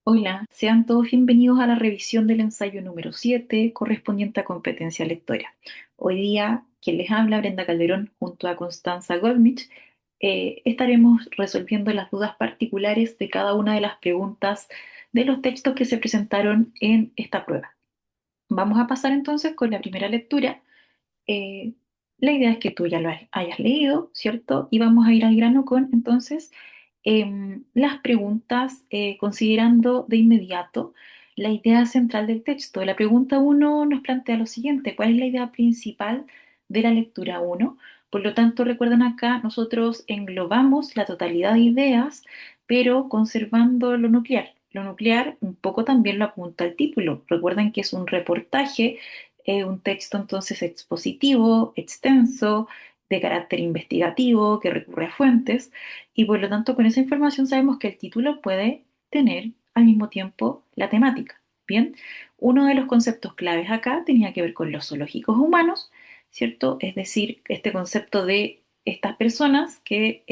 Hola, sean todos bienvenidos a la revisión del ensayo número 7 correspondiente a competencia lectora. Hoy día, quien les habla, Brenda Calderón, junto a Constanza Goldmich, estaremos resolviendo las dudas particulares de cada una de las preguntas de los textos que se presentaron en esta prueba. Vamos a pasar entonces con la primera lectura. eh, la idea es que tú ya lo hayas leído, ¿cierto? Y vamos a ir al grano con entonces las preguntas, considerando de inmediato la idea central del texto. La pregunta uno nos plantea lo siguiente: ¿cuál es la idea principal de la lectura uno? Por lo tanto, recuerden acá, nosotros englobamos la totalidad de ideas, pero conservando lo nuclear. Lo nuclear un poco también lo apunta el título. Recuerden que es un reportaje, un texto entonces expositivo, extenso, de carácter investigativo, que recurre a fuentes, y por lo tanto con esa información sabemos que el título puede tener al mismo tiempo la temática. Bien, uno de los conceptos claves acá tenía que ver con los zoológicos humanos, ¿cierto? Es decir, este concepto de estas personas que,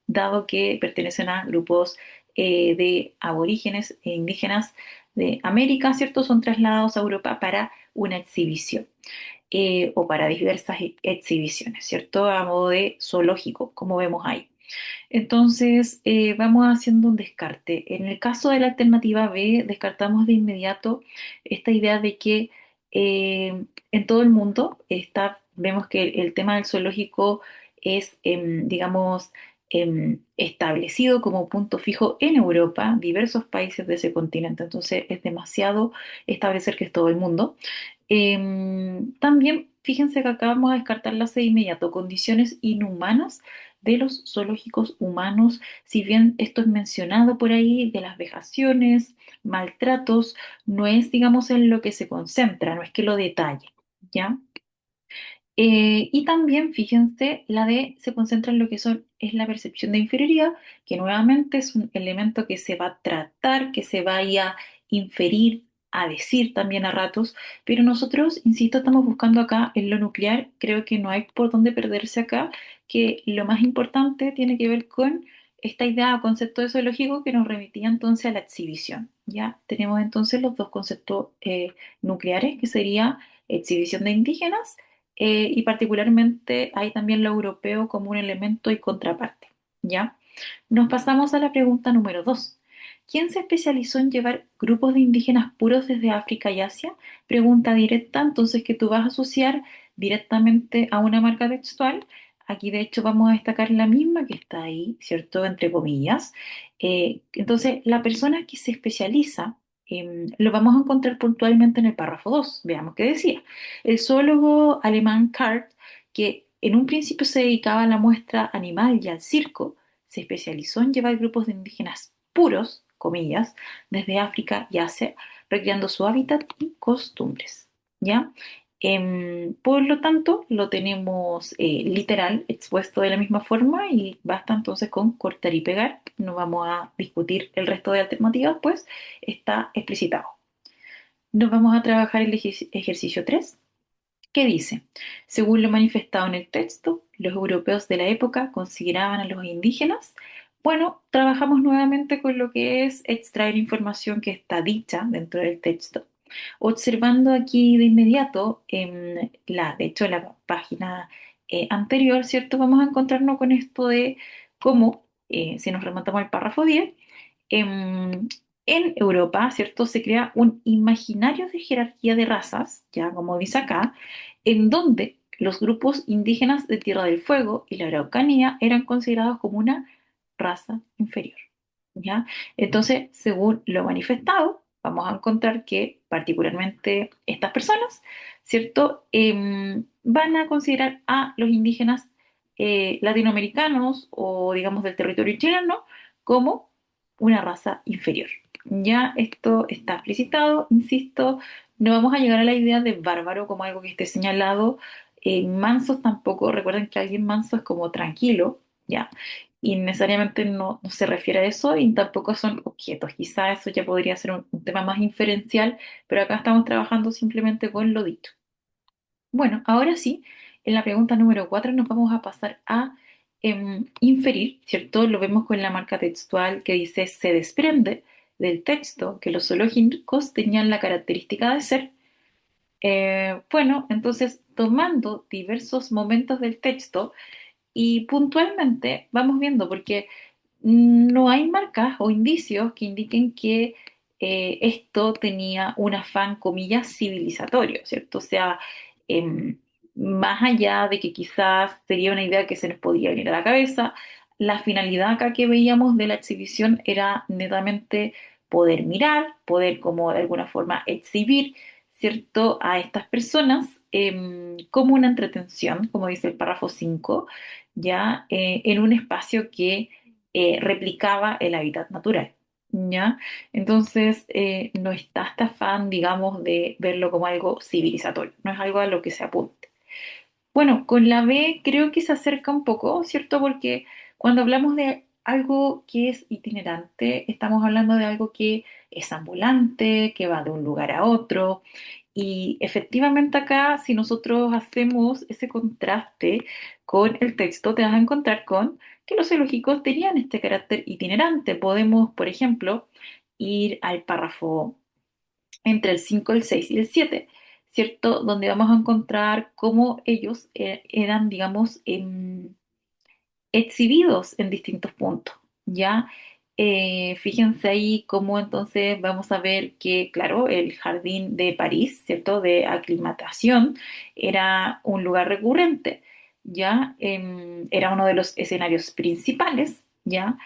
dado que pertenecen a grupos de aborígenes e indígenas de América, ¿cierto? Son trasladados a Europa para una exhibición, o para diversas exhibiciones, ¿cierto? A modo de zoológico, como vemos ahí. Entonces, vamos haciendo un descarte. En el caso de la alternativa B, descartamos de inmediato esta idea de que en todo el mundo vemos que el tema del zoológico es, digamos, establecido como punto fijo en Europa, diversos países de ese continente. Entonces, es demasiado establecer que es todo el mundo. También, fíjense que acá vamos a descartarlas de inmediato: condiciones inhumanas de los zoológicos humanos. Si bien esto es mencionado por ahí, de las vejaciones, maltratos, no es, digamos, en lo que se concentra, no es que lo detalle, ¿ya? Y también, fíjense, se concentra en lo que es la percepción de inferioridad, que nuevamente es un elemento que se va a tratar, que se vaya a inferir, a decir también a ratos, pero nosotros, insisto, estamos buscando acá en lo nuclear. Creo que no hay por dónde perderse acá, que lo más importante tiene que ver con esta idea o concepto de zoológico que nos remitía entonces a la exhibición. Ya tenemos entonces los dos conceptos nucleares, que sería exhibición de indígenas, y particularmente hay también lo europeo como un elemento y contraparte, ¿ya? Nos pasamos a la pregunta número 2. ¿Quién se especializó en llevar grupos de indígenas puros desde África y Asia? Pregunta directa, entonces, que tú vas a asociar directamente a una marca textual. Aquí, de hecho, vamos a destacar la misma que está ahí, ¿cierto? Entre comillas. Entonces, la persona que se especializa, lo vamos a encontrar puntualmente en el párrafo 2. Veamos qué decía. El zoólogo alemán Kart, que en un principio se dedicaba a la muestra animal y al circo, se especializó en llevar grupos de indígenas puros, comillas, desde África y Asia, recreando su hábitat y costumbres. ¿Ya? Por lo tanto, lo tenemos literal, expuesto de la misma forma, y basta entonces con cortar y pegar. No vamos a discutir el resto de alternativas, pues está explicitado. Nos vamos a trabajar el ejercicio 3, que dice: según lo manifestado en el texto, los europeos de la época consideraban a los indígenas. Bueno, trabajamos nuevamente con lo que es extraer información que está dicha dentro del texto. Observando aquí de inmediato, de hecho, en la página anterior, ¿cierto? Vamos a encontrarnos con esto de cómo, si nos remontamos al párrafo 10, em, en Europa, ¿cierto? Se crea un imaginario de jerarquía de razas, ya como dice acá, en donde los grupos indígenas de Tierra del Fuego y la Araucanía eran considerados como una raza inferior, ¿ya? Entonces, según lo manifestado, vamos a encontrar que particularmente estas personas, ¿cierto? Van a considerar a los indígenas latinoamericanos, o digamos del territorio chileno, como una raza inferior. Ya esto está explicitado, insisto, no vamos a llegar a la idea de bárbaro como algo que esté señalado. Mansos tampoco. Recuerden que alguien manso es como tranquilo, ¿ya? Y necesariamente no se refiere a eso, y tampoco son objetos. Quizá eso ya podría ser un tema más inferencial, pero acá estamos trabajando simplemente con lo dicho. Bueno, ahora sí, en la pregunta número 4 nos vamos a pasar a inferir, ¿cierto? Lo vemos con la marca textual que dice se desprende, del texto, que los zoológicos tenían la característica de ser, bueno, entonces tomando diversos momentos del texto y puntualmente vamos viendo, porque no hay marcas o indicios que indiquen que esto tenía un afán, comillas, civilizatorio, ¿cierto? O sea, em, más allá de que quizás sería una idea que se nos podía venir a la cabeza, la finalidad acá que veíamos de la exhibición era netamente poder mirar, poder como de alguna forma exhibir, ¿cierto? A estas personas como una entretención, como dice el párrafo 5 ya en un espacio que replicaba el hábitat natural. ¿Ya? Entonces, no está este afán, digamos, de verlo como algo civilizatorio, no es algo a lo que se apunte. Bueno, con la B creo que se acerca un poco, ¿cierto? Porque cuando hablamos de algo que es itinerante, estamos hablando de algo que es ambulante, que va de un lugar a otro. Y efectivamente acá, si nosotros hacemos ese contraste con el texto, te vas a encontrar con que los zoológicos tenían este carácter itinerante. Podemos, por ejemplo, ir al párrafo entre el 5, el 6 y el 7, ¿cierto? Donde vamos a encontrar cómo ellos eran, digamos, exhibidos en distintos puntos, ¿ya? Fíjense ahí cómo entonces vamos a ver que, claro, el jardín de París, ¿cierto? De aclimatación, era un lugar recurrente, ¿ya? Era uno de los escenarios principales, ¿ya?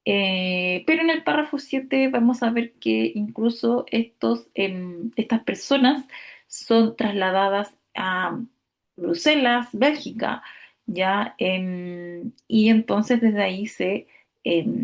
Pero en el párrafo 7 vamos a ver que incluso estas personas son trasladadas a Bruselas, Bélgica, ¿ya? Y entonces desde ahí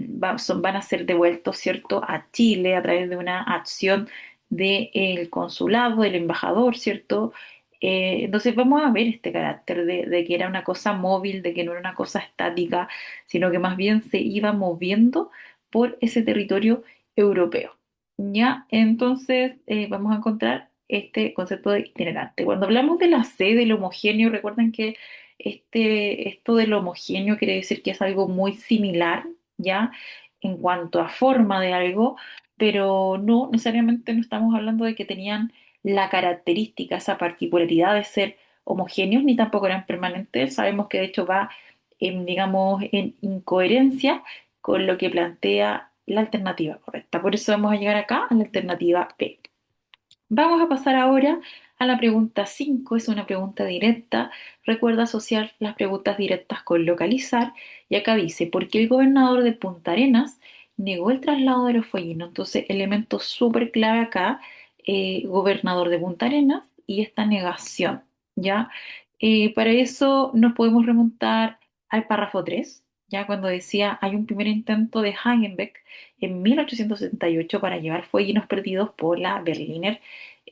van a ser devueltos, ¿cierto?, a Chile a través de una acción del consulado, del embajador, ¿cierto? Entonces vamos a ver este carácter de que era una cosa móvil, de que no era una cosa estática, sino que más bien se iba moviendo por ese territorio europeo. ¿Ya? Entonces vamos a encontrar este concepto de itinerante. Cuando hablamos de la C, del homogéneo, recuerden que esto del homogéneo quiere decir que es algo muy similar, ¿ya? En cuanto a forma de algo, pero no necesariamente no estamos hablando de que tenían la característica, esa particularidad de ser homogéneos, ni tampoco eran permanentes. Sabemos que de hecho va digamos, en incoherencia con lo que plantea la alternativa correcta. Por eso vamos a llegar acá a la alternativa B. Vamos a pasar ahora a la pregunta 5. Es una pregunta directa. Recuerda asociar las preguntas directas con localizar. Y acá dice, ¿por qué el gobernador de Punta Arenas negó el traslado de los fueguinos? Entonces, elemento súper clave acá, gobernador de Punta Arenas y esta negación, ¿ya? Para eso nos podemos remontar al párrafo 3, ya cuando decía, hay un primer intento de Hagenbeck en 1878 para llevar fueguinos perdidos por la Berliner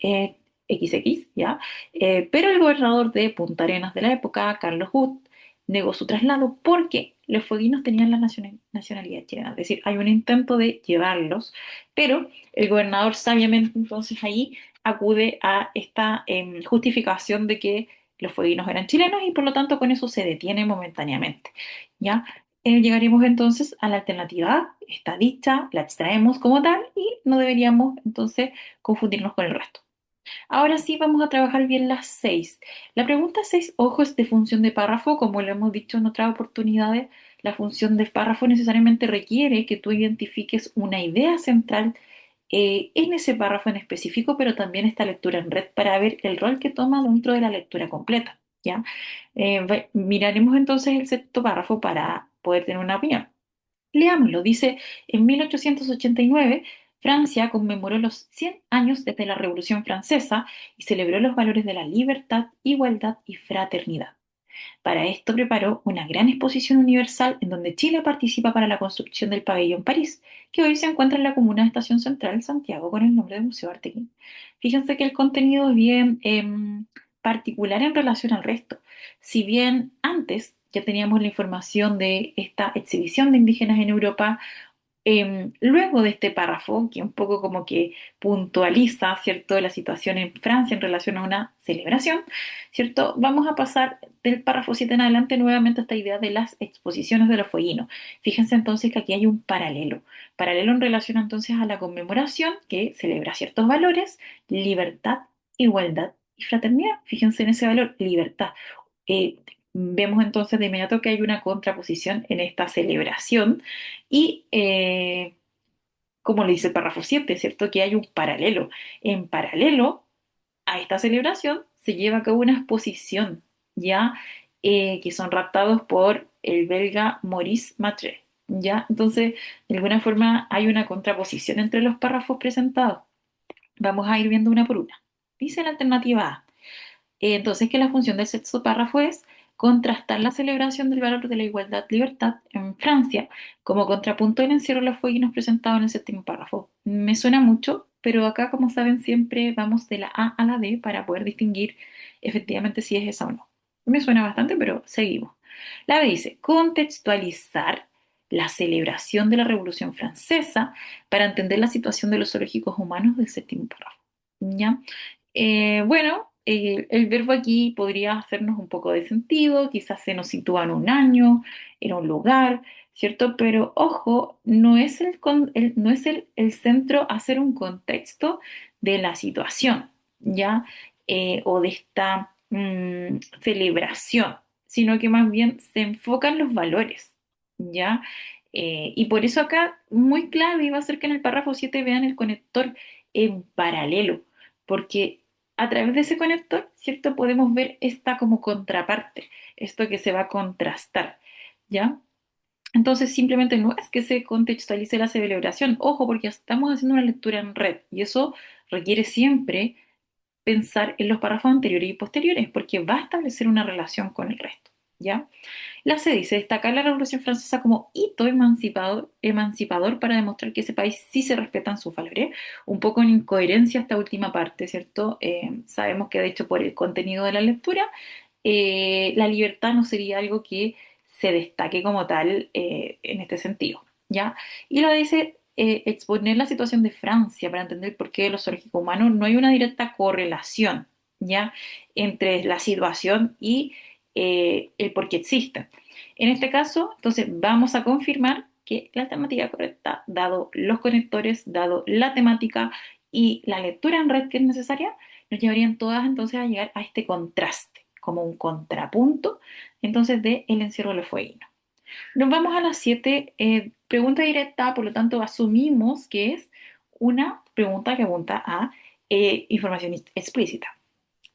XX, ¿ya? Pero el gobernador de Punta Arenas de la época, Carlos Huth, negó su traslado porque los fueguinos tenían la nacionalidad chilena. Es decir, hay un intento de llevarlos, pero el gobernador sabiamente entonces ahí acude a esta justificación de que los fueguinos eran chilenos y por lo tanto con eso se detiene momentáneamente, ¿ya? Llegaremos entonces a la alternativa A. Está dicha, la extraemos como tal y no deberíamos entonces confundirnos con el resto. Ahora sí vamos a trabajar bien las 6. La pregunta 6, ojo, es de función de párrafo. Como lo hemos dicho en otras oportunidades, la función de párrafo necesariamente requiere que tú identifiques una idea central en ese párrafo en específico, pero también esta lectura en red para ver el rol que toma dentro de la lectura completa, ¿ya? Miraremos entonces el sexto párrafo para poder tener una opinión. Leámoslo. Dice, en 1889, Francia conmemoró los 100 años desde la Revolución Francesa y celebró los valores de la libertad, igualdad y fraternidad. Para esto preparó una gran exposición universal en donde Chile participa para la construcción del pabellón París, que hoy se encuentra en la comuna de Estación Central, Santiago, con el nombre de Museo Artequín. Fíjense que el contenido es bien particular en relación al resto. Si bien antes ya teníamos la información de esta exhibición de indígenas en Europa, Luego de este párrafo, que un poco como que puntualiza, ¿cierto?, la situación en Francia en relación a una celebración, ¿cierto? Vamos a pasar del párrafo 7 en adelante nuevamente a esta idea de las exposiciones de los fueguinos. Fíjense entonces que aquí hay un paralelo en relación entonces a la conmemoración que celebra ciertos valores: libertad, igualdad y fraternidad. Fíjense en ese valor, libertad. Eh, Vemos entonces de inmediato que hay una contraposición en esta celebración y, como le dice el párrafo 7, ¿cierto? Que hay un paralelo. En paralelo a esta celebración se lleva a cabo una exposición, ¿ya? Que son raptados por el belga Maurice Matre, ¿ya? Entonces, de alguna forma hay una contraposición entre los párrafos presentados. Vamos a ir viendo una por una. Dice la alternativa A. Entonces, que la función del sexto párrafo es contrastar la celebración del valor de la igualdad-libertad en Francia como contrapunto del encierro de los fueguinos presentado en el séptimo párrafo. Me suena mucho, pero acá, como saben, siempre vamos de la A a la D para poder distinguir efectivamente si es esa o no. Me suena bastante, pero seguimos. La B dice, contextualizar la celebración de la Revolución Francesa para entender la situación de los zoológicos humanos del séptimo párrafo. ¿Ya? Bueno, el verbo aquí podría hacernos un poco de sentido, quizás se nos sitúa en un año, en un lugar, ¿cierto? Pero ojo, no es no es el centro hacer un contexto de la situación, ¿ya? O de esta celebración, sino que más bien se enfocan los valores, ¿ya? Y por eso acá, muy clave va a ser que en el párrafo 7 vean el conector en paralelo, porque a través de ese conector, ¿cierto? Podemos ver esta como contraparte, esto que se va a contrastar, ¿ya? Entonces simplemente no es que se contextualice la celebración, ojo, porque estamos haciendo una lectura en red y eso requiere siempre pensar en los párrafos anteriores y posteriores, porque va a establecer una relación con el resto, ¿ya? La C dice destacar la Revolución Francesa como hito emancipador para demostrar que ese país sí se respetan sus valores. Un poco en incoherencia esta última parte, ¿cierto? Sabemos que de hecho por el contenido de la lectura, la libertad no sería algo que se destaque como tal en este sentido, ¿ya? Y la dice exponer la situación de Francia para entender por qué de los zoológicos humanos no hay una directa correlación, ¿ya? Entre la situación y el por qué existen. En este caso, entonces vamos a confirmar que la alternativa correcta, dado los conectores, dado la temática y la lectura en red que es necesaria, nos llevarían todas entonces a llegar a este contraste, como un contrapunto, entonces, de el encierro de los fueguinos. Nos vamos a las 7, pregunta directa, por lo tanto asumimos que es una pregunta que apunta a información explícita.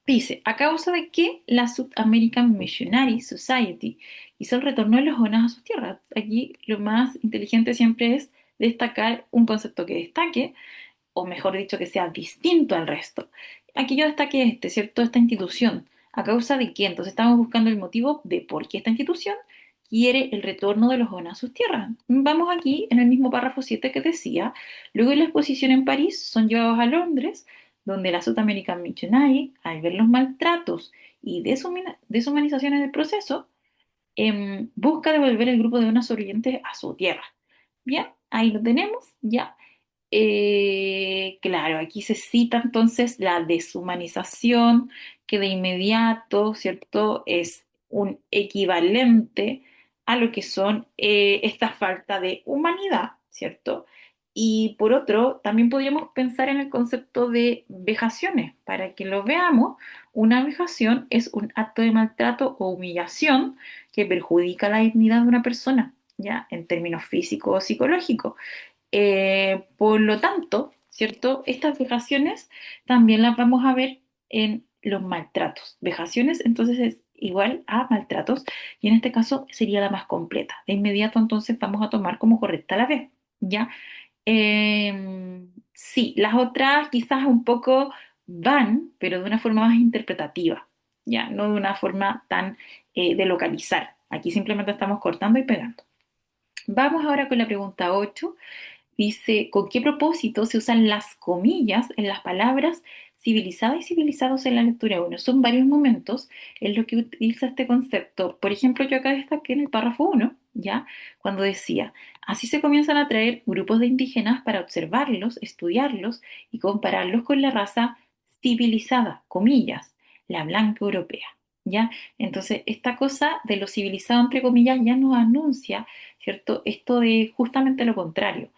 Dice, ¿a causa de qué la South American Missionary Society hizo el retorno de los jóvenes a sus tierras? Aquí lo más inteligente siempre es destacar un concepto que destaque, o mejor dicho, que sea distinto al resto. Aquí yo destaqué este, ¿cierto? Esta institución. ¿A causa de qué? Entonces estamos buscando el motivo de por qué esta institución quiere el retorno de los jóvenes a sus tierras. Vamos aquí en el mismo párrafo 7 que decía, luego de la exposición en París son llevados a Londres, donde la South American Missionary, al ver los maltratos y deshumanizaciones del proceso, busca devolver el grupo de donas sobrevivientes a su tierra. Bien, ahí lo tenemos, ya. Claro, aquí se cita entonces la deshumanización, que de inmediato, ¿cierto? Es un equivalente a lo que son esta falta de humanidad, ¿cierto? Y por otro, también podríamos pensar en el concepto de vejaciones. Para que lo veamos, una vejación es un acto de maltrato o humillación que perjudica la dignidad de una persona, ¿ya? En términos físicos o psicológicos. Por lo tanto, ¿cierto? Estas vejaciones también las vamos a ver en los maltratos. Vejaciones entonces es igual a maltratos y en este caso sería la más completa. De inmediato entonces vamos a tomar como correcta la B, ¿ya? Sí, las otras quizás un poco van, pero de una forma más interpretativa, ¿ya? No de una forma tan de localizar. Aquí simplemente estamos cortando y pegando. Vamos ahora con la pregunta 8. Dice, ¿con qué propósito se usan las comillas en las palabras civilizada y civilizados en la lectura 1? Son varios momentos en los que utiliza este concepto. Por ejemplo, yo acá destaqué en el párrafo 1, ¿ya? Cuando decía, Así se comienzan a traer grupos de indígenas para observarlos, estudiarlos y compararlos con la raza civilizada, comillas, la blanca europea. ¿Ya? Entonces, esta cosa de lo civilizado, entre comillas, ya nos anuncia, ¿cierto? Esto de justamente lo contrario.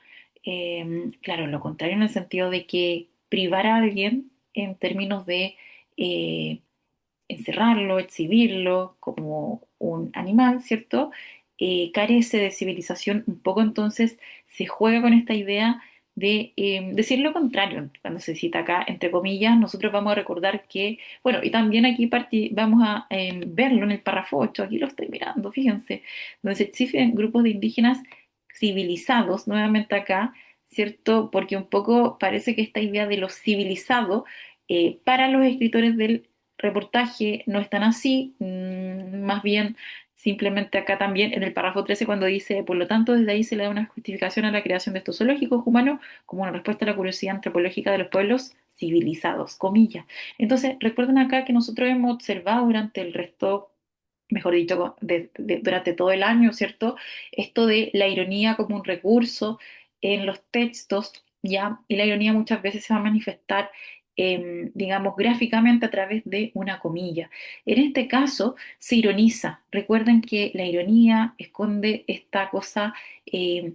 Claro, lo contrario en el sentido de que privar a alguien en términos de encerrarlo, exhibirlo como un animal, ¿cierto? Carece de civilización un poco, entonces se juega con esta idea de decir lo contrario. Cuando se cita acá, entre comillas, nosotros vamos a recordar que, bueno, y también aquí vamos a verlo en el párrafo 8, aquí lo estoy mirando, fíjense, donde se exhiben grupos de indígenas civilizados, nuevamente acá, ¿cierto? Porque un poco parece que esta idea de lo civilizado para los escritores del reportaje no es tan así, más bien simplemente acá también en el párrafo 13 cuando dice, por lo tanto, desde ahí se le da una justificación a la creación de estos zoológicos humanos como una respuesta a la curiosidad antropológica de los pueblos civilizados, comillas. Entonces, recuerden acá que nosotros hemos observado durante el resto, mejor dicho, durante todo el año, ¿cierto? Esto de la ironía como un recurso en los textos, ¿ya? Y la ironía muchas veces se va a manifestar, digamos, gráficamente a través de una comilla. En este caso, se ironiza. Recuerden que la ironía esconde esta cosa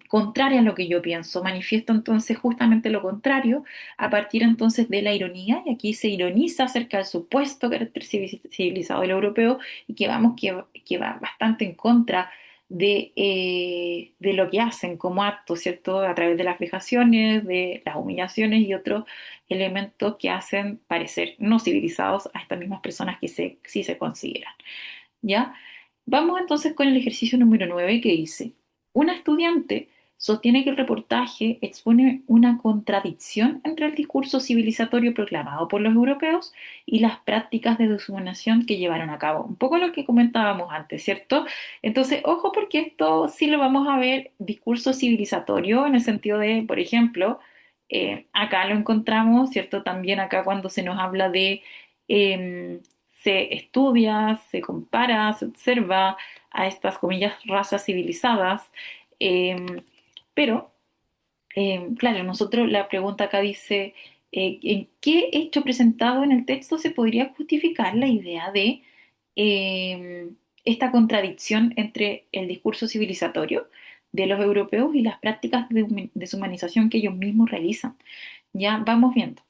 contraria a lo que yo pienso. Manifiesto entonces justamente lo contrario a partir entonces de la ironía, y aquí se ironiza acerca del supuesto carácter civilizado del europeo y que va bastante en contra de lo que hacen como acto, ¿cierto? A través de las vejaciones, de las humillaciones y otros elementos que hacen parecer no civilizados a estas mismas personas que sí se consideran. ¿Ya? Vamos entonces con el ejercicio número 9 que dice, una estudiante sostiene que el reportaje expone una contradicción entre el discurso civilizatorio proclamado por los europeos y las prácticas de deshumanización que llevaron a cabo. Un poco lo que comentábamos antes, ¿cierto? Entonces, ojo porque esto sí lo vamos a ver discurso civilizatorio en el sentido de, por ejemplo, acá lo encontramos, ¿cierto? También acá cuando se nos habla de em, se estudia, se compara, se observa a estas, comillas, razas civilizadas, eh, pero, claro, nosotros la pregunta acá dice, ¿en qué hecho presentado en el texto se podría justificar la idea de eh, esta contradicción entre el discurso civilizatorio de los europeos y las prácticas de deshumanización que ellos mismos realizan? Ya vamos viendo.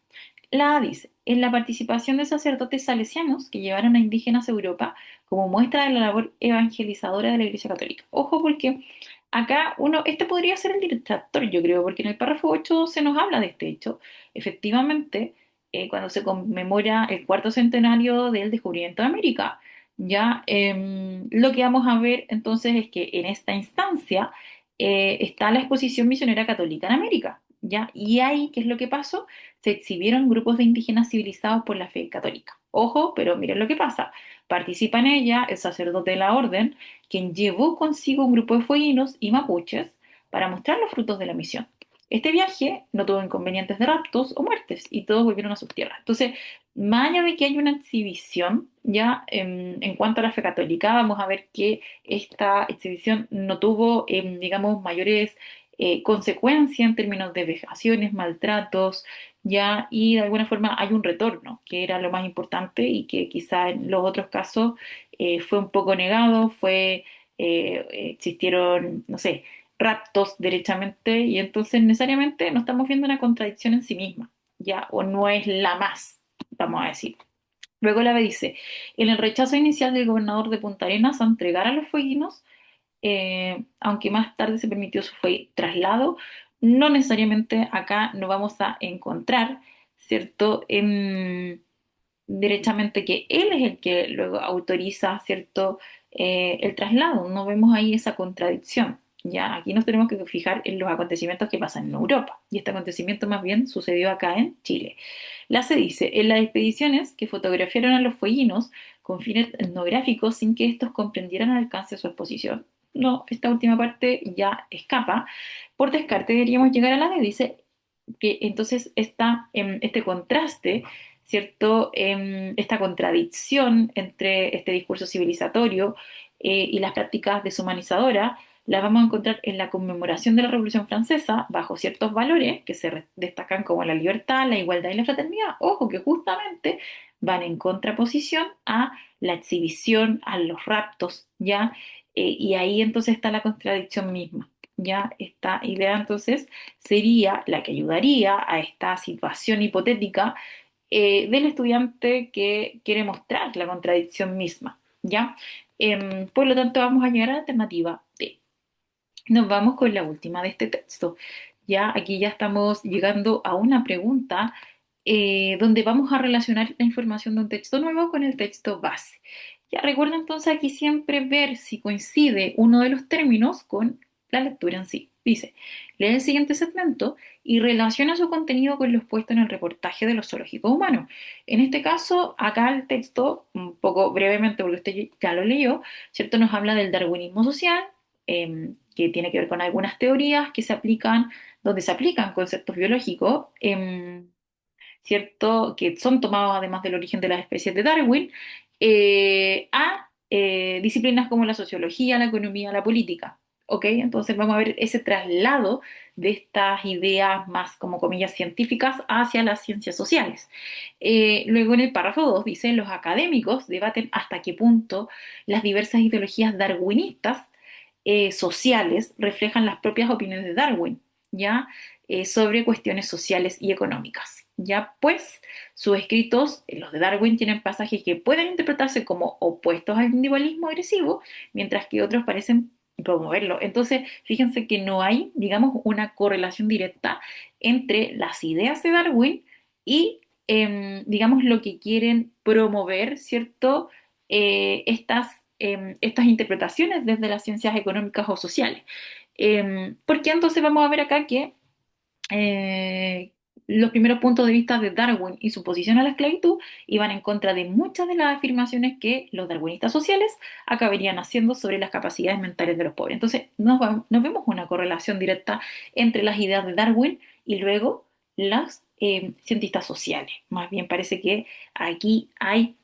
La A dice, en la participación de sacerdotes salesianos que llevaron a indígenas a Europa como muestra de la labor evangelizadora de la Iglesia Católica. Ojo porque acá este podría ser el distractor, yo creo, porque en el párrafo 8 se nos habla de este hecho. Efectivamente, cuando se conmemora el cuarto centenario del descubrimiento de América, ya lo que vamos a ver entonces es que en esta instancia está la exposición misionera católica en América. ¿Ya? Y ahí, ¿qué es lo que pasó? Se exhibieron grupos de indígenas civilizados por la fe católica. Ojo, pero miren lo que pasa. Participa en ella el sacerdote de la orden, quien llevó consigo un grupo de fueguinos y mapuches para mostrar los frutos de la misión. Este viaje no tuvo inconvenientes de raptos o muertes y todos volvieron a sus tierras. Entonces, más allá de que hay una exhibición, ya en cuanto a la fe católica, vamos a ver que esta exhibición no tuvo, digamos, mayores consecuencias en términos de vejaciones, maltratos, ya, y de alguna forma hay un retorno, que era lo más importante y que quizá en los otros casos fue un poco negado, existieron, no sé, raptos derechamente, y entonces necesariamente no estamos viendo una contradicción en sí misma, ya, o no es la más, vamos a decir. Luego la B dice, en el rechazo inicial del gobernador de Punta Arenas a entregar a los fueguinos, aunque más tarde se permitió su traslado, no necesariamente acá no vamos a encontrar, ¿cierto? Derechamente que él es el que luego autoriza, ¿cierto? El traslado. No vemos ahí esa contradicción. Ya, aquí nos tenemos que fijar en los acontecimientos que pasan en Europa. Y este acontecimiento más bien sucedió acá en Chile. La se dice, en las expediciones que fotografiaron a los fueguinos con fines etnográficos sin que estos comprendieran el alcance de su exposición. No, esta última parte ya escapa. Por descarte deberíamos llegar a la de dice que entonces este contraste, ¿cierto? Esta contradicción entre este discurso civilizatorio y las prácticas deshumanizadoras la vamos a encontrar en la conmemoración de la Revolución Francesa bajo ciertos valores que destacan como la libertad, la igualdad y la fraternidad. Ojo, que justamente van en contraposición a la exhibición, a los raptos, ¿ya? Y ahí entonces está la contradicción misma. Ya, esta idea entonces sería la que ayudaría a esta situación hipotética del estudiante que quiere mostrar la contradicción misma, ¿ya? Por lo tanto, vamos a llegar a la alternativa D. Nos vamos con la última de este texto. Ya aquí ya estamos llegando a una pregunta donde vamos a relacionar la información de un texto nuevo con el texto base. Ya recuerda entonces aquí siempre ver si coincide uno de los términos con la lectura en sí. Dice, lee el siguiente segmento y relaciona su contenido con los puestos en el reportaje de los zoológicos humanos. En este caso, acá el texto, un poco brevemente porque usted ya lo leyó, ¿cierto? Nos habla del darwinismo social, que tiene que ver con algunas teorías que se aplican, donde se aplican conceptos biológicos. ¿Cierto? Que son tomados además del origen de las especies de Darwin, a disciplinas como la sociología, la economía, la política. ¿Ok? Entonces vamos a ver ese traslado de estas ideas más, como comillas, científicas hacia las ciencias sociales. Luego en el párrafo 2 dice, los académicos debaten hasta qué punto las diversas ideologías darwinistas sociales reflejan las propias opiniones de Darwin, ¿ya? Sobre cuestiones sociales y económicas. Ya pues, sus escritos, los de Darwin, tienen pasajes que pueden interpretarse como opuestos al individualismo agresivo, mientras que otros parecen promoverlo. Entonces, fíjense que no hay, digamos, una correlación directa entre las ideas de Darwin y, digamos, lo que quieren promover, ¿cierto? Estas interpretaciones desde las ciencias económicas o sociales. Porque entonces vamos a ver acá que eh, los primeros puntos de vista de Darwin y su posición a la esclavitud iban en contra de muchas de las afirmaciones que los darwinistas sociales acabarían haciendo sobre las capacidades mentales de los pobres. Entonces, nos vemos una correlación directa entre las ideas de Darwin y luego las cientistas sociales. Más bien parece que aquí hay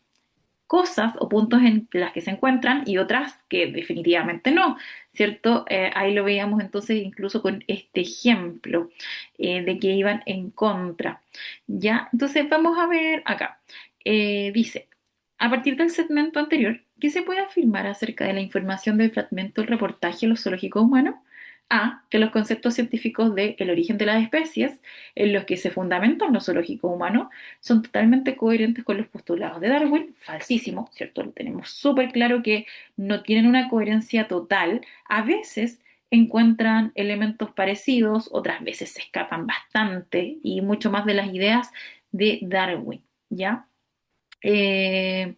cosas o puntos en las que se encuentran y otras que definitivamente no, ¿cierto? Ahí lo veíamos entonces incluso con este ejemplo de que iban en contra, ¿ya? Entonces vamos a ver acá. Dice, a partir del segmento anterior, ¿qué se puede afirmar acerca de la información del fragmento del reportaje Los zoológicos humanos? A, que los conceptos científicos de el origen de las especies, en los que se fundamentan los zoológicos humanos, son totalmente coherentes con los postulados de Darwin, falsísimo, ¿cierto? Lo tenemos súper claro que no tienen una coherencia total. A veces encuentran elementos parecidos, otras veces se escapan bastante y mucho más de las ideas de Darwin, ¿ya? Eh,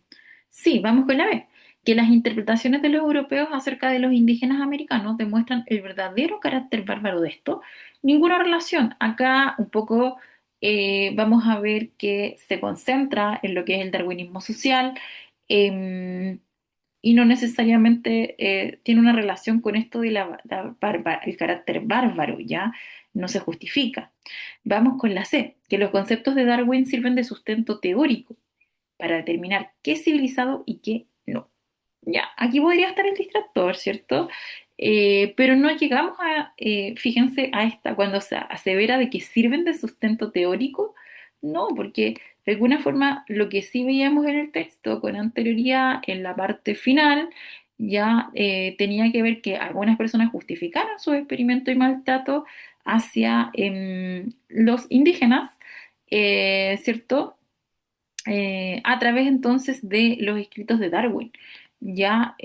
sí, vamos con la B. Que las interpretaciones de los europeos acerca de los indígenas americanos demuestran el verdadero carácter bárbaro de esto. Ninguna relación. Acá un poco vamos a ver que se concentra en lo que es el darwinismo social eh, y no necesariamente tiene una relación con esto de el carácter bárbaro, ¿ya? No se justifica. Vamos con la C, que los conceptos de Darwin sirven de sustento teórico para determinar qué es civilizado y qué no. Ya, aquí podría estar el distractor, ¿cierto? Pero no llegamos a, fíjense, a esta, cuando se asevera de que sirven de sustento teórico, no, porque de alguna forma lo que sí veíamos en el texto con anterioridad, en la parte final, ya tenía que ver que algunas personas justificaron su experimento y maltrato hacia los indígenas, ¿cierto? A través entonces de los escritos de Darwin. Ya,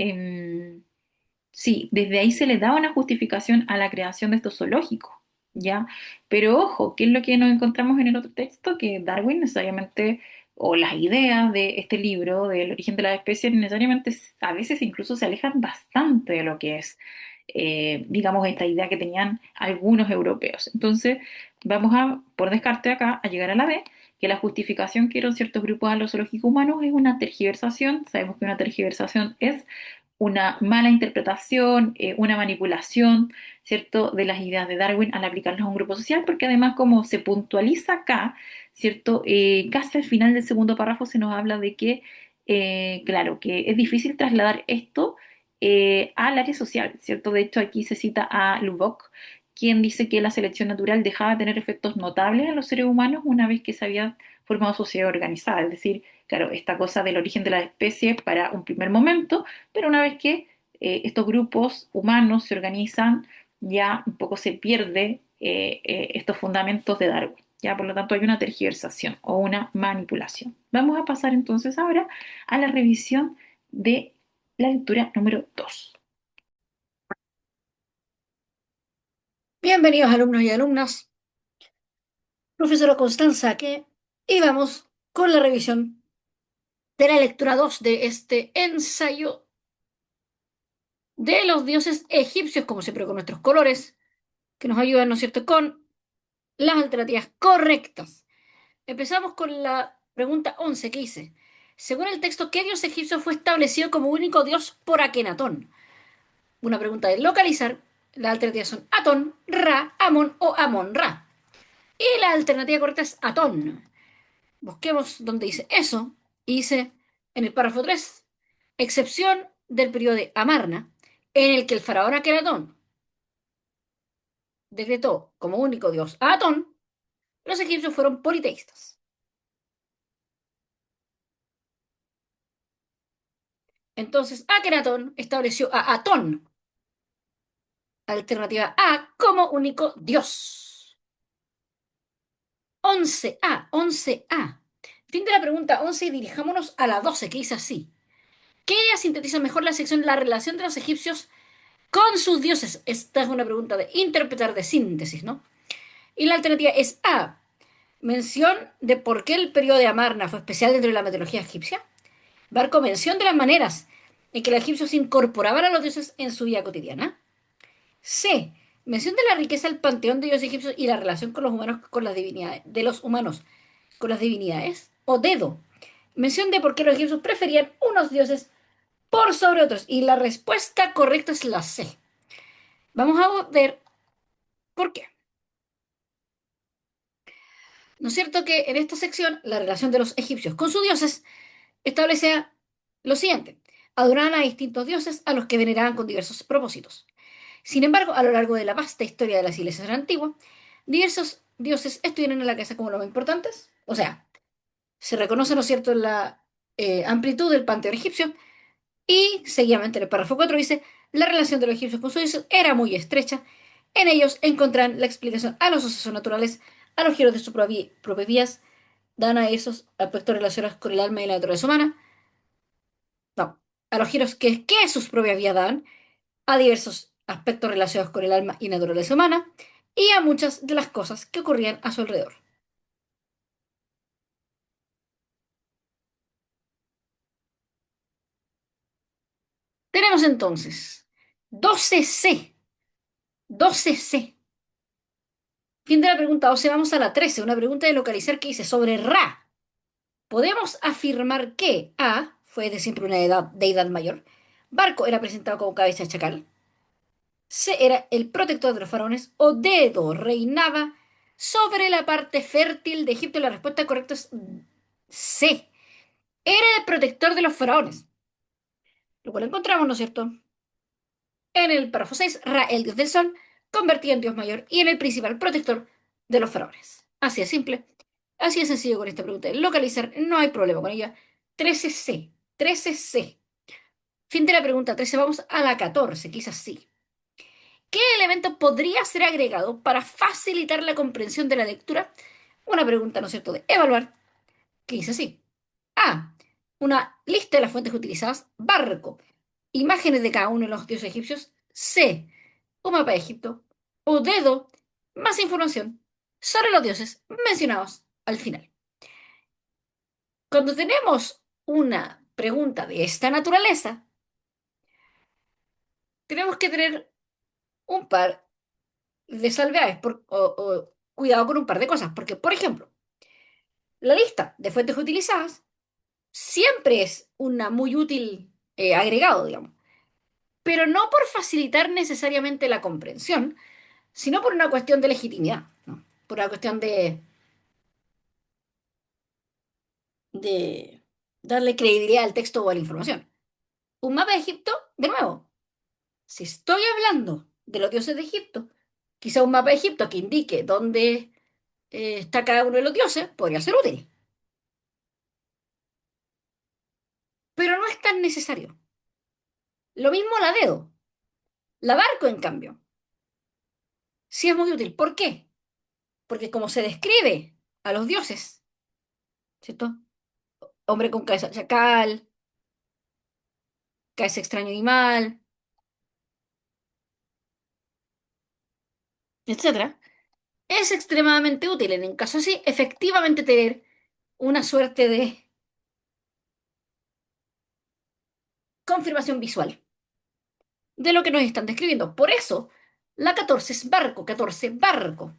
sí, desde ahí se le da una justificación a la creación de estos zoológicos, ¿ya? Pero ojo, ¿qué es lo que nos encontramos en el otro texto? Que Darwin necesariamente, o las ideas de este libro, del origen de las especies, necesariamente a veces incluso se alejan bastante de lo que es, digamos, esta idea que tenían algunos europeos. Entonces, vamos a, por descarte acá, a llegar a la B, que la justificación que dieron ciertos grupos a los zoológicos humanos es una tergiversación. Sabemos que una tergiversación es una mala interpretación, una manipulación, ¿cierto?, de las ideas de Darwin al aplicarlas a un grupo social, porque además, como se puntualiza acá, ¿cierto?, casi al final del segundo párrafo se nos habla de que, claro, que es difícil trasladar esto al área social, ¿cierto? De hecho, aquí se cita a Lubbock, quien dice que la selección natural dejaba de tener efectos notables en los seres humanos una vez que se había formado sociedad organizada. Es decir, claro, esta cosa del origen de las especies para un primer momento, pero una vez que estos grupos humanos se organizan, ya un poco se pierde estos fundamentos de Darwin. Ya, por lo tanto, hay una tergiversación o una manipulación. Vamos a pasar entonces ahora a la revisión de la lectura número 2. Bienvenidos alumnos y alumnas, profesora Constanza que y vamos con la revisión de la lectura 2 de este ensayo de los dioses egipcios, como siempre con nuestros colores, que nos ayudan, ¿no es cierto?, con las alternativas correctas. Empezamos con la pregunta 11 que dice, según el texto, ¿qué dios egipcio fue establecido como único dios por Akenatón? Una pregunta de localizar. Las alternativas son Atón, Ra, Amón o Amón-Ra. Y la alternativa correcta es Atón. Busquemos donde dice eso. Y dice en el párrafo 3, excepción del periodo de Amarna, en el que el faraón Akenatón decretó como único dios a Atón, los egipcios fueron politeístas. Entonces Akenatón estableció a Atón, alternativa A, como único dios. 11A. Fin de la pregunta 11 y dirijámonos a la 12, que dice así. ¿Qué idea sintetiza mejor la sección La relación de los egipcios con sus dioses? Esta es una pregunta de interpretar, de síntesis, ¿no? Y la alternativa es A, mención de por qué el periodo de Amarna fue especial dentro de la mitología egipcia. Barco, mención de las maneras en que los egipcios incorporaban a los dioses en su vida cotidiana. C, mención de la riqueza del panteón de dioses egipcios y la relación con los humanos con las divinidades, de los humanos con las divinidades. O dedo, mención de por qué los egipcios preferían unos dioses por sobre otros. Y la respuesta correcta es la C. Vamos a ver por qué. ¿No es cierto que en esta sección la relación de los egipcios con sus dioses establecía lo siguiente? Adoraban a distintos dioses a los que veneraban con diversos propósitos. Sin embargo, a lo largo de la vasta historia de las iglesias antiguas, diversos dioses estuvieron en la casa como los más importantes. O sea, se reconoce, ¿no es cierto?, la amplitud del panteón egipcio. Y seguidamente en el párrafo 4 dice, la relación de los egipcios con sus dioses era muy estrecha. En ellos encontrarán la explicación a los sucesos naturales, a los giros de sus propias vías, dan a esos aspectos relacionados con el alma y la naturaleza humana. No, a los giros que sus propias vías dan, a diversos aspectos relacionados con el alma y naturaleza humana, y a muchas de las cosas que ocurrían a su alrededor. Tenemos entonces 12C. 12C. Fin de la pregunta 12, vamos a la 13, una pregunta de localizar que dice sobre Ra. Podemos afirmar que A fue de siempre una deidad mayor. Barco era presentado como cabeza de chacal. C era el protector de los faraones. O Dedo reinaba sobre la parte fértil de Egipto. La respuesta correcta es C. Era el protector de los faraones. Lo cual encontramos, ¿no es cierto? En el párrafo 6, Ra, el dios del sol, convertido en dios mayor y en el principal protector de los faraones. Así de simple. Así de sencillo con esta pregunta. Localizar, no hay problema con ella. 13C. 13C. Fin de la pregunta 13. Vamos a la 14, quizás sí. ¿Qué elemento podría ser agregado para facilitar la comprensión de la lectura? Una pregunta, ¿no es cierto?, de evaluar, que dice así. A. Una lista de las fuentes utilizadas. Barco. Imágenes de cada uno de los dioses egipcios. C. Un mapa de Egipto. O dedo. Más información sobre los dioses mencionados al final. Cuando tenemos una pregunta de esta naturaleza, tenemos que tener un par de salvedades o cuidado con un par de cosas. Porque, por ejemplo, la lista de fuentes utilizadas siempre es una muy útil agregado, digamos, pero no por facilitar necesariamente la comprensión, sino por una cuestión de legitimidad, ¿no? Por una cuestión de darle credibilidad al texto o a la información. Un mapa de Egipto, de nuevo. Si estoy hablando de los dioses de Egipto, quizá un mapa de Egipto que indique dónde está cada uno de los dioses podría ser útil, pero no es tan necesario. Lo mismo la dedo. La barco, en cambio, sí es muy útil. ¿Por qué? Porque como se describe a los dioses, ¿cierto? Hombre con cabeza de chacal, cabeza extraño animal, etcétera, es extremadamente útil en caso así, efectivamente tener una suerte de confirmación visual de lo que nos están describiendo. Por eso, la 14 es barco, 14 barco.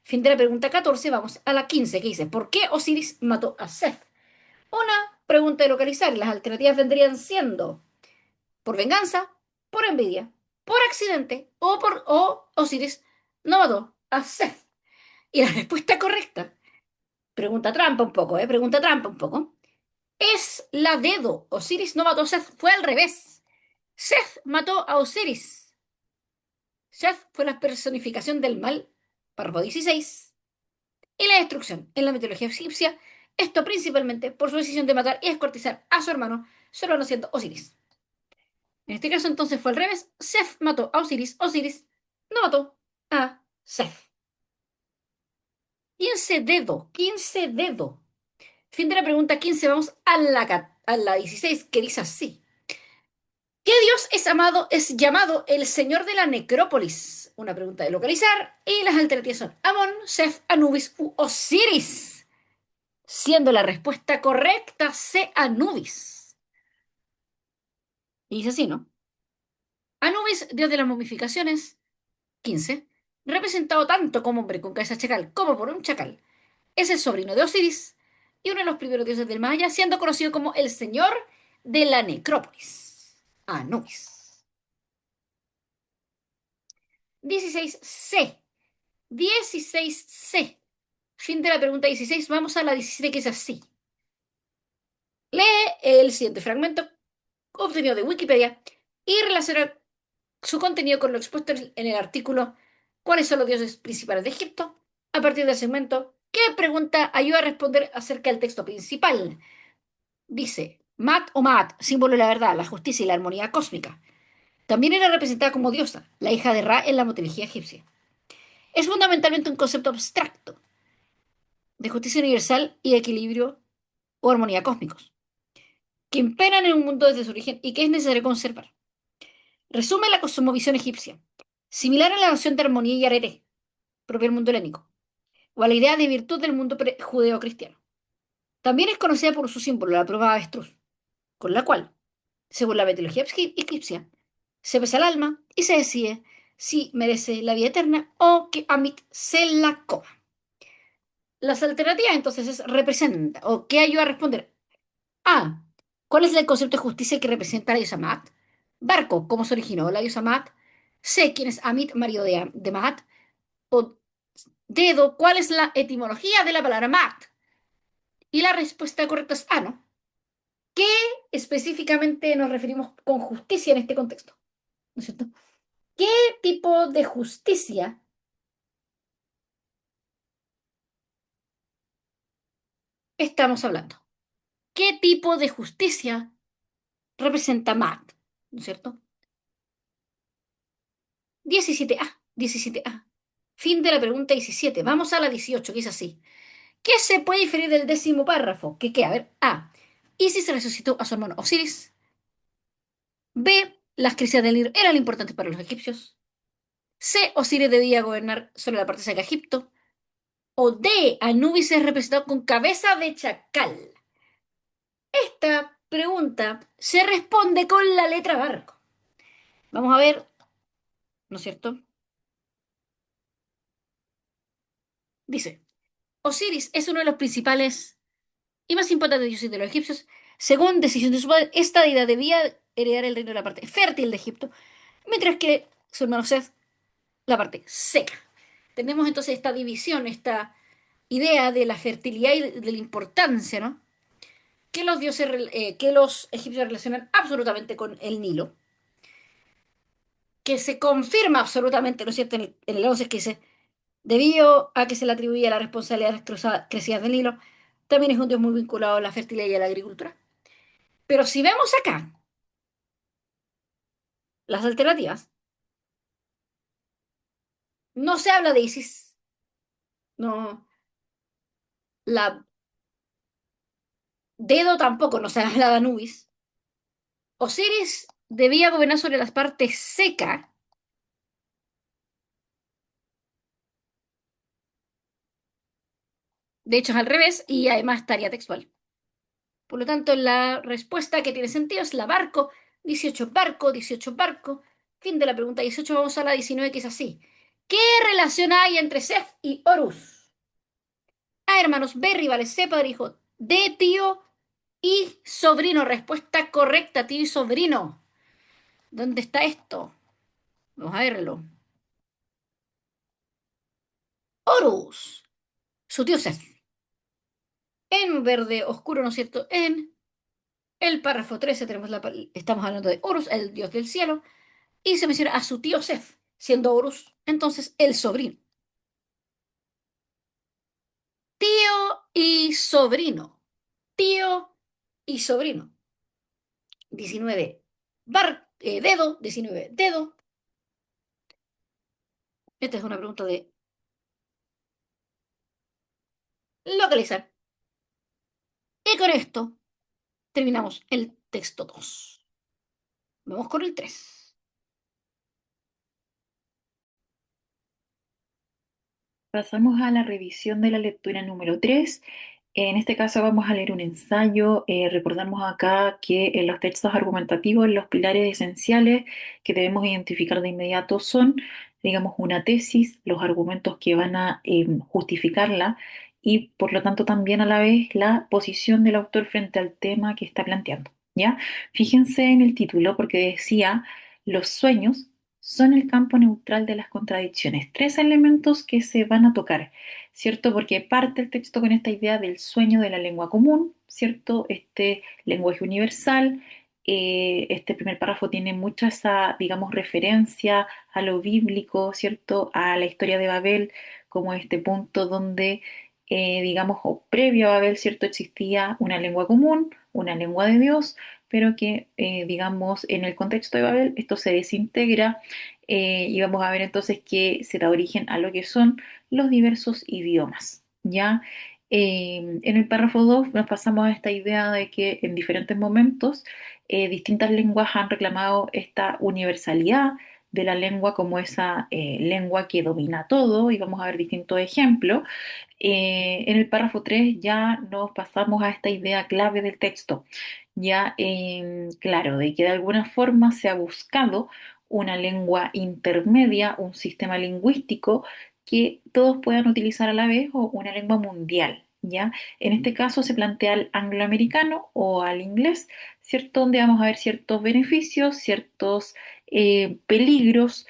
Fin de la pregunta 14, vamos a la 15 que dice, ¿por qué Osiris mató a Seth? Una pregunta de localizar, y las alternativas vendrían siendo por venganza, por envidia, por accidente o Osiris no mató a Seth. Y la respuesta correcta, pregunta trampa un poco, pregunta trampa un poco, es la dedo. Osiris no mató a Seth, fue al revés. Seth mató a Osiris. Seth fue la personificación del mal, párrafo 16, y la destrucción en la mitología egipcia, esto principalmente por su decisión de matar y descuartizar a su hermano siendo Osiris. En este caso entonces fue al revés, Seth mató a Osiris, Osiris no mató a Seth. 15 dedo, 15 dedo. Fin de la pregunta 15, vamos a la 16 que dice así. ¿Qué dios es llamado el señor de la necrópolis? Una pregunta de localizar y las alternativas son Amón, Seth, Anubis u Osiris. Siendo la respuesta correcta C, Anubis. Y dice así, ¿no? Anubis, dios de las momificaciones, 15, representado tanto como hombre con cabeza chacal como por un chacal. Es el sobrino de Osiris y uno de los primeros dioses del Maya, siendo conocido como el señor de la necrópolis. Anubis. 16C. 16C. Fin de la pregunta 16. Vamos a la 17 que es así. Lee el siguiente fragmento obtenido de Wikipedia y relaciona su contenido con lo expuesto en el artículo ¿Cuáles son los dioses principales de Egipto? A partir del segmento ¿Qué pregunta ayuda a responder acerca del texto principal? Dice, Mat o Maat, símbolo de la verdad, la justicia y la armonía cósmica. También era representada como diosa, la hija de Ra en la mitología egipcia. Es fundamentalmente un concepto abstracto de justicia universal y equilibrio o armonía cósmicos, que imperan en un mundo desde su origen y que es necesario conservar. Resume la cosmovisión egipcia, similar a la noción de armonía y arete, propio del mundo helénico, o a la idea de virtud del mundo judeo-cristiano. También es conocida por su símbolo, la prueba de avestruz, con la cual, según la mitología egipcia, se pesa el alma y se decide si merece la vida eterna o que Amit se la coma. Las alternativas entonces es representa o qué ayuda a responder. A. ¿Cuál es el concepto de justicia que representa la diosa Maat? Barco, ¿cómo se originó la diosa Maat? C. ¿Quién es Amit, marido de Maat? O dedo, ¿cuál es la etimología de la palabra Maat? Y la respuesta correcta es A, ¿no? ¿Qué específicamente nos referimos con justicia en este contexto? ¿No es cierto? ¿Qué tipo de justicia estamos hablando? ¿Qué tipo de justicia representa Maat? ¿No es cierto? 17A, 17A. Fin de la pregunta 17. Vamos a la 18, que es así. ¿Qué se puede inferir del décimo párrafo? ¿Qué? A ver, A. Isis resucitó a su hermano Osiris. B. Las creencias del Nilo eran importantes para los egipcios. C. Osiris debía gobernar sobre la parte seca de Egipto. O D. Anubis es representado con cabeza de chacal. Esta pregunta se responde con la letra barco. Vamos a ver, ¿no es cierto? Dice, Osiris es uno de los principales y más importantes dioses de los egipcios. Según decisión de su padre, esta deidad debía heredar el reino de la parte fértil de Egipto, mientras que su hermano Seth, la parte seca. Tenemos entonces esta división, esta idea de la fertilidad y de la importancia, ¿no? Que los que los egipcios relacionan absolutamente con el Nilo. que se confirma absolutamente, ¿no es cierto?, en el 11 que dice, debido a que se le atribuía la responsabilidad de las crecidas del Nilo, también es un dios muy vinculado a la fertilidad y a la agricultura. Pero si vemos acá las alternativas, no se habla de Isis, no, la Dedo tampoco, no se habla de Anubis. Osiris debía gobernar sobre las partes secas, de hecho es al revés, y además tarea textual. Por lo tanto, la respuesta que tiene sentido es la barco, 18 barco, 18 barco. Fin de la pregunta 18, vamos a la 19 que es así. ¿Qué relación hay entre Seth y Horus? A, hermanos; B, rivales; C, padre e hijo; D, tío y sobrino. Respuesta correcta, tío y sobrino. ¿Dónde está esto? Vamos a verlo. Horus, su tío Seth. En verde oscuro, ¿no es cierto? En el párrafo 13 tenemos estamos hablando de Horus, el dios del cielo, y se menciona a su tío Seth, siendo Horus entonces el sobrino. Tío y sobrino. Tío y sobrino. 19. Dedo, 19. Dedo. Esta es una pregunta de localizar. Y con esto terminamos el texto 2. Vamos con el 3. Pasamos a la revisión de la lectura número 3. En este caso vamos a leer un ensayo. Recordamos acá que en los textos argumentativos los pilares esenciales que debemos identificar de inmediato son, digamos, una tesis, los argumentos que van a justificarla y por lo tanto también a la vez la posición del autor frente al tema que está planteando. ¿Ya? Fíjense en el título porque decía los sueños son el campo neutral de las contradicciones. Tres elementos que se van a tocar, ¿cierto? Porque parte el texto con esta idea del sueño de la lengua común, ¿cierto? Este lenguaje universal. Este primer párrafo tiene mucha esa, digamos, referencia a lo bíblico, ¿cierto? A la historia de Babel, como este punto donde, digamos, o previo a Babel, ¿cierto? Existía una lengua común, una lengua de Dios, pero que, digamos, en el contexto de Babel esto se desintegra y vamos a ver entonces que se da origen a lo que son los diversos idiomas, ¿ya? En el párrafo 2 nos pasamos a esta idea de que en diferentes momentos distintas lenguas han reclamado esta universalidad de la lengua como esa lengua que domina todo, y vamos a ver distintos ejemplos. En el párrafo 3 ya nos pasamos a esta idea clave del texto, ya claro, de que de alguna forma se ha buscado una lengua intermedia, un sistema lingüístico que todos puedan utilizar a la vez o una lengua mundial, ¿ya? En este caso se plantea al angloamericano o al inglés, ¿cierto? Donde vamos a ver ciertos beneficios, ciertos peligros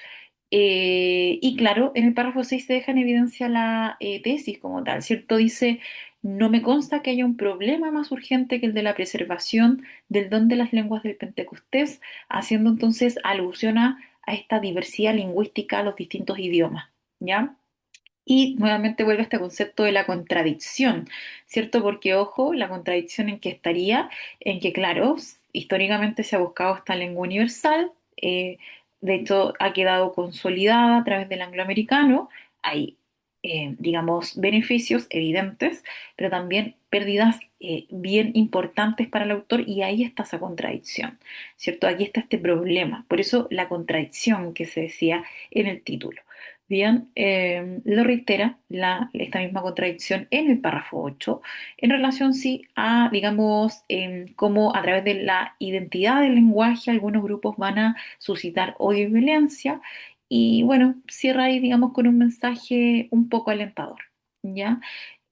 y claro, en el párrafo 6 se deja en evidencia la tesis como tal, ¿cierto? Dice, no me consta que haya un problema más urgente que el de la preservación del don de las lenguas del Pentecostés, haciendo entonces alusión a esta diversidad lingüística, a los distintos idiomas, ¿ya? Y nuevamente vuelve este concepto de la contradicción, ¿cierto? Porque, ojo, la contradicción en que estaría, en que, claro, históricamente se ha buscado esta lengua universal, de hecho ha quedado consolidada a través del angloamericano, hay, digamos, beneficios evidentes, pero también pérdidas bien importantes para el autor y ahí está esa contradicción, ¿cierto? Aquí está este problema, por eso la contradicción que se decía en el título. Bien, lo reitera esta misma contradicción en el párrafo 8 en relación sí a, digamos, cómo a través de la identidad del lenguaje algunos grupos van a suscitar odio y violencia y bueno, cierra ahí, digamos, con un mensaje un poco alentador, ¿ya?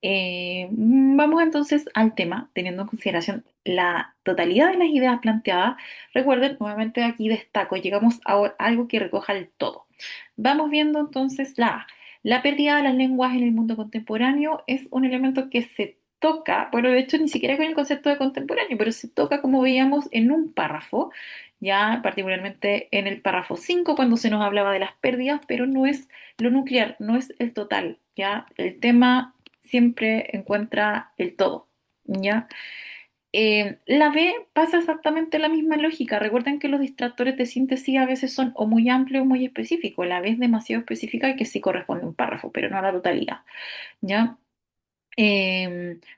Vamos entonces al tema, teniendo en consideración la totalidad de las ideas planteadas. Recuerden, nuevamente aquí destaco, llegamos a algo que recoja el todo. Vamos viendo entonces la pérdida de las lenguas en el mundo contemporáneo es un elemento que se toca, bueno, de hecho ni siquiera con el concepto de contemporáneo, pero se toca como veíamos en un párrafo, ya particularmente en el párrafo 5 cuando se nos hablaba de las pérdidas, pero no es lo nuclear, no es el total, ya el tema siempre encuentra el todo, ya. La B pasa exactamente la misma lógica. Recuerden que los distractores de síntesis a veces son o muy amplios o muy específicos. La B es demasiado específica y que sí corresponde a un párrafo, pero no a la totalidad, ¿ya?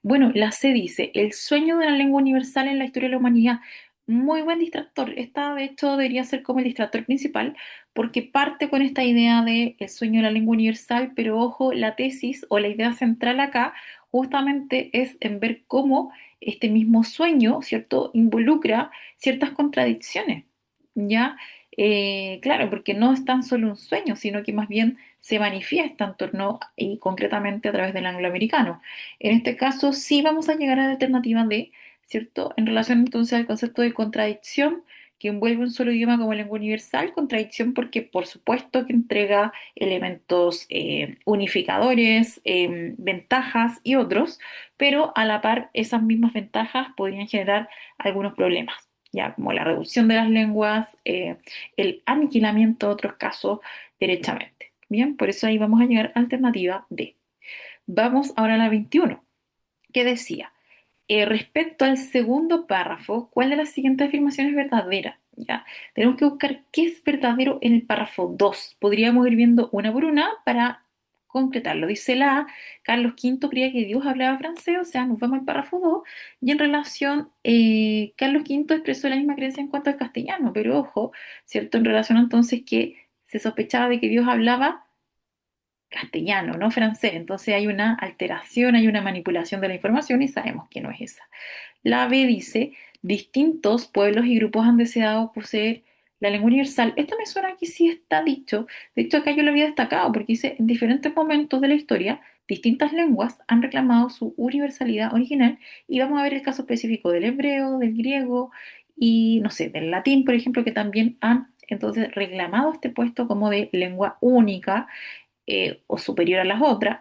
Bueno, la C dice, el sueño de la lengua universal en la historia de la humanidad. Muy buen distractor. Esta, de hecho, debería ser como el distractor principal, porque parte con esta idea de el sueño de la lengua universal, pero ojo, la tesis o la idea central acá justamente es en ver cómo este mismo sueño, ¿cierto?, involucra ciertas contradicciones, ¿ya? Claro, porque no es tan solo un sueño, sino que más bien se manifiesta en torno y concretamente a través del angloamericano. En este caso, sí vamos a llegar a la alternativa D, ¿cierto? En relación entonces al concepto de contradicción que envuelve un solo idioma como lengua universal, contradicción porque por supuesto que entrega elementos unificadores, ventajas y otros, pero a la par esas mismas ventajas podrían generar algunos problemas, ya como la reducción de las lenguas, el aniquilamiento de otros casos derechamente. Bien, por eso ahí vamos a llegar a alternativa D. Vamos ahora a la 21, que decía, respecto al segundo párrafo, ¿cuál de las siguientes afirmaciones es verdadera? ¿Ya? Tenemos que buscar qué es verdadero en el párrafo 2. Podríamos ir viendo una por una para concretarlo. Dice la A, Carlos V creía que Dios hablaba francés, o sea, nos vamos al párrafo 2, y en relación, Carlos V expresó la misma creencia en cuanto al castellano, pero ojo, ¿cierto? En relación entonces que se sospechaba de que Dios hablaba castellano, no francés. Entonces hay una alteración, hay una manipulación de la información y sabemos que no es esa. La B dice, distintos pueblos y grupos han deseado poseer la lengua universal. Esta me suena que sí está dicho. De hecho, acá yo lo había destacado porque dice, en diferentes momentos de la historia, distintas lenguas han reclamado su universalidad original y vamos a ver el caso específico del hebreo, del griego y, no sé, del latín, por ejemplo, que también han entonces reclamado este puesto como de lengua única o superior a las otras.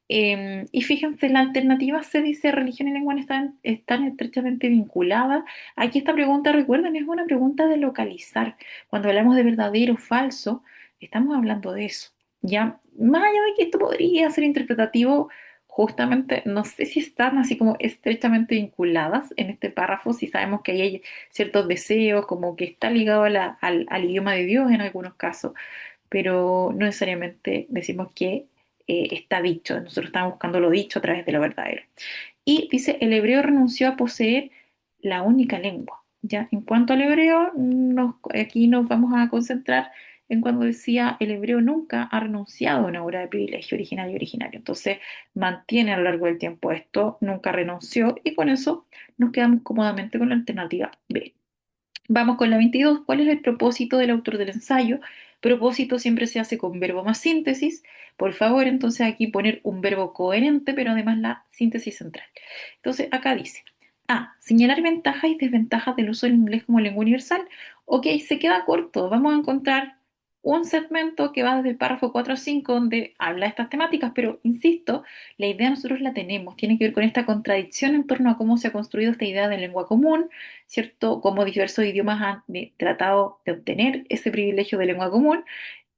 Y fíjense, la alternativa se dice religión y lengua están estrechamente vinculadas. Aquí esta pregunta, recuerden, es una pregunta de localizar. Cuando hablamos de verdadero o falso, estamos hablando de eso. Ya, más allá de que esto podría ser interpretativo, justamente, no sé si están así como estrechamente vinculadas en este párrafo, si sabemos que ahí hay ciertos deseos, como que está ligado a al idioma de Dios en algunos casos, pero no necesariamente decimos que está dicho. Nosotros estamos buscando lo dicho a través de lo verdadero. Y dice, el hebreo renunció a poseer la única lengua. Ya, en cuanto al hebreo, aquí nos vamos a concentrar en cuando decía el hebreo nunca ha renunciado a una obra de privilegio original y originario. Entonces, mantiene a lo largo del tiempo esto, nunca renunció y con eso nos quedamos cómodamente con la alternativa B. Vamos con la 22. ¿Cuál es el propósito del autor del ensayo? Propósito siempre se hace con verbo más síntesis. Por favor, entonces aquí poner un verbo coherente, pero además la síntesis central. Entonces acá dice, A, señalar ventajas y desventajas del uso del inglés como lengua universal. Ok, se queda corto. Vamos a encontrar un segmento que va desde el párrafo 4 a 5 donde habla de estas temáticas, pero insisto, la idea nosotros la tenemos. Tiene que ver con esta contradicción en torno a cómo se ha construido esta idea de lengua común, ¿cierto? Cómo diversos idiomas han tratado de obtener ese privilegio de lengua común,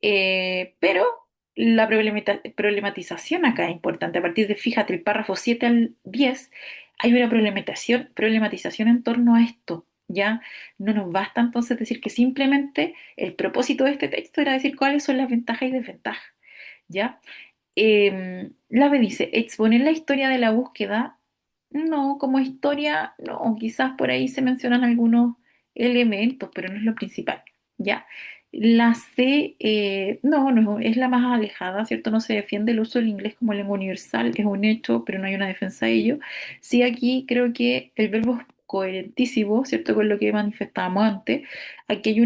pero la problematización acá es importante. A partir de, fíjate, el párrafo 7 al 10, hay una problematización en torno a esto. Ya no nos basta entonces decir que simplemente el propósito de este texto era decir cuáles son las ventajas y desventajas. ¿Ya? La B dice, exponer la historia de la búsqueda. No, como historia, no, quizás por ahí se mencionan algunos elementos, pero no es lo principal, ¿ya? La C, no, no, es la más alejada, ¿cierto? No se defiende el uso del inglés como lengua universal, es un hecho, pero no hay una defensa de ello. Sí, aquí creo que el verbo es coherentísimo, ¿cierto? Con lo que manifestábamos antes. Aquí hay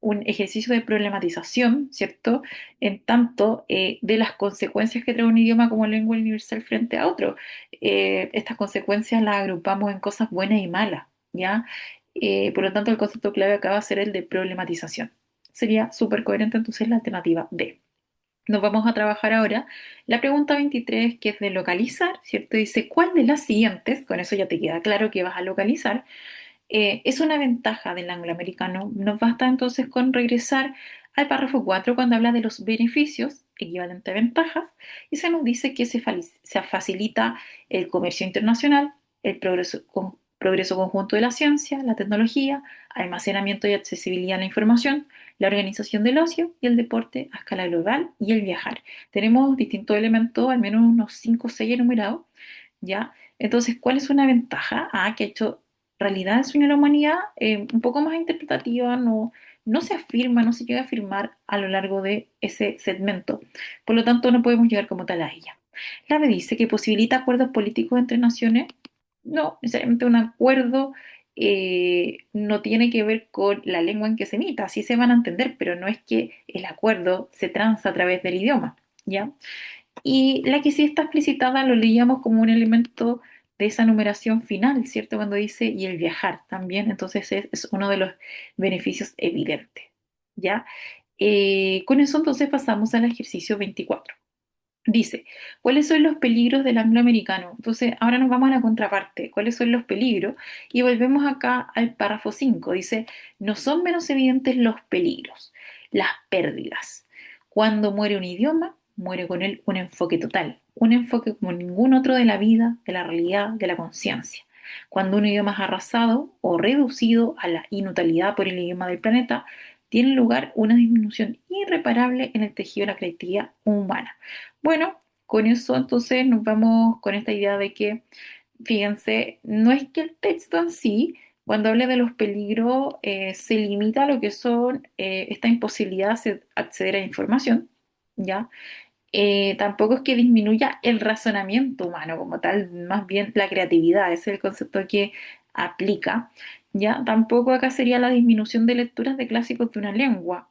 un ejercicio de problematización, ¿cierto? En tanto de las consecuencias que trae un idioma como lengua universal frente a otro. Estas consecuencias las agrupamos en cosas buenas y malas, ¿ya? Por lo tanto, el concepto clave acá va a ser el de problematización. Sería súper coherente entonces la alternativa D. Nos vamos a trabajar ahora la pregunta 23, que es de localizar, ¿cierto? Dice, ¿cuál de las siguientes, con eso ya te queda claro que vas a localizar, es una ventaja del angloamericano? Nos basta entonces con regresar al párrafo 4 cuando habla de los beneficios, equivalente a ventajas, y se nos dice que se facilita el comercio internacional, el progreso conjunto de la ciencia, la tecnología, almacenamiento y accesibilidad a la información, la organización del ocio y el deporte a escala global y el viajar. Tenemos distintos elementos, al menos unos 5 o 6 enumerados, ¿ya? Entonces, ¿cuál es una ventaja? Que ha hecho realidad el sueño de la humanidad, un poco más interpretativa, no se afirma, no se llega a afirmar a lo largo de ese segmento. Por lo tanto, no podemos llegar como tal a ella. La B dice que posibilita acuerdos políticos entre naciones. No, necesariamente un acuerdo no tiene que ver con la lengua en que se emita, sí se van a entender, pero no es que el acuerdo se transa a través del idioma, ¿ya? Y la que sí está explicitada lo leíamos como un elemento de esa numeración final, ¿cierto? Cuando dice y el viajar también, entonces es uno de los beneficios evidentes, ¿ya? Con eso entonces pasamos al ejercicio 24. Dice, ¿cuáles son los peligros del angloamericano? Entonces, ahora nos vamos a la contraparte. ¿Cuáles son los peligros? Y volvemos acá al párrafo 5. Dice, no son menos evidentes los peligros, las pérdidas. Cuando muere un idioma, muere con él un enfoque total, un enfoque como ningún otro de la vida, de la realidad, de la conciencia. Cuando un idioma es arrasado o reducido a la inutilidad por el idioma del planeta, tiene lugar una disminución irreparable en el tejido de la creatividad humana. Bueno, con eso entonces nos vamos con esta idea de que, fíjense, no es que el texto en sí, cuando hable de los peligros, se limita a lo que son esta imposibilidad de acceder a información, ¿ya? Tampoco es que disminuya el razonamiento humano como tal, más bien la creatividad, ese es el concepto que aplica, ¿ya? Tampoco acá sería la disminución de lecturas de clásicos de una lengua.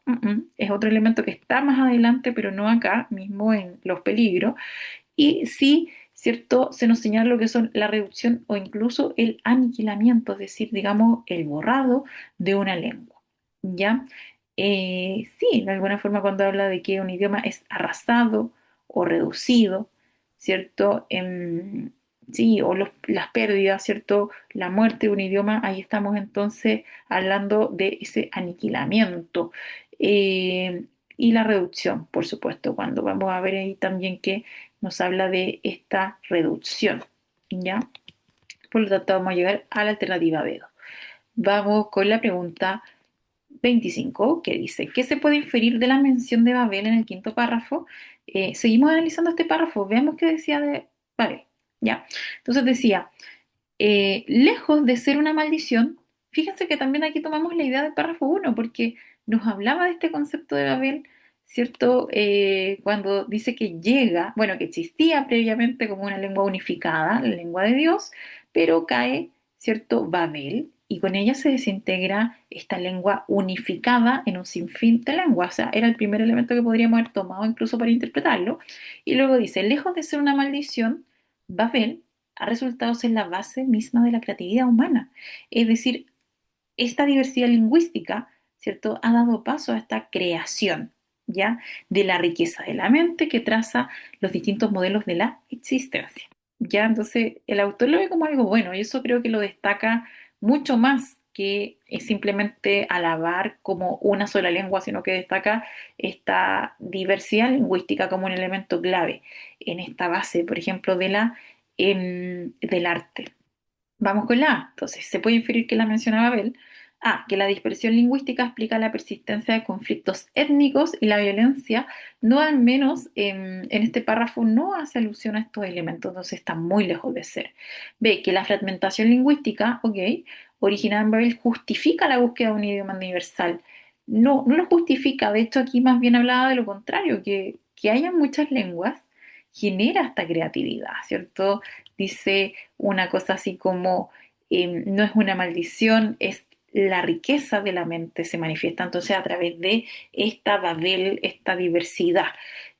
Es otro elemento que está más adelante, pero no acá mismo en los peligros. Y sí, ¿cierto? Se nos señala lo que son la reducción o incluso el aniquilamiento, es decir, digamos, el borrado de una lengua, ¿ya? Sí, de alguna forma cuando habla de que un idioma es arrasado o reducido, ¿cierto? Sí, o las pérdidas, ¿cierto? La muerte de un idioma, ahí estamos entonces hablando de ese aniquilamiento. Eh, y la reducción, por supuesto, cuando vamos a ver ahí también que nos habla de esta reducción, ¿ya? Por lo tanto, vamos a llegar a la alternativa B2. Vamos con la pregunta 25, que dice, ¿qué se puede inferir de la mención de Babel en el quinto párrafo? Seguimos analizando este párrafo, veamos qué decía de Babel, ¿ya? Entonces decía, lejos de ser una maldición, fíjense que también aquí tomamos la idea del párrafo 1, porque nos hablaba de este concepto de Babel, ¿cierto? Cuando dice que llega, bueno, que existía previamente como una lengua unificada, la lengua de Dios, pero cae, ¿cierto? Babel, y con ella se desintegra esta lengua unificada en un sinfín de lenguas. O sea, era el primer elemento que podríamos haber tomado incluso para interpretarlo. Y luego dice, lejos de ser una maldición, Babel ha resultado ser la base misma de la creatividad humana. Es decir, esta diversidad lingüística, ¿cierto?, ha dado paso a esta creación, ¿ya?, de la riqueza de la mente que traza los distintos modelos de la existencia. ¿Ya? Entonces, el autor lo ve como algo bueno y eso creo que lo destaca mucho más que simplemente alabar como una sola lengua, sino que destaca esta diversidad lingüística como un elemento clave en esta base, por ejemplo, del arte. Vamos con la A. Entonces, se puede inferir que la mencionaba Abel. A, que la dispersión lingüística explica la persistencia de conflictos étnicos y la violencia, no al menos en este párrafo no hace alusión a estos elementos, entonces está muy lejos de ser. B, que la fragmentación lingüística, ok, originada en Babel, justifica la búsqueda de un idioma universal. No, no lo justifica, de hecho aquí más bien hablaba de lo contrario, que haya muchas lenguas genera esta creatividad, ¿cierto? Dice una cosa así como, no es una maldición, es la riqueza de la mente se manifiesta entonces a través de esta Babel, esta diversidad.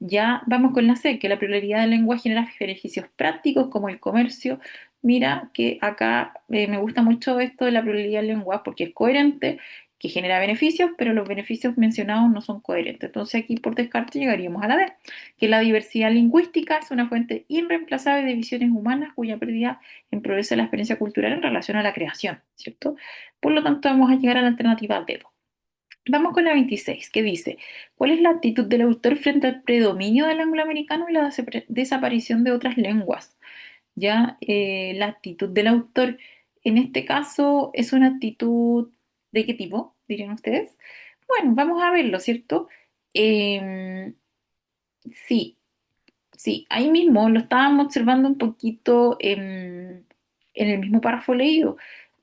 Ya vamos con la C, que la pluralidad de lenguas genera beneficios prácticos como el comercio. Mira que acá me gusta mucho esto de la pluralidad de lenguas porque es coherente que genera beneficios, pero los beneficios mencionados no son coherentes. Entonces aquí por descarte llegaríamos a la D, que la diversidad lingüística es una fuente irreemplazable de visiones humanas cuya pérdida empobrece la experiencia cultural en relación a la creación, ¿cierto? Por lo tanto, vamos a llegar a la alternativa D. Vamos con la 26, que dice, ¿cuál es la actitud del autor frente al predominio del angloamericano y la desaparición de otras lenguas? Ya, la actitud del autor en este caso es una actitud ¿de qué tipo, dirían ustedes? Bueno, vamos a verlo, ¿cierto? Em, sí, sí, ahí mismo lo estábamos observando un poquito en el mismo párrafo leído.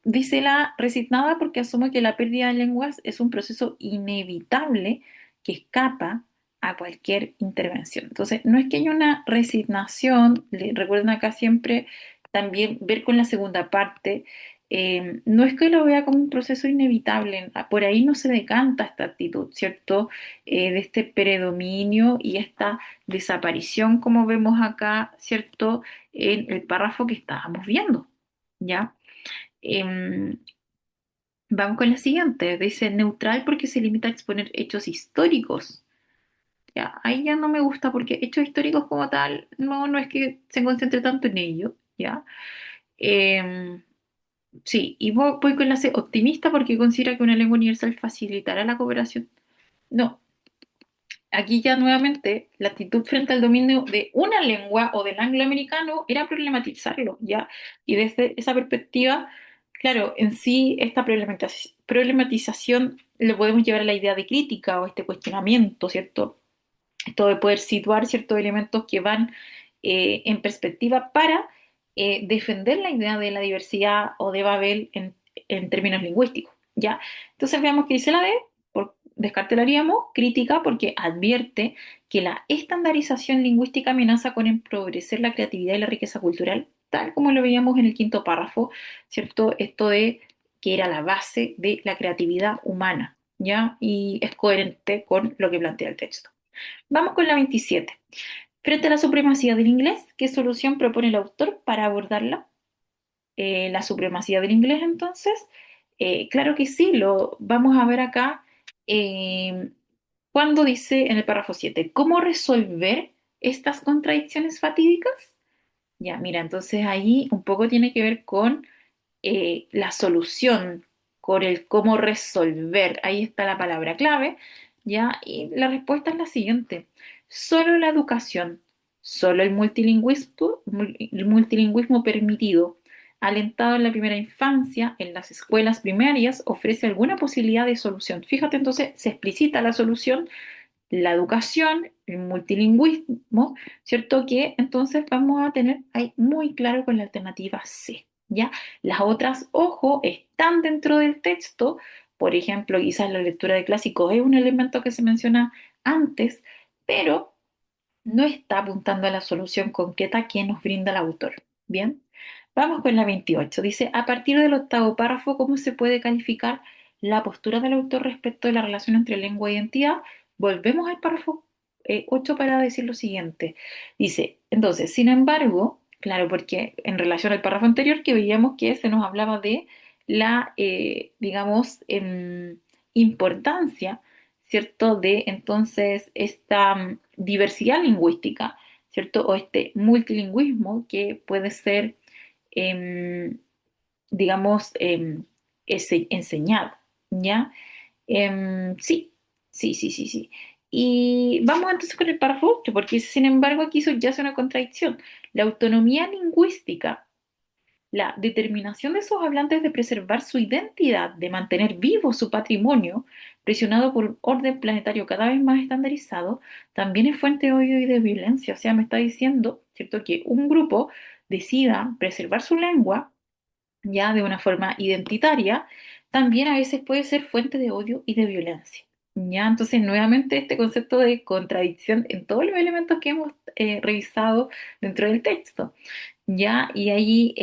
Dice la resignada porque asume que la pérdida de lenguas es un proceso inevitable que escapa a cualquier intervención. Entonces, no es que haya una resignación, recuerden acá siempre también ver con la segunda parte, no es que lo vea como un proceso inevitable, por ahí no se decanta esta actitud, ¿cierto? De este predominio y esta desaparición, como vemos acá, ¿cierto? En el párrafo que estábamos viendo, ¿ya? Em, Vamos con la siguiente. Dice neutral porque se limita a exponer hechos históricos. Ya, ahí ya no me gusta porque hechos históricos como tal, no es que se concentre tanto en ello, ¿ya? Em, sí, y voy con la C, optimista porque considera que una lengua universal facilitará la cooperación. No, aquí ya nuevamente la actitud frente al dominio de una lengua o del angloamericano era problematizarlo, ¿ya? Y desde esa perspectiva, claro, en sí esta problematización lo podemos llevar a la idea de crítica o este cuestionamiento, ¿cierto? Esto de poder situar ciertos elementos que van en perspectiva para defender la idea de la diversidad o de Babel en términos lingüísticos, ¿ya? Entonces veamos qué dice la D, por descarte la haríamos, crítica porque advierte que la estandarización lingüística amenaza con empobrecer la creatividad y la riqueza cultural, tal como lo veíamos en el quinto párrafo, ¿cierto? Esto de que era la base de la creatividad humana, ¿ya? Y es coherente con lo que plantea el texto. Vamos con la 27. Frente a la supremacía del inglés, ¿qué solución propone el autor para abordarla? La supremacía del inglés, entonces, claro que sí, lo vamos a ver acá cuando dice en el párrafo 7, ¿cómo resolver estas contradicciones fatídicas? Ya, mira, entonces ahí un poco tiene que ver con la solución, con el cómo resolver. Ahí está la palabra clave, ¿ya? Y la respuesta es la siguiente. Solo la educación, solo el multilingüismo permitido, alentado en la primera infancia, en las escuelas primarias, ofrece alguna posibilidad de solución. Fíjate, entonces, se explicita la solución, la educación, el multilingüismo, ¿cierto? Que entonces vamos a tener ahí muy claro con la alternativa C, ¿ya? Las otras, ojo, están dentro del texto, por ejemplo, quizás la lectura de clásicos es un elemento que se menciona antes, pero no está apuntando a la solución concreta que nos brinda el autor. Bien, vamos con la 28. Dice, a partir del octavo párrafo, ¿cómo se puede calificar la postura del autor respecto de la relación entre lengua e identidad? Volvemos al párrafo 8 para decir lo siguiente. Dice, entonces, sin embargo, claro, porque en relación al párrafo anterior que veíamos que se nos hablaba de la, digamos, importancia, ¿cierto? De entonces esta diversidad lingüística, ¿cierto? O este multilingüismo que puede ser, em, digamos, enseñado, ¿ya? Sí, sí. Y vamos entonces con el párrafo 8, porque sin embargo aquí subyace una contradicción. La autonomía lingüística, la determinación de esos hablantes de preservar su identidad, de mantener vivo su patrimonio, presionado por un orden planetario cada vez más estandarizado, también es fuente de odio y de violencia. O sea, me está diciendo, ¿cierto?, que un grupo decida preservar su lengua ya de una forma identitaria, también a veces puede ser fuente de odio y de violencia. Ya, entonces nuevamente este concepto de contradicción en todos los elementos que hemos revisado dentro del texto. Ya, y ahí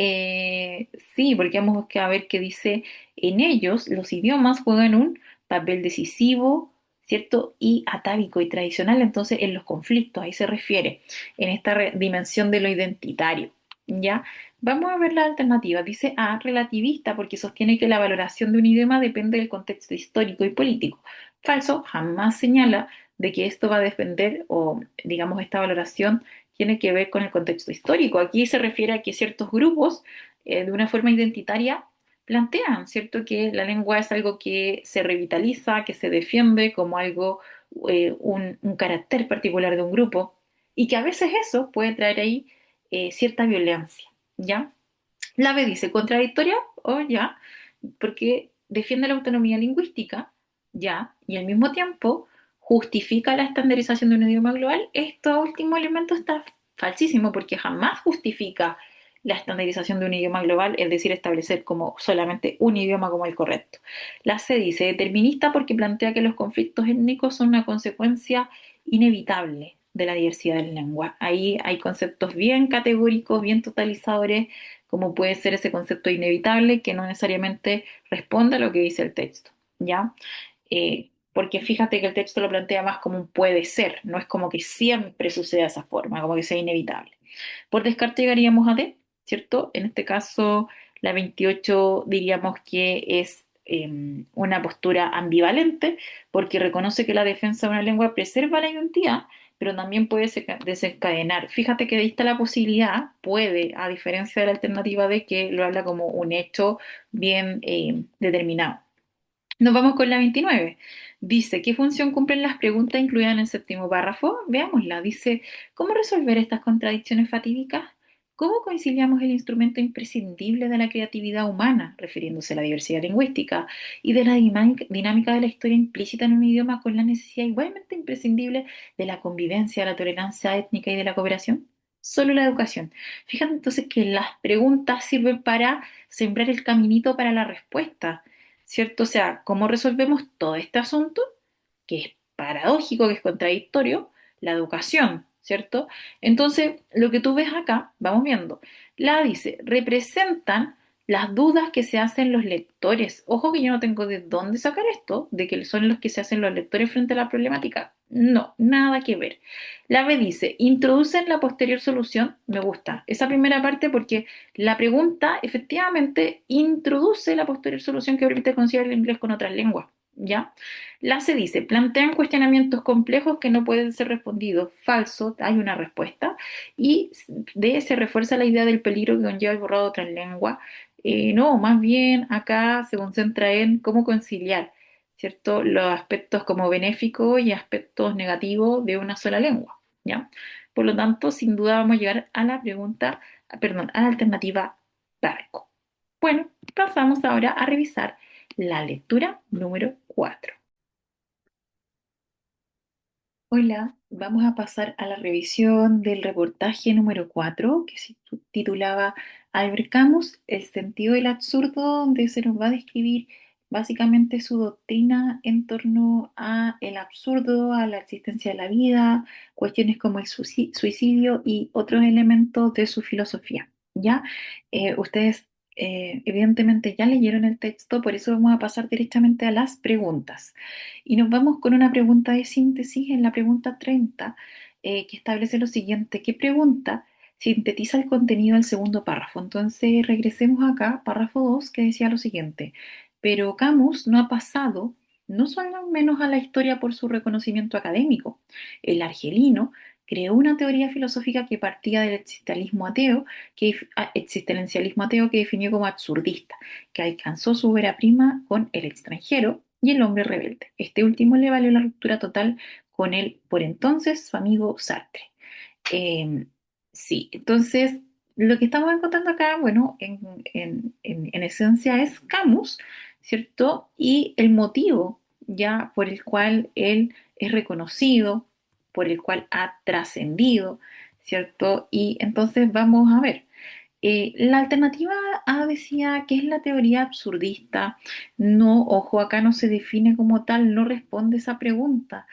sí, porque vamos a ver que dice, en ellos los idiomas juegan un papel decisivo, ¿cierto? Y atávico y tradicional, entonces en los conflictos, ahí se refiere, en esta dimensión de lo identitario. ¿Ya? Vamos a ver la alternativa. Dice A, relativista, porque sostiene que la valoración de un idioma depende del contexto histórico y político. Falso, jamás señala de que esto va a depender o, digamos, esta valoración tiene que ver con el contexto histórico. Aquí se refiere a que ciertos grupos, de una forma identitaria, plantean, ¿cierto?, que la lengua es algo que se revitaliza, que se defiende como algo, un carácter particular de un grupo, y que a veces eso puede traer ahí cierta violencia, ¿ya? La B dice contradictoria, o ya, porque defiende la autonomía lingüística, ya, y al mismo tiempo justifica la estandarización de un idioma global. Este último elemento está falsísimo porque jamás justifica la estandarización de un idioma global, es decir, establecer como solamente un idioma como el correcto. La C dice determinista porque plantea que los conflictos étnicos son una consecuencia inevitable de la diversidad de la lengua. Ahí hay conceptos bien categóricos, bien totalizadores, como puede ser ese concepto inevitable que no necesariamente responde a lo que dice el texto, ¿ya? Porque fíjate que el texto lo plantea más como un puede ser, no es como que siempre suceda de esa forma, como que sea inevitable. Por descarte llegaríamos a D, ¿cierto? En este caso, la 28 diríamos que es una postura ambivalente, porque reconoce que la defensa de una lengua preserva la identidad, pero también puede desencadenar. Fíjate que ahí está la posibilidad, puede, a diferencia de la alternativa D, que lo habla como un hecho bien determinado. Nos vamos con la 29. Dice, ¿qué función cumplen las preguntas incluidas en el séptimo párrafo? Veámosla. Dice, ¿cómo resolver estas contradicciones fatídicas? ¿Cómo conciliamos el instrumento imprescindible de la creatividad humana, refiriéndose a la diversidad lingüística, y de la dinámica de la historia implícita en un idioma con la necesidad igualmente imprescindible de la convivencia, la tolerancia étnica y de la cooperación? Solo la educación. Fíjate entonces que las preguntas sirven para sembrar el caminito para la respuesta. ¿Cierto? O sea, ¿cómo resolvemos todo este asunto? Que es paradójico, que es contradictorio, la educación, ¿cierto? Entonces, lo que tú ves acá, vamos viendo, la dice, representan las dudas que se hacen los lectores. Ojo que yo no tengo de dónde sacar esto, de que son los que se hacen los lectores frente a la problemática. No, nada que ver. La B dice, introducen la posterior solución. Me gusta esa primera parte porque la pregunta efectivamente introduce la posterior solución que permite conciliar el inglés con otras lenguas. ¿Ya? La C dice, plantean cuestionamientos complejos que no pueden ser respondidos. Falso, hay una respuesta. Y D se refuerza la idea del peligro que conlleva el borrado de otras lenguas. No, más bien acá se concentra en cómo conciliar, ¿cierto? Los aspectos como benéficos y aspectos negativos de una sola lengua, ¿ya? Por lo tanto, sin duda vamos a llegar a la pregunta, perdón, a la alternativa barco. Bueno, pasamos ahora a revisar la lectura número 4. Hola, vamos a pasar a la revisión del reportaje número 4 que se titulaba Albert Camus, el sentido del absurdo, donde se nos va a describir básicamente su doctrina en torno a el absurdo, a la existencia de la vida, cuestiones como el suicidio y otros elementos de su filosofía. ¿Ya? Ustedes evidentemente ya leyeron el texto, por eso vamos a pasar directamente a las preguntas. Y nos vamos con una pregunta de síntesis en la pregunta 30, que establece lo siguiente. ¿Qué pregunta sintetiza el contenido del segundo párrafo? Entonces, regresemos acá, párrafo 2, que decía lo siguiente. Pero Camus no ha pasado, no solo menos a la historia por su reconocimiento académico. El argelino creó una teoría filosófica que partía del existencialismo ateo que definió como absurdista, que alcanzó su obra prima con El extranjero y El hombre rebelde. Este último le valió la ruptura total con el por entonces su amigo Sartre. Eh, sí, entonces lo que estamos encontrando acá, bueno, en esencia es Camus, ¿cierto? Y el motivo ya por el cual él es reconocido, por el cual ha trascendido, ¿cierto? Y entonces vamos a ver. La alternativa A decía que es la teoría absurdista. No, ojo, acá no se define como tal, no responde esa pregunta.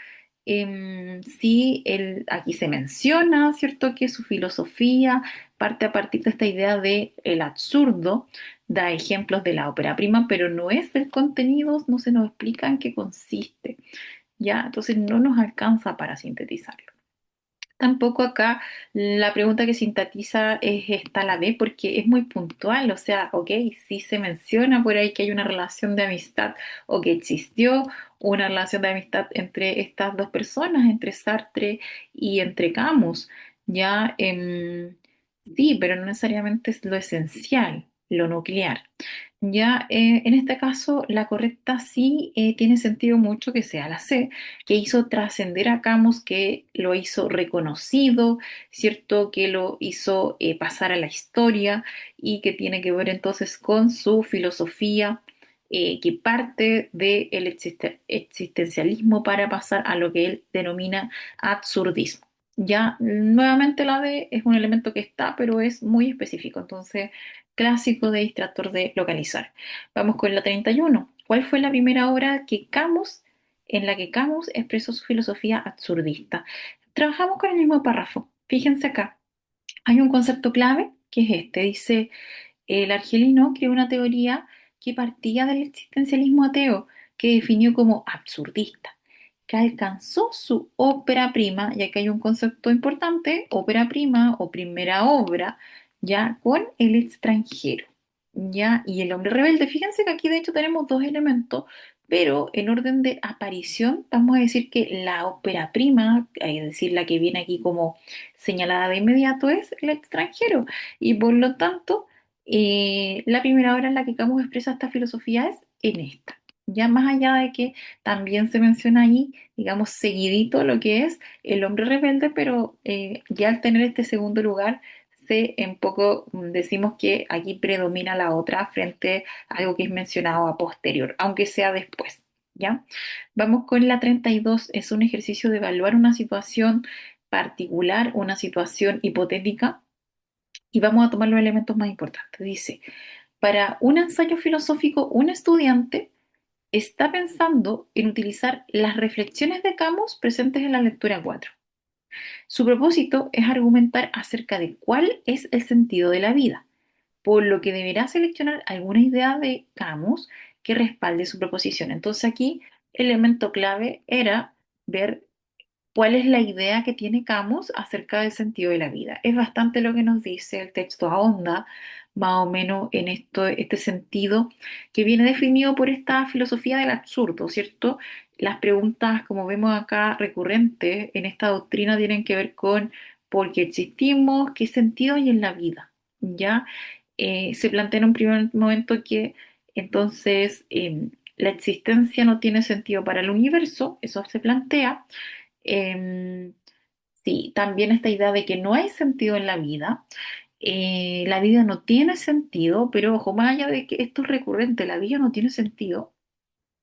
Sí, aquí se menciona, ¿cierto?, que su filosofía parte a partir de esta idea de el absurdo, da ejemplos de la ópera prima, pero no es el contenido, no se nos explica en qué consiste, ¿ya? Entonces no nos alcanza para sintetizarlo. Tampoco acá la pregunta que sintetiza es esta la B porque es muy puntual, o sea, ok, sí se menciona por ahí que hay una relación de amistad o que existió una relación de amistad entre estas dos personas, entre Sartre y entre Camus, ya, sí, pero no necesariamente es lo esencial, lo nuclear. Ya, en este caso, la correcta sí tiene sentido mucho que sea la C, que hizo trascender a Camus, que lo hizo reconocido, ¿cierto? Que lo hizo pasar a la historia y que tiene que ver entonces con su filosofía, que parte del existencialismo para pasar a lo que él denomina absurdismo. Ya, nuevamente la D es un elemento que está, pero es muy específico, entonces, clásico de distractor de localizar. Vamos con la 31. ¿Cuál fue la primera obra en la que Camus expresó su filosofía absurdista? Trabajamos con el mismo párrafo. Fíjense acá, hay un concepto clave que es este. Dice, el argelino creó una teoría que partía del existencialismo ateo, que definió como absurdista, que alcanzó su ópera prima, ya que hay un concepto importante, ópera prima o primera obra, ya con el extranjero, ya, y el hombre rebelde. Fíjense que aquí de hecho tenemos dos elementos, pero en orden de aparición, vamos a decir que la ópera prima, es decir, la que viene aquí como señalada de inmediato, es el extranjero, y por lo tanto, la primera obra en la que Camus expresa esta filosofía es en esta. Ya más allá de que también se menciona ahí, digamos, seguidito lo que es el hombre rebelde, pero ya al tener este segundo lugar, se en poco decimos que aquí predomina la otra frente a algo que es mencionado a posterior, aunque sea después. ¿Ya? Vamos con la 32. Es un ejercicio de evaluar una situación particular, una situación hipotética, y vamos a tomar los elementos más importantes. Dice, para un ensayo filosófico, un estudiante está pensando en utilizar las reflexiones de Camus presentes en la lectura 4. Su propósito es argumentar acerca de cuál es el sentido de la vida, por lo que deberá seleccionar alguna idea de Camus que respalde su proposición. Entonces aquí, el elemento clave era ver cuál es la idea que tiene Camus acerca del sentido de la vida. Es bastante lo que nos dice el texto, ahonda más o menos en este sentido que viene definido por esta filosofía del absurdo, ¿cierto? Las preguntas, como vemos acá, recurrentes en esta doctrina tienen que ver con por qué existimos, qué sentido hay en la vida, ¿ya? Se plantea en un primer momento que entonces la existencia no tiene sentido para el universo, eso se plantea. Em, sí, también esta idea de que no hay sentido en la vida no tiene sentido, pero ojo, más allá de que esto es recurrente, la vida no tiene sentido,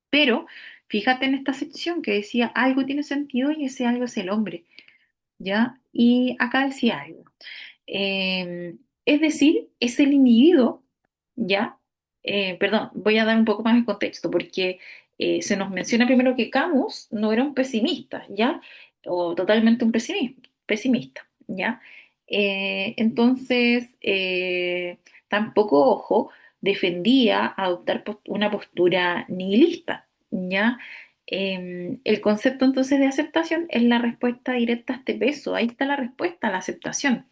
pero fíjate en esta sección que decía algo tiene sentido y ese algo es el hombre, ¿ya? Y acá decía algo. Es decir, es el individuo, ¿ya? Perdón, voy a dar un poco más de contexto porque se nos menciona primero que Camus no era un pesimista, ¿ya? O totalmente un pesimista, ¿ya? Entonces, tampoco, ojo, defendía adoptar una postura nihilista, ¿ya? El concepto entonces de aceptación es la respuesta directa a este peso. Ahí está la respuesta, la aceptación.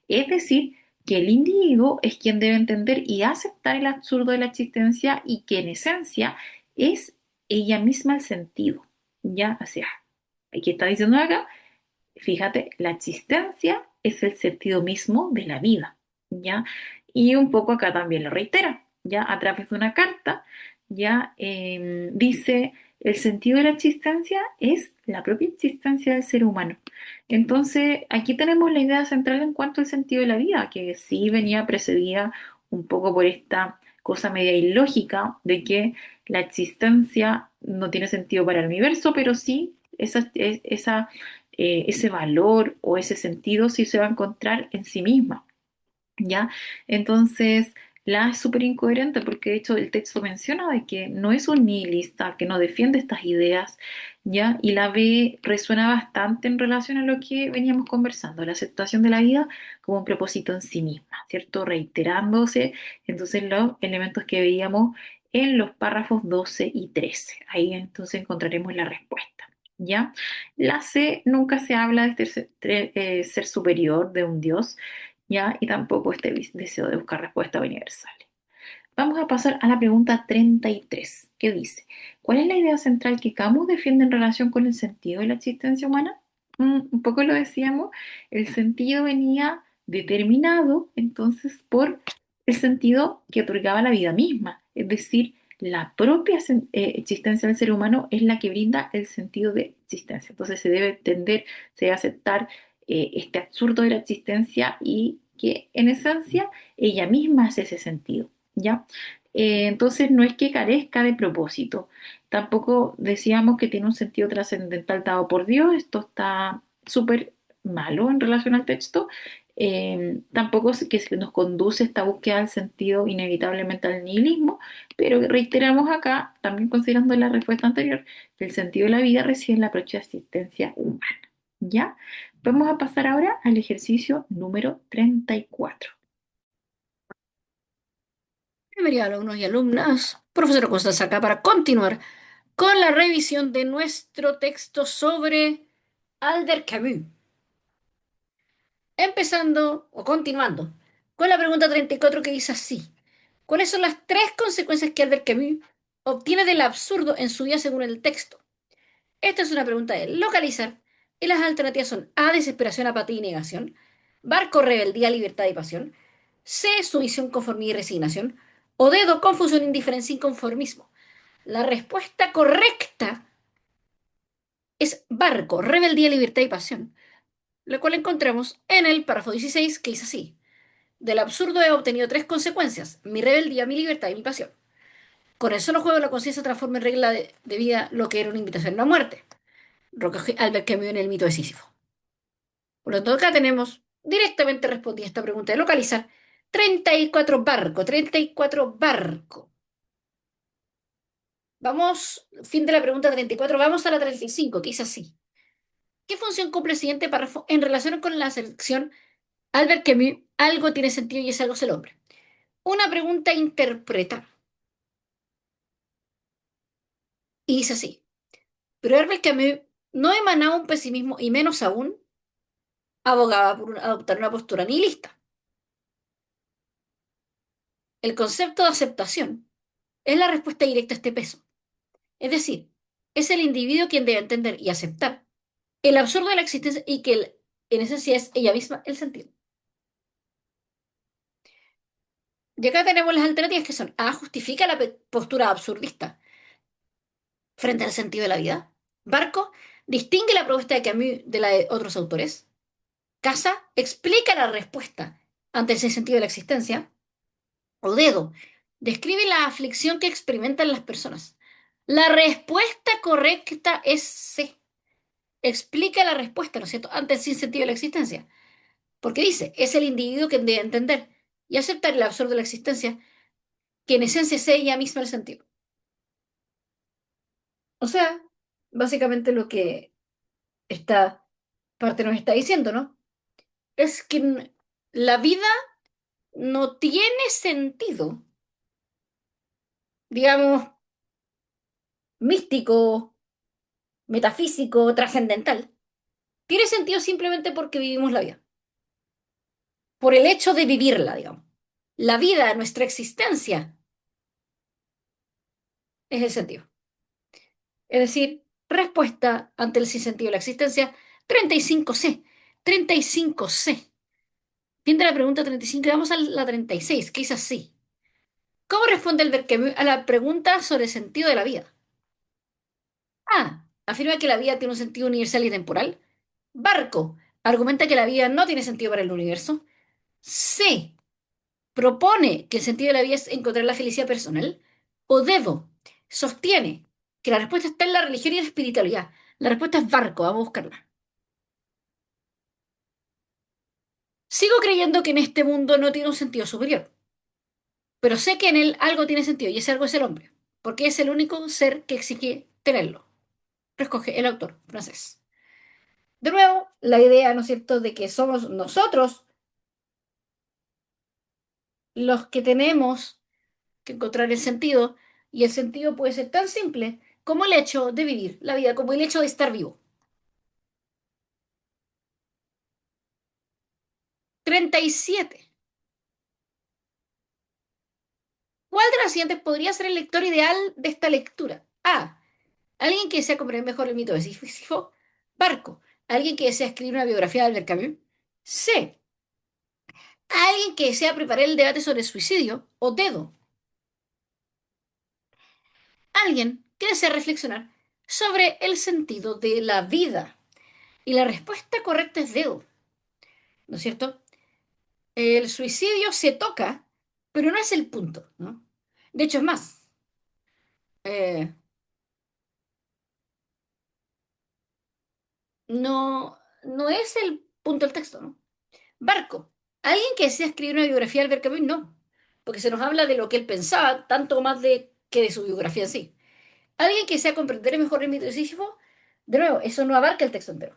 Es decir, que el individuo es quien debe entender y aceptar el absurdo de la existencia y que en esencia es ella misma el sentido. Ya, o sea, ¿qué está diciendo acá? Fíjate, la existencia es el sentido mismo de la vida, ¿ya? Y un poco acá también lo reitera, ¿ya? A través de una carta, ¿ya? Dice, el sentido de la existencia es la propia existencia del ser humano. Entonces, aquí tenemos la idea central en cuanto al sentido de la vida, que sí venía precedida un poco por esta cosa media ilógica de que la existencia no tiene sentido para el universo, pero sí ese valor o ese sentido sí se va a encontrar en sí misma, ¿ya? Entonces, la A es súper incoherente porque de hecho el texto menciona de que no es un nihilista, que no defiende estas ideas, ¿ya? Y la B resuena bastante en relación a lo que veníamos conversando, la aceptación de la vida como un propósito en sí misma, ¿cierto? Reiterándose, entonces los elementos que veíamos en los párrafos 12 y 13. Ahí entonces encontraremos la respuesta. ¿ya? La C, nunca se habla de este ser superior, de un Dios, ¿ya? Y tampoco este deseo de buscar respuestas universales. Vamos a pasar a la pregunta 33, que dice, ¿cuál es la idea central que Camus defiende en relación con el sentido de la existencia humana? Un poco lo decíamos, el sentido venía determinado entonces por el sentido que otorgaba la vida misma, es decir, la propia existencia del ser humano es la que brinda el sentido de existencia. Entonces se debe entender, se debe aceptar este absurdo de la existencia y que en esencia ella misma hace ese sentido. ¿Ya? Entonces no es que carezca de propósito, tampoco decíamos que tiene un sentido trascendental dado por Dios, esto está súper malo en relación al texto. Tampoco es que se nos conduce esta búsqueda del sentido inevitablemente al nihilismo, pero reiteramos acá, también considerando la respuesta anterior, que el sentido de la vida reside en la propia existencia humana. ¿Ya? Vamos a pasar ahora al ejercicio número 34. Bienvenidos alumnos y alumnas. Profesor Constanza acá para continuar con la revisión de nuestro texto sobre Albert Camus. Empezando o continuando con la pregunta 34 que dice así. ¿Cuáles son las tres consecuencias que Albert Camus obtiene del absurdo en su vida según el texto? Esta es una pregunta de localizar y las alternativas son A, desesperación, apatía y negación; Barco, rebeldía, libertad y pasión; C, sumisión, conformidad y resignación; o dedo, confusión, indiferencia y conformismo. La respuesta correcta es Barco, rebeldía, libertad y pasión, lo cual encontramos en el párrafo 16 que dice así. Del absurdo he obtenido tres consecuencias: mi rebeldía, mi libertad y mi pasión. Con el solo juego la conciencia transforma en regla de vida lo que era una invitación a la muerte. Recoge Albert Camus en el mito de Sísifo. Por lo tanto, acá tenemos directamente respondida esta pregunta de localizar 34 barco, 34 barco. Vamos, fin de la pregunta 34, vamos a la 35, que dice así. ¿Qué función cumple el siguiente párrafo en relación con la sección Albert Camus? Algo tiene sentido y ese algo es el hombre. Una pregunta interpreta. Y dice así. Pero Albert Camus no emanaba un pesimismo y menos aún abogaba por adoptar una postura nihilista. El concepto de aceptación es la respuesta directa a este peso. Es decir, es el individuo quien debe entender y aceptar el absurdo de la existencia y que en esencia es ella misma el sentido. Y acá tenemos las alternativas que son A, justifica la postura absurdista frente al sentido de la vida. Barco, distingue la propuesta de Camus de la de otros autores. Casa, explica la respuesta ante ese sentido de la existencia. O dedo, describe la aflicción que experimentan las personas. La respuesta correcta es C. Explica la respuesta, ¿no es cierto?, ante el sinsentido de la existencia. Porque dice, es el individuo quien debe entender y aceptar el absurdo de la existencia, que en esencia es ella misma el sentido. O sea, básicamente lo que esta parte nos está diciendo, ¿no? Es que la vida no tiene sentido, digamos, místico, metafísico, trascendental. Tiene sentido simplemente porque vivimos la vida, por el hecho de vivirla, digamos. La vida, nuestra existencia, es el sentido. Es decir, respuesta ante el sinsentido de la existencia, 35C. 35C. Fin de la pregunta 35 y vamos a la 36, que dice así. ¿Cómo responde el Camus a la pregunta sobre el sentido de la vida? A. Afirma que la vida tiene un sentido universal y temporal. Barco. Argumenta que la vida no tiene sentido para el universo. C. Propone que el sentido de la vida es encontrar la felicidad personal. O Dedo. Sostiene que la respuesta está en la religión y la espiritualidad. La respuesta es Barco. Vamos a buscarla. Sigo creyendo que en este mundo no tiene un sentido superior, pero sé que en él algo tiene sentido y ese algo es el hombre, porque es el único ser que exige tenerlo. Escoge el autor francés. De nuevo, la idea, ¿no es cierto?, de que somos nosotros los que tenemos que encontrar el sentido, y el sentido puede ser tan simple como el hecho de vivir la vida, como el hecho de estar vivo. 37. ¿Cuál de las siguientes podría ser el lector ideal de esta lectura? A. Alguien que desea comprender mejor el mito de Sísifo. Barco. Alguien que desea escribir una biografía de Albert Camus. C. Alguien que desea preparar el debate sobre suicidio. O dedo. Alguien que desea reflexionar sobre el sentido de la vida. Y la respuesta correcta es dedo, ¿no es cierto? El suicidio se toca, pero no es el punto, ¿no? De hecho, es más, eh, no es el punto del texto, ¿no? Barco. Alguien que desea escribir una biografía de Albert Camus, no, porque se nos habla de lo que él pensaba, tanto más de que de su biografía en sí. Alguien que desea comprender mejor el mito de Sísifo, de nuevo, eso no abarca el texto entero.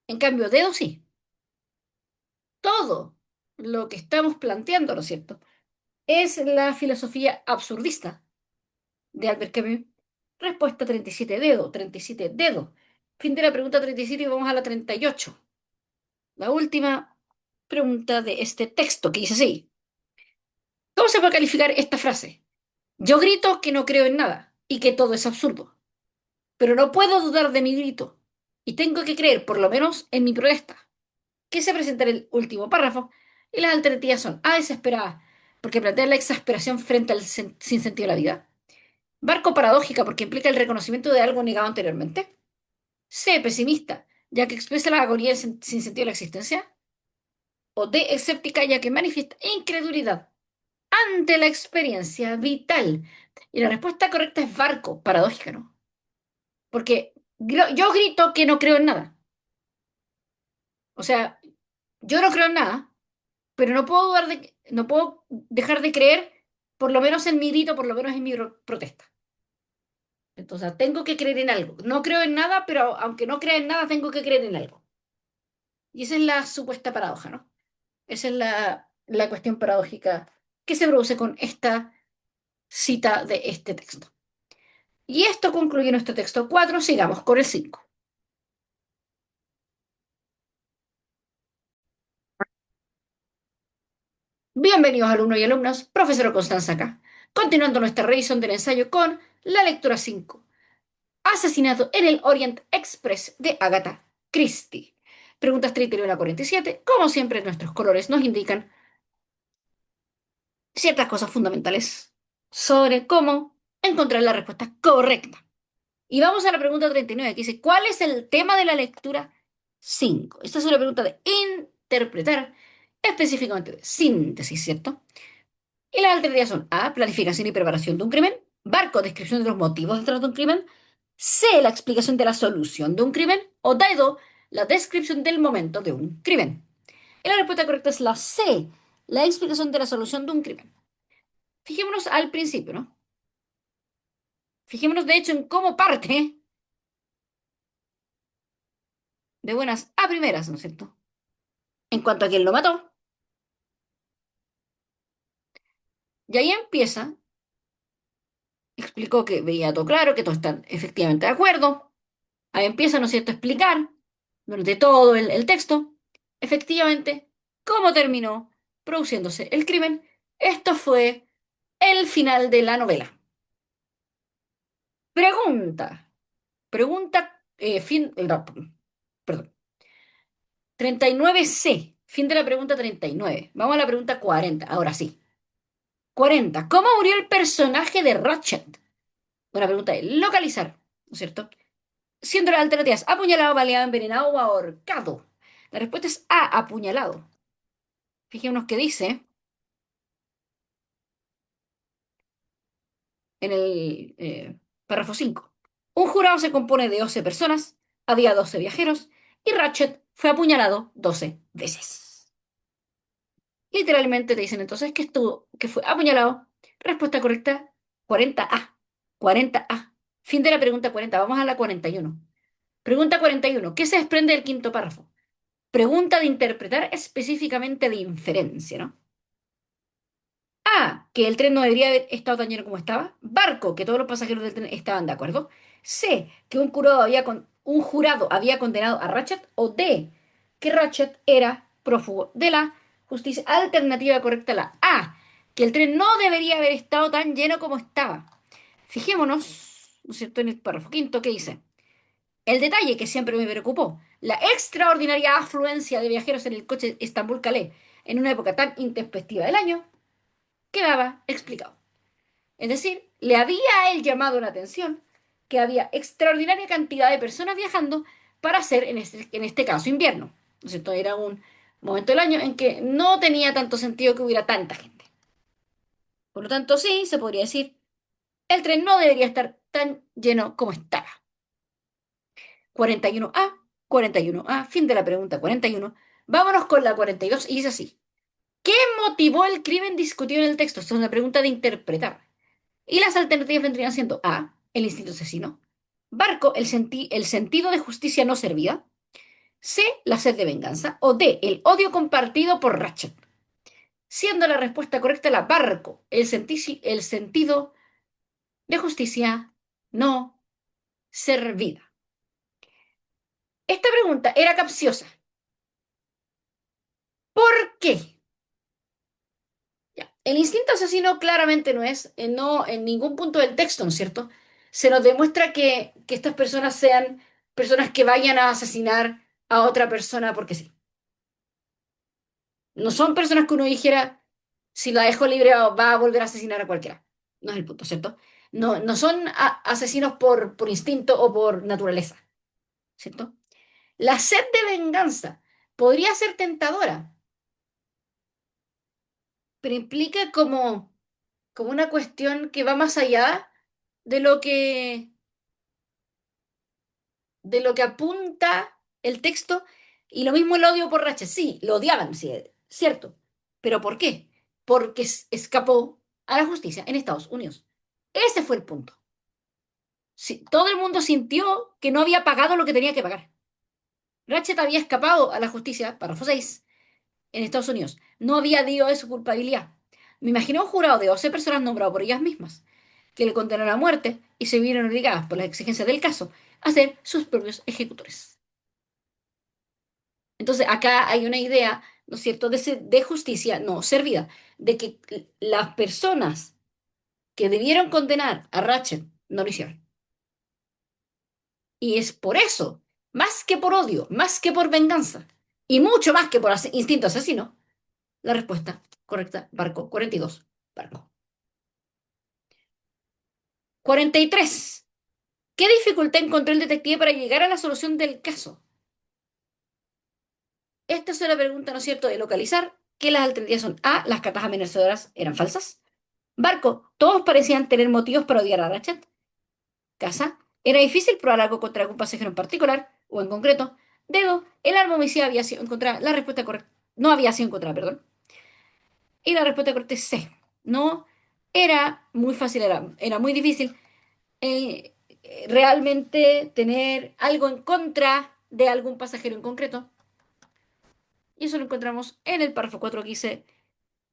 En cambio, dedo sí. Todo lo que estamos planteando, ¿no es cierto? Es la filosofía absurdista de Albert Camus. Respuesta 37 dedo, 37 dedo. Fin de la pregunta 37 y vamos a la 38. La última pregunta de este texto que dice así. ¿Cómo se puede calificar esta frase? Yo grito que no creo en nada y que todo es absurdo, pero no puedo dudar de mi grito y tengo que creer por lo menos en mi protesta, que se presenta en el último párrafo, y las alternativas son A, desesperada, porque plantea la exasperación frente al sinsentido de la vida. Barco, paradójica, porque implica el reconocimiento de algo negado anteriormente. C, pesimista, ya que expresa la agonía sin sentido de la existencia. O D, escéptica, ya que manifiesta incredulidad ante la experiencia vital. Y la respuesta correcta es barco, paradójica, ¿no? Porque yo grito que no creo en nada. O sea, yo no creo en nada, pero no puedo dejar de creer, por lo menos en mi grito, por lo menos en mi protesta. Entonces, tengo que creer en algo. No creo en nada, pero aunque no crea en nada, tengo que creer en algo. Y esa es la supuesta paradoja, ¿no? Esa es la cuestión paradójica que se produce con esta cita de este texto. Y esto concluye nuestro texto 4. Sigamos con el 5. Bienvenidos alumnos y alumnas, profesor Constanza acá. Continuando nuestra revisión del ensayo con la lectura 5. Asesinato en el Orient Express de Agatha Christie. Preguntas 31 a 47. Como siempre, nuestros colores nos indican ciertas cosas fundamentales sobre cómo encontrar la respuesta correcta. Y vamos a la pregunta 39, que dice, ¿cuál es el tema de la lectura 5? Esta es una pregunta de interpretar, específicamente de síntesis, ¿cierto? Y las alternativas son A, planificación y preparación de un crimen; Barco, descripción de los motivos detrás de un crimen; C, la explicación de la solución de un crimen; o Daido, la descripción del momento de un crimen. Y la respuesta correcta es la C, la explicación de la solución de un crimen. Fijémonos al principio, ¿no? Fijémonos, de hecho, en cómo parte de buenas a primeras, ¿no es cierto? En cuanto a quién lo mató. Y ahí empieza, explicó que veía todo claro, que todos están efectivamente de acuerdo. Ahí empieza, ¿no es cierto?, a explicar durante todo el texto, efectivamente, cómo terminó produciéndose el crimen. Esto fue el final de la novela. Pregunta, no, perdón, 39C, fin de la pregunta 39. Vamos a la pregunta 40, ahora sí. 40. ¿Cómo murió el personaje de Ratchet? Una pregunta de localizar, ¿no es cierto? Siendo las alternativas apuñalado, baleado, envenenado o ahorcado. La respuesta es A, apuñalado. Fijémonos qué dice en el párrafo 5. Un jurado se compone de 12 personas, había 12 viajeros y Ratchet fue apuñalado 12 veces. Literalmente te dicen entonces que fue apuñalado. Respuesta correcta, 40A. 40A. Fin de la pregunta 40. Vamos a la 41. Pregunta 41. ¿Qué se desprende del quinto párrafo? Pregunta de interpretar específicamente de inferencia, ¿no? A. que el tren no debería haber estado tan lleno como estaba. Barco, que todos los pasajeros del tren estaban de acuerdo. C, que un jurado había condenado a Ratchet. O D, que Ratchet era prófugo de la justicia. Alternativa correcta, la A, que el tren no debería haber estado tan lleno como estaba. Fijémonos, ¿no es cierto?, en el párrafo quinto que dice: el detalle que siempre me preocupó, la extraordinaria afluencia de viajeros en el coche Estambul-Calais en una época tan intempestiva del año, quedaba explicado. Es decir, le había a él llamado la atención que había extraordinaria cantidad de personas viajando para hacer, en este caso, invierno. ¿No es cierto? Era un momento del año en que no tenía tanto sentido que hubiera tanta gente. Por lo tanto, sí, se podría decir, el tren no debería estar tan lleno como estaba. 41A, 41A, fin de la pregunta 41. Vámonos con la 42 y dice así. ¿Qué motivó el crimen discutido en el texto? Esta es una pregunta de interpretar. Y las alternativas vendrían siendo A, el instinto asesino; Barco, el sentido de justicia no servida; C, la sed de venganza; o D, el odio compartido por Ratchet. Siendo la respuesta correcta la Barco, el sentido de justicia no servida. Esta pregunta era capciosa. ¿Por qué? Ya. El instinto asesino claramente no es, no en ningún punto del texto, ¿no es cierto? Se nos demuestra que estas personas sean personas que vayan a asesinar a otra persona porque sí. No son personas que uno dijera, si la dejo libre va a volver a asesinar a cualquiera. No es el punto, ¿cierto? No, no son asesinos por instinto o por naturaleza, ¿cierto? La sed de venganza podría ser tentadora, pero implica como una cuestión que va más allá de lo que, de lo que apunta el texto, y lo mismo el odio por Ratchet. Sí, lo odiaban, sí, cierto. ¿Pero por qué? Porque escapó a la justicia en Estados Unidos. Ese fue el punto. Sí, todo el mundo sintió que no había pagado lo que tenía que pagar. Ratchet había escapado a la justicia, párrafo 6, en Estados Unidos. No había dicho de su culpabilidad. Me imaginé un jurado de 12 personas nombrado por ellas mismas, que le condenaron a muerte y se vieron obligadas por las exigencias del caso a ser sus propios ejecutores. Entonces, acá hay una idea, ¿no es cierto?, de justicia no servida, de que las personas que debieron condenar a Ratchet no lo hicieron. Y es por eso, más que por odio, más que por venganza, y mucho más que por instinto asesino, la respuesta correcta, Barco 42, Barco. 43. ¿Qué dificultad encontró el detective para llegar a la solución del caso? Esta es una pregunta, ¿no es cierto?, de localizar, que las alternativas son A, las cartas amenazadoras eran falsas; Barco, todos parecían tener motivos para odiar a Ratchet; Casa, era difícil probar algo contra algún pasajero en particular o en concreto; Dedo, el arma homicida había sido encontrada, la respuesta correcta, no había sido encontrada, perdón. Y la respuesta correcta es C. No era muy fácil, era muy difícil realmente tener algo en contra de algún pasajero en concreto. Y eso lo encontramos en el párrafo 4 que dice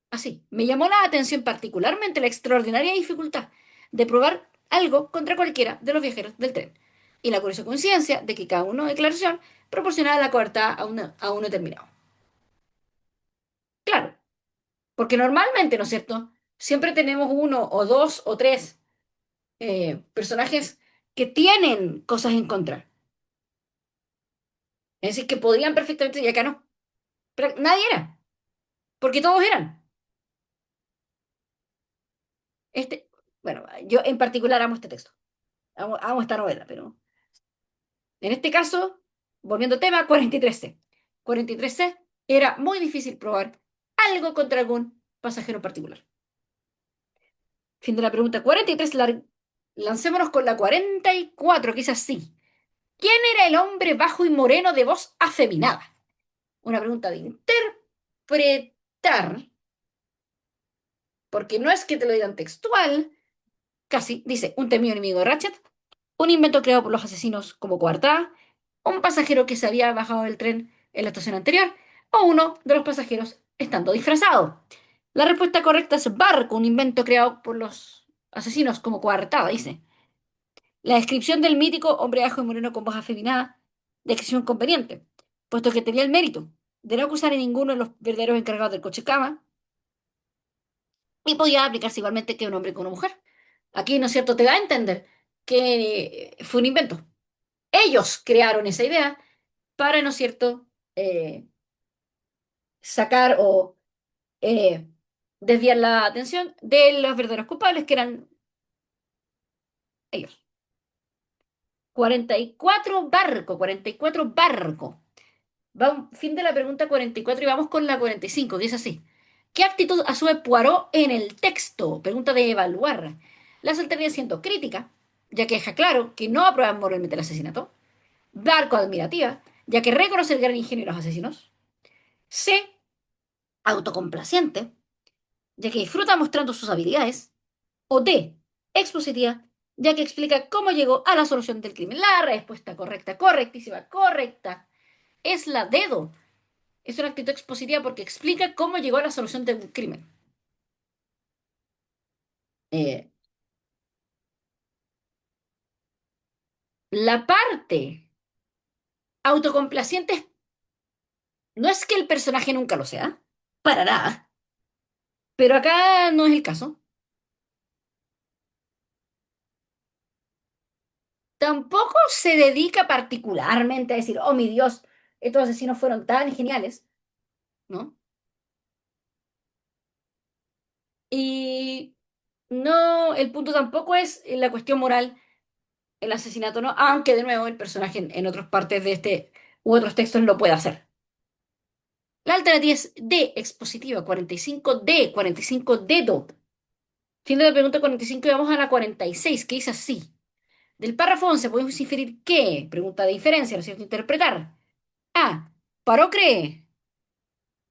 así: me llamó la atención particularmente la extraordinaria dificultad de probar algo contra cualquiera de los viajeros del tren y la curiosa coincidencia de que cada uno de declaración proporcionaba la coartada a uno determinado. Claro, porque normalmente, ¿no es cierto?, siempre tenemos uno o dos o tres personajes que tienen cosas en contra. Es decir, que podrían perfectamente, y acá no. Pero nadie era, porque todos eran. Este, bueno, yo en particular amo este texto, amo esta novela, pero en este caso, volviendo al tema, 43C. 43C era muy difícil probar algo contra algún pasajero en particular. Fin de la pregunta 43, lancémonos con la 44, que es así. ¿Quién era el hombre bajo y moreno de voz afeminada? Una pregunta de interpretar, porque no es que te lo digan textual, casi, dice, un temido enemigo de Ratchet, un invento creado por los asesinos como coartada, un pasajero que se había bajado del tren en la estación anterior, o uno de los pasajeros estando disfrazado. La respuesta correcta es barco, un invento creado por los asesinos como coartada, dice. La descripción del mítico hombre ajo y moreno con voz afeminada, descripción conveniente, puesto que tenía el mérito de no acusar a ninguno de los verdaderos encargados del coche cama y podía aplicarse igualmente que un hombre con una mujer. Aquí, ¿no es cierto?, te da a entender que fue un invento. Ellos crearon esa idea para, ¿no es cierto?, eh, sacar o eh, desviar la atención de los verdaderos culpables, que eran ellos. 44 barco, 44 barco. Fin de la pregunta 44 y vamos con la 45, que es así. ¿Qué actitud asume Poirot en el texto? Pregunta de evaluar. Las alternativas siendo crítica, ya que deja claro que no aprueba moralmente el asesinato. Barco admirativa, ya que reconoce el gran ingenio de los asesinos. C, autocomplaciente, ya que disfruta mostrando sus habilidades. O D, expositiva, ya que explica cómo llegó a la solución del crimen. La respuesta correcta, correctísima, correcta, es la dedo. Es una actitud expositiva porque explica cómo llegó a la solución de un crimen. Eh, la parte autocomplaciente no es que el personaje nunca lo sea, para nada, pero acá no es el caso. Tampoco se dedica particularmente a decir, oh mi Dios, estos asesinos fueron tan geniales, ¿no? Y no, el punto tampoco es la cuestión moral, el asesinato, ¿no? Aunque de nuevo el personaje en otras partes de este u otros textos lo puede hacer. La alternativa es D, expositiva, 45D, 45 dedo. Fin de la pregunta 45 y vamos a la 46, que dice así. Del párrafo 11 podemos inferir que, pregunta de inferencia, ¿no es cierto? Interpretar. A. Paró cree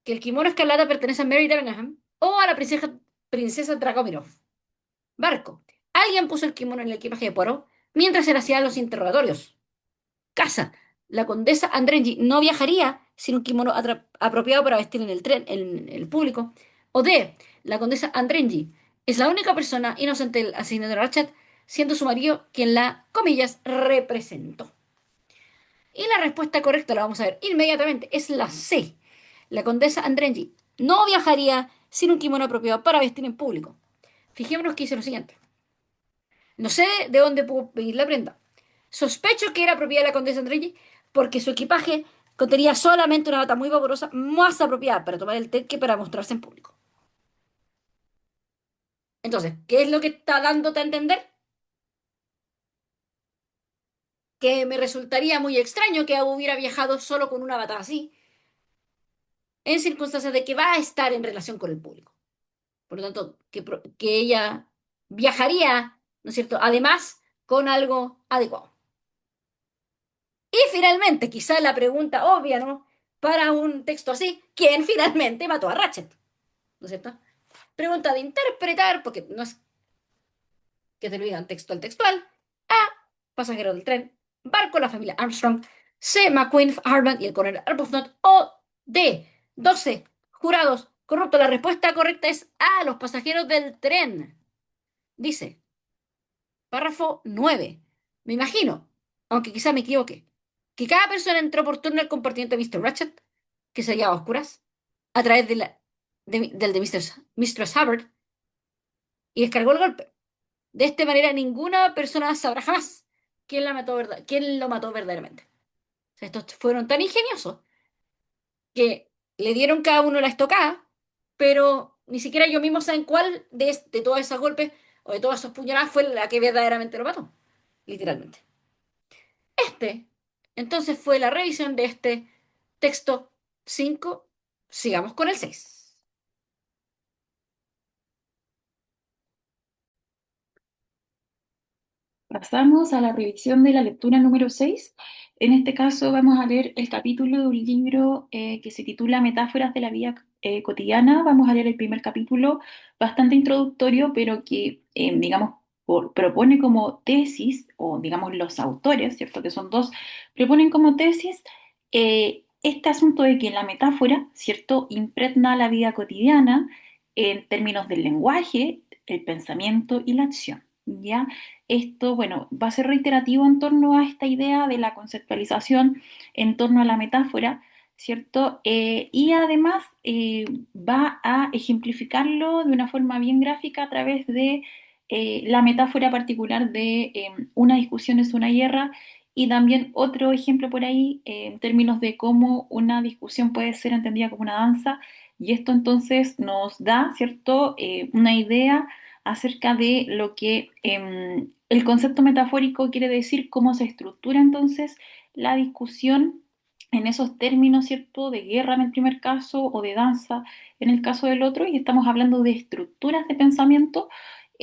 que el kimono escarlata pertenece a Mary Debenham o a la princesa Dragomirov. Barco. Alguien puso el kimono en el equipaje de Poirot mientras se le hacían los interrogatorios. Casa. La condesa Andrenji no viajaría sin un kimono apropiado para vestir en el tren, en el público. O D. La condesa Andrenji es la única persona inocente del asesinato de Ratchet, siendo su marido quien la, comillas, representó. Y la respuesta correcta, la vamos a ver inmediatamente, es la C. La condesa Andrenji no viajaría sin un kimono apropiado para vestir en público. Fijémonos que dice lo siguiente. No sé de dónde pudo pedir la prenda. Sospecho que era propiedad de la condesa Andrelli porque su equipaje contenía solamente una bata muy vaporosa, más apropiada para tomar el té que para mostrarse en público. Entonces, ¿qué es lo que está dándote a entender? Que me resultaría muy extraño que hubiera viajado solo con una bata así, en circunstancias de que va a estar en relación con el público. Por lo tanto, que ella viajaría, ¿no es cierto? Además, con algo adecuado. Y finalmente, quizá la pregunta obvia, ¿no? Para un texto así, ¿quién finalmente mató a Ratchet? ¿No es cierto? Pregunta de interpretar, porque no es que te lo digan textual textual. A. Pasajero del tren. Barco la familia Armstrong. C. McQueen, Harman y el coronel Arbuthnot. O D. 12 jurados corruptos. La respuesta correcta es A. Los pasajeros del tren. Dice, párrafo 9. Me imagino, aunque quizá me equivoque, que cada persona entró por turno al compartimiento de Mr. Ratchet, que se hallaba a oscuras, a través del de Mistress Hubbard, y descargó el golpe. De esta manera, ninguna persona sabrá jamás quién lo mató verdaderamente. O sea, estos fueron tan ingeniosos que le dieron cada uno la estocada, pero ni siquiera ellos mismos saben cuál de todos esos golpes o de todas esas puñaladas fue la que verdaderamente lo mató, literalmente. Este, entonces, fue la revisión de este texto 5. Sigamos con el 6. Pasamos a la revisión de la lectura número 6. En este caso vamos a leer el capítulo de un libro que se titula Metáforas de la vida cotidiana. Vamos a leer el primer capítulo, bastante introductorio, pero que, digamos, propone como tesis, o digamos los autores, ¿cierto? Que son dos, proponen como tesis este asunto de que la metáfora, ¿cierto?, impregna la vida cotidiana, en términos del lenguaje, el pensamiento y la acción. ¿Ya? Esto, bueno, va a ser reiterativo en torno a esta idea de la conceptualización, en torno a la metáfora, ¿cierto? Y además va a ejemplificarlo de una forma bien gráfica a través de la metáfora particular de una discusión es una guerra y también otro ejemplo por ahí en términos de cómo una discusión puede ser entendida como una danza y esto entonces nos da, ¿cierto?, una idea acerca de lo que el concepto metafórico quiere decir, cómo se estructura entonces la discusión en esos términos, ¿cierto?, de guerra en el primer caso o de danza en el caso del otro, y estamos hablando de estructuras de pensamiento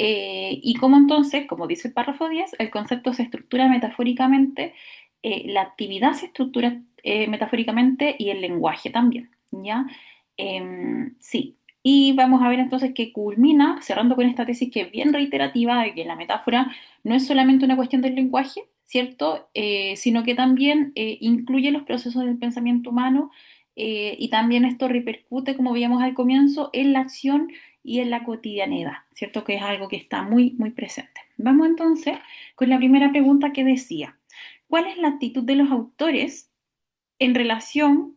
y cómo entonces, como dice el párrafo 10, el concepto se estructura metafóricamente, la actividad se estructura metafóricamente y el lenguaje también, ¿ya? Sí. Y vamos a ver entonces que culmina, cerrando con esta tesis que es bien reiterativa, de que la metáfora no es solamente una cuestión del lenguaje, ¿cierto? Sino que también incluye los procesos del pensamiento humano y también esto repercute, como veíamos al comienzo, en la acción y en la cotidianidad, ¿cierto? Que es algo que está muy, muy presente. Vamos entonces con la primera pregunta que decía, ¿cuál es la actitud de los autores en relación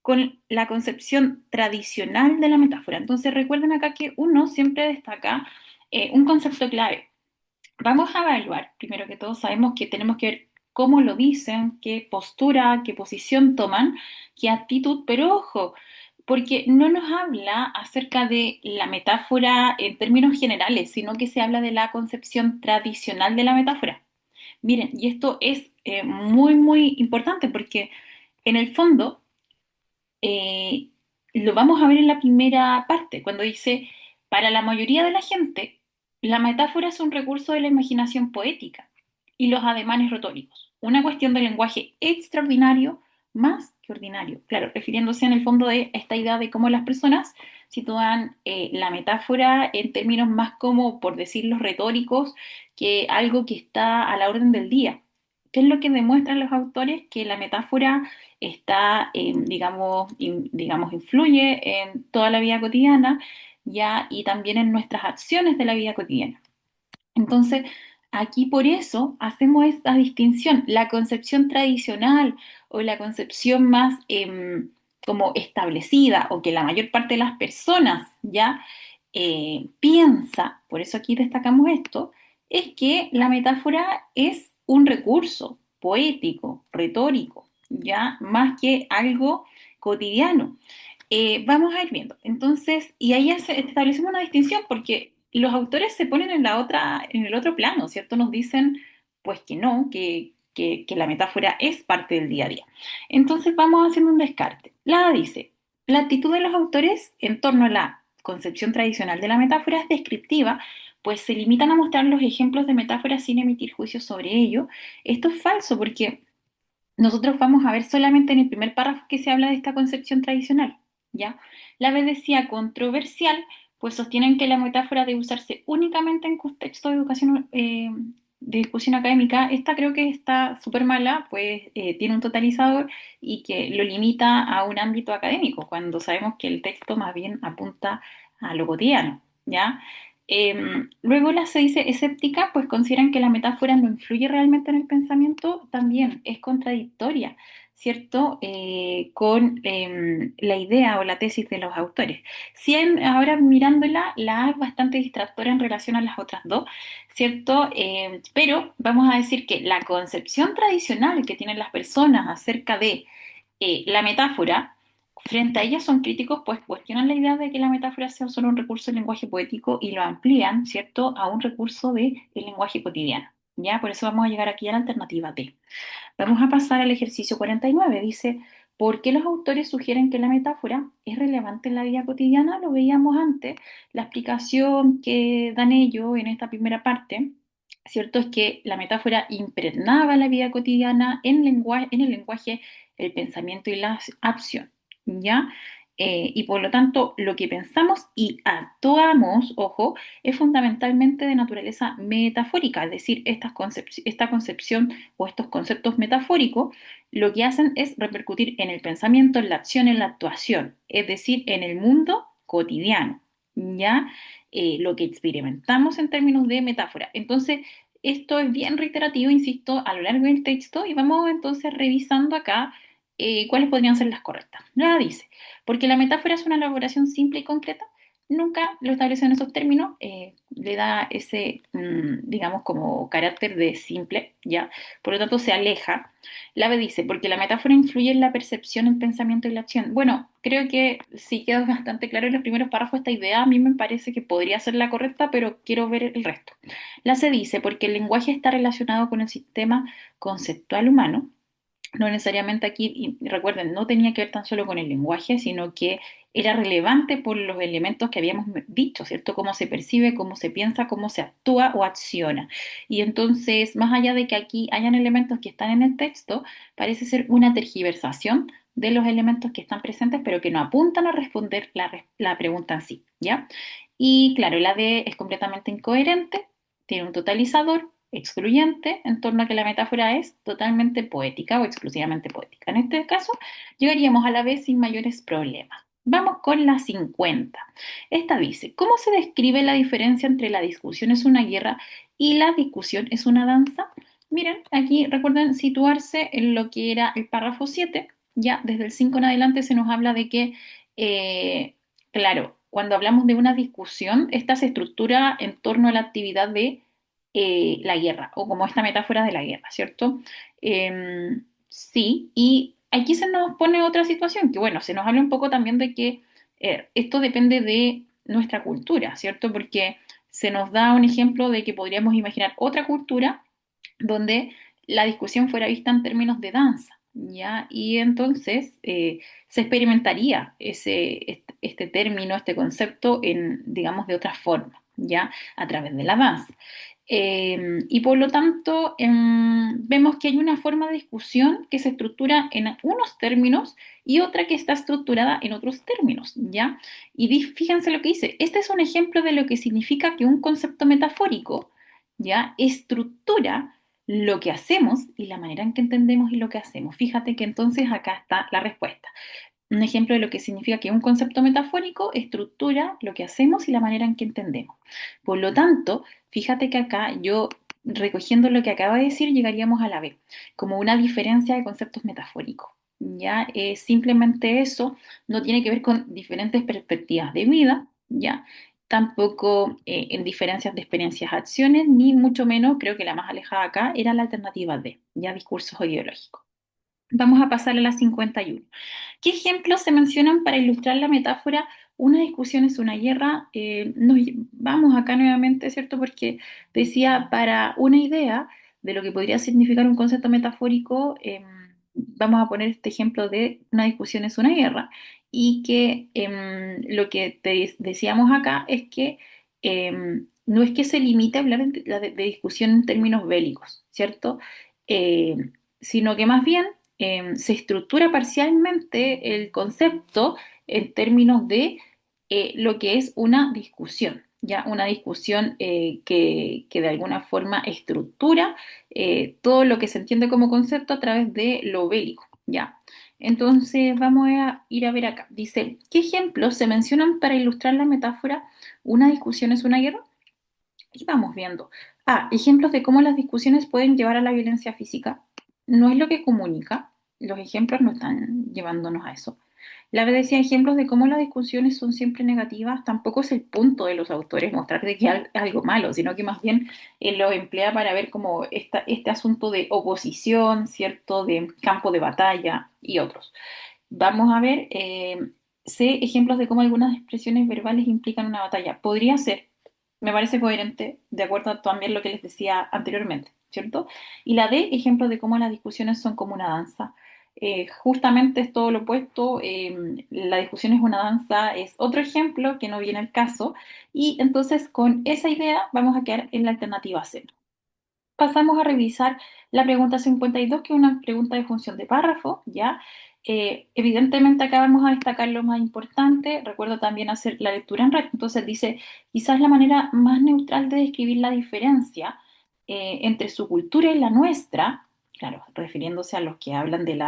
con la concepción tradicional de la metáfora? Entonces recuerden acá que uno siempre destaca un concepto clave. Vamos a evaluar, primero que todo, sabemos que tenemos que ver cómo lo dicen, qué postura, qué posición toman, qué actitud, pero ojo, porque no nos habla acerca de la metáfora en términos generales, sino que se habla de la concepción tradicional de la metáfora. Miren, y esto es muy, muy importante porque en el fondo eh, lo vamos a ver en la primera parte, cuando dice, para la mayoría de la gente, la metáfora es un recurso de la imaginación poética y los ademanes retóricos, una cuestión de lenguaje extraordinario más que ordinario. Claro, refiriéndose en el fondo de esta idea de cómo las personas sitúan la metáfora en términos más como, por decirlo, retóricos, que algo que está a la orden del día. ¿Qué es lo que demuestran los autores? Que la metáfora está, digamos, influye en toda la vida cotidiana, ya, y también en nuestras acciones de la vida cotidiana. Entonces, aquí por eso hacemos esta distinción. La concepción tradicional o la concepción más como establecida o que la mayor parte de las personas ya piensa, por eso aquí destacamos esto, es que la metáfora es un recurso poético, retórico, ya más que algo cotidiano. Vamos a ir viendo. Entonces, y ahí establecemos una distinción porque los autores se ponen en la otra, en el otro plano, ¿cierto? Nos dicen, pues que no, que la metáfora es parte del día a día. Entonces vamos haciendo un descarte. La dice, la actitud de los autores en torno a la concepción tradicional de la metáfora es descriptiva, pues se limitan a mostrar los ejemplos de metáforas sin emitir juicios sobre ello. Esto es falso porque nosotros vamos a ver solamente en el primer párrafo que se habla de esta concepción tradicional, ¿ya? La vez decía controversial, pues sostienen que la metáfora debe usarse únicamente en contexto de educación, de discusión académica. Esta creo que está súper mala, pues tiene un totalizador y que lo limita a un ámbito académico, cuando sabemos que el texto más bien apunta a lo cotidiano, ¿ya? Luego la se dice escéptica, pues consideran que la metáfora no influye realmente en el pensamiento, también es contradictoria, ¿cierto? Con la idea o la tesis de los autores. Si ahora mirándola, la A es bastante distractora en relación a las otras dos, ¿cierto? Pero vamos a decir que la concepción tradicional que tienen las personas acerca de la metáfora, frente a ella son críticos, pues cuestionan la idea de que la metáfora sea solo un recurso del lenguaje poético y lo amplían, ¿cierto?, a un recurso del lenguaje cotidiano. ¿Ya? Por eso vamos a llegar aquí a la alternativa D. Vamos a pasar al ejercicio 49. Dice, ¿por qué los autores sugieren que la metáfora es relevante en la vida cotidiana? Lo veíamos antes. La explicación que dan ellos en esta primera parte, ¿cierto? Es que la metáfora impregnaba la vida cotidiana en el lenguaje, el pensamiento y la acción, ¿ya? Y por lo tanto, lo que pensamos y actuamos, ojo, es fundamentalmente de naturaleza metafórica, es decir, esta concepción o estos conceptos metafóricos lo que hacen es repercutir en el pensamiento, en la acción, en la actuación, es decir, en el mundo cotidiano. ¿ya? Lo que experimentamos en términos de metáfora. Entonces, esto es bien reiterativo, insisto, a lo largo del texto y vamos entonces revisando acá cuáles podrían ser las correctas. Ya dice, porque la metáfora es una elaboración simple y concreta, nunca lo establece en esos términos, le da ese, digamos, como carácter de simple, ¿ya? Por lo tanto, se aleja. La B dice, porque la metáfora influye en la percepción, el pensamiento y la acción. Bueno, creo que sí quedó bastante claro en los primeros párrafos esta idea. A mí me parece que podría ser la correcta, pero quiero ver el resto. La C dice, porque el lenguaje está relacionado con el sistema conceptual humano, no necesariamente aquí, y recuerden, no tenía que ver tan solo con el lenguaje, sino que era relevante por los elementos que habíamos dicho, ¿cierto? Cómo se percibe, cómo se piensa, cómo se actúa o acciona. Y entonces, más allá de que aquí hayan elementos que están en el texto, parece ser una tergiversación de los elementos que están presentes, pero que no apuntan a responder la pregunta en sí, ¿ya? Y claro, la D es completamente incoherente, tiene un totalizador, excluyente en torno a que la metáfora es totalmente poética o exclusivamente poética. En este caso, llegaríamos a la vez sin mayores problemas. Vamos con la 50. Esta dice, ¿cómo se describe la diferencia entre la discusión es una guerra y la discusión es una danza? Miren, aquí recuerden situarse en lo que era el párrafo 7. Ya desde el 5 en adelante se nos habla de que, claro, cuando hablamos de una discusión, esta se estructura en torno a la actividad de la guerra, o como esta metáfora de la guerra, ¿cierto? Sí, y aquí se nos pone otra situación, que bueno, se nos habla un poco también de que esto depende de nuestra cultura, ¿cierto? Porque se nos da un ejemplo de que podríamos imaginar otra cultura donde la discusión fuera vista en términos de danza, ¿ya? Y entonces se experimentaría este término, este concepto en, digamos, de otra forma, ¿ya? A través de la danza. Y por lo tanto, vemos que hay una forma de discusión que se estructura en unos términos y otra que está estructurada en otros términos, ¿ya? Y fíjense lo que dice. Este es un ejemplo de lo que significa que un concepto metafórico, ¿ya? Estructura lo que hacemos y la manera en que entendemos y lo que hacemos. Fíjate que entonces acá está la respuesta. Un ejemplo de lo que significa que un concepto metafórico estructura lo que hacemos y la manera en que entendemos. Por lo tanto, fíjate que acá yo, recogiendo lo que acaba de decir, llegaríamos a la B, como una diferencia de conceptos metafóricos. Ya, simplemente eso no tiene que ver con diferentes perspectivas de vida, ya, tampoco en diferencias de experiencias, acciones, ni mucho menos, creo que la más alejada acá era la alternativa D, ya discursos ideológicos. Vamos a pasar a la 51. ¿Qué ejemplos se mencionan para ilustrar la metáfora una discusión es una guerra? Vamos acá nuevamente, ¿cierto? Porque decía, para una idea de lo que podría significar un concepto metafórico, vamos a poner este ejemplo de una discusión es una guerra, y que lo que decíamos acá es que no es que se limite a hablar de discusión en términos bélicos, ¿cierto? Sino que más bien se estructura parcialmente el concepto en términos de lo que es una discusión, ya una discusión que de alguna forma estructura todo lo que se entiende como concepto a través de lo bélico, ya. Entonces vamos a ir a ver acá. Dice, ¿qué ejemplos se mencionan para ilustrar la metáfora una discusión es una guerra? Y vamos viendo. Ejemplos de cómo las discusiones pueden llevar a la violencia física. No es lo que comunica. Los ejemplos no están llevándonos a eso. La vez decía ejemplos de cómo las discusiones son siempre negativas. Tampoco es el punto de los autores mostrar de que hay algo malo, sino que más bien lo emplea para ver como este asunto de oposición, ¿cierto? De campo de batalla y otros. Vamos a ver, sé ejemplos de cómo algunas expresiones verbales implican una batalla. Podría ser, me parece coherente, de acuerdo a también lo que les decía anteriormente, ¿cierto? Y la D, ejemplos de cómo las discusiones son como una danza. Justamente es todo lo opuesto, la discusión es una danza, es otro ejemplo que no viene al caso, y entonces con esa idea vamos a quedar en la alternativa C. Pasamos a revisar la pregunta 52, que es una pregunta de función de párrafo, ¿ya? Evidentemente acá vamos a destacar lo más importante. Recuerdo también hacer la lectura en red. Entonces dice, quizás la manera más neutral de describir la diferencia entre su cultura y la nuestra, claro, refiriéndose a los que hablan de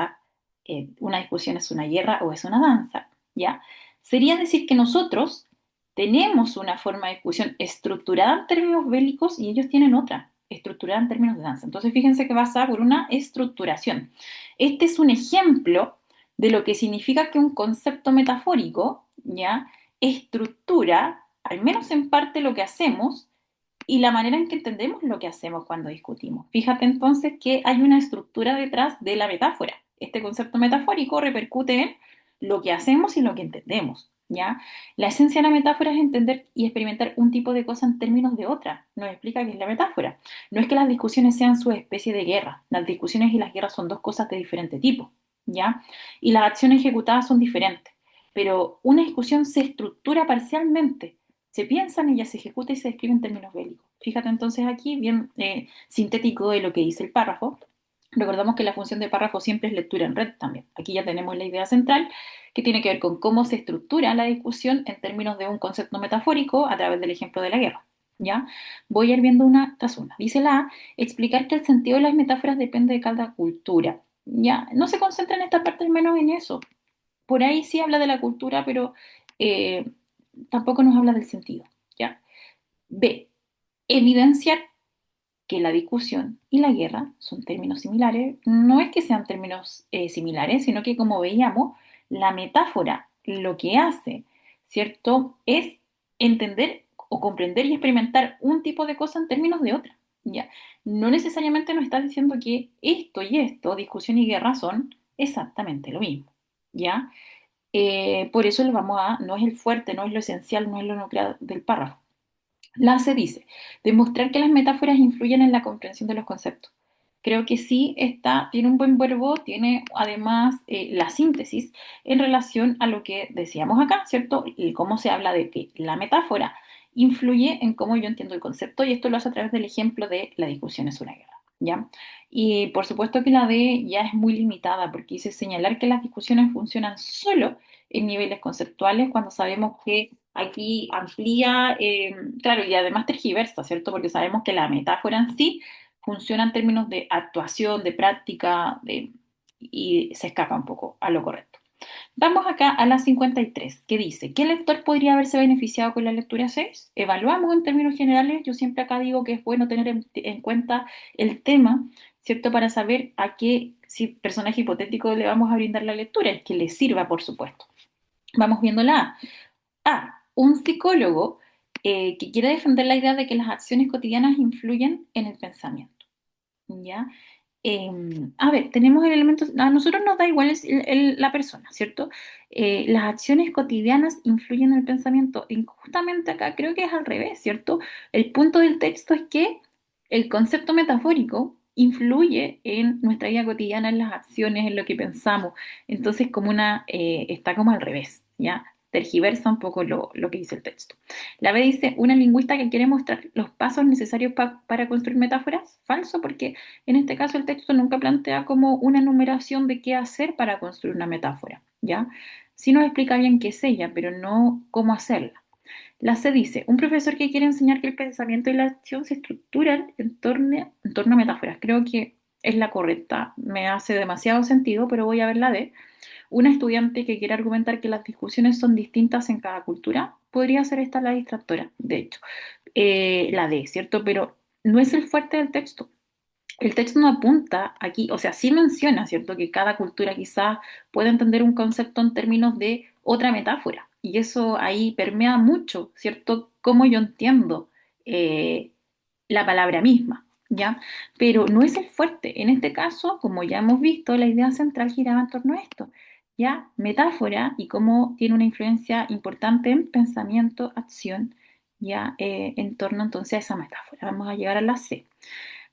una discusión es una guerra o es una danza, ¿ya? Sería decir que nosotros Tenemos una forma de discusión estructurada en términos bélicos y ellos tienen otra, estructurada en términos de danza. Entonces, fíjense que pasa por una estructuración. Este es un ejemplo de lo que significa que un concepto metafórico, ¿ya? Estructura, al menos en parte, lo que hacemos y la manera en que entendemos lo que hacemos cuando discutimos. Fíjate entonces que hay una estructura detrás de la metáfora. Este concepto metafórico repercute en lo que hacemos y lo que entendemos, ¿ya? La esencia de la metáfora es entender y experimentar un tipo de cosa en términos de otra. Nos explica qué es la metáfora. No es que las discusiones sean su especie de guerra. Las discusiones y las guerras son dos cosas de diferente tipo, ¿ya? Y las acciones ejecutadas son diferentes. Pero una discusión se estructura parcialmente, se piensa en ella, se ejecuta y se describe en términos bélicos. Fíjate entonces aquí, bien sintético de lo que dice el párrafo. Recordamos que la función de párrafo siempre es lectura en red también. Aquí ya tenemos la idea central que tiene que ver con cómo se estructura la discusión en términos de un concepto metafórico a través del ejemplo de la guerra. ¿Ya? Voy a ir viendo una tras una. Dice la A, explicar que el sentido de las metáforas depende de cada cultura. ¿Ya? No se concentra en esta parte, al menos en eso. Por ahí sí habla de la cultura, pero eh, tampoco nos habla del sentido, ¿ya? B, evidenciar que la discusión y la guerra son términos similares. No es que sean términos similares, sino que como veíamos, la metáfora lo que hace, ¿cierto? Es entender o comprender y experimentar un tipo de cosa en términos de otra, ¿ya? No necesariamente nos está diciendo que esto, discusión y guerra, son exactamente lo mismo, ¿ya? Por eso no es el fuerte, no es lo esencial, no es lo nuclear del párrafo. La C dice, demostrar que las metáforas influyen en la comprensión de los conceptos. Creo que sí tiene un buen verbo, tiene además la síntesis en relación a lo que decíamos acá, ¿cierto? Y cómo se habla de que la metáfora influye en cómo yo entiendo el concepto y esto lo hace a través del ejemplo de la discusión es una guerra, ¿ya? Y por supuesto que la D ya es muy limitada porque dice señalar que las discusiones funcionan solo en niveles conceptuales cuando sabemos que aquí amplía, claro, y además tergiversa, ¿cierto? Porque sabemos que la metáfora en sí funciona en términos de actuación, de práctica, y se escapa un poco a lo correcto. Vamos acá a la 53, que dice, ¿qué lector podría haberse beneficiado con la lectura 6? Evaluamos en términos generales, yo siempre acá digo que es bueno tener en cuenta el tema, ¿cierto? Para saber a qué personaje hipotético le vamos a brindar la lectura, el que le sirva, por supuesto. Vamos viéndola. Un psicólogo que quiere defender la idea de que las acciones cotidianas influyen en el pensamiento, ¿ya? Eh, a ver, tenemos el elemento, a nosotros nos da igual la persona, ¿cierto? Las acciones cotidianas influyen en el pensamiento. Y justamente acá creo que es al revés, ¿cierto? El punto del texto es que el concepto metafórico influye en nuestra vida cotidiana, en las acciones, en lo que pensamos. Entonces, está como al revés, ¿ya? Tergiversa un poco lo que dice el texto. La B dice, una lingüista que quiere mostrar los pasos necesarios para construir metáforas. Falso, porque en este caso, el texto nunca plantea como una enumeración de qué hacer para construir una metáfora, ¿ya? Sí nos explica bien qué es ella, pero no cómo hacerla. La C dice, un profesor que quiere enseñar que el pensamiento y la acción se estructuran en torno a metáforas. Creo que es la correcta, me hace demasiado sentido, pero voy a ver la D. Una estudiante que quiere argumentar que las discusiones son distintas en cada cultura, podría ser esta la distractora, de hecho. La D, ¿cierto? Pero no es el fuerte del texto. El texto no apunta aquí, o sea, sí menciona, ¿cierto?, que cada cultura quizás puede entender un concepto en términos de otra metáfora. Y eso ahí permea mucho, ¿cierto?, cómo yo entiendo eh, la palabra misma, ¿ya? Pero no es el fuerte. En este caso, como ya hemos visto, la idea central giraba en torno a esto, ¿ya? Metáfora y cómo tiene una influencia importante en pensamiento, acción, ¿ya? En torno entonces a esa metáfora. Vamos a llegar a la C.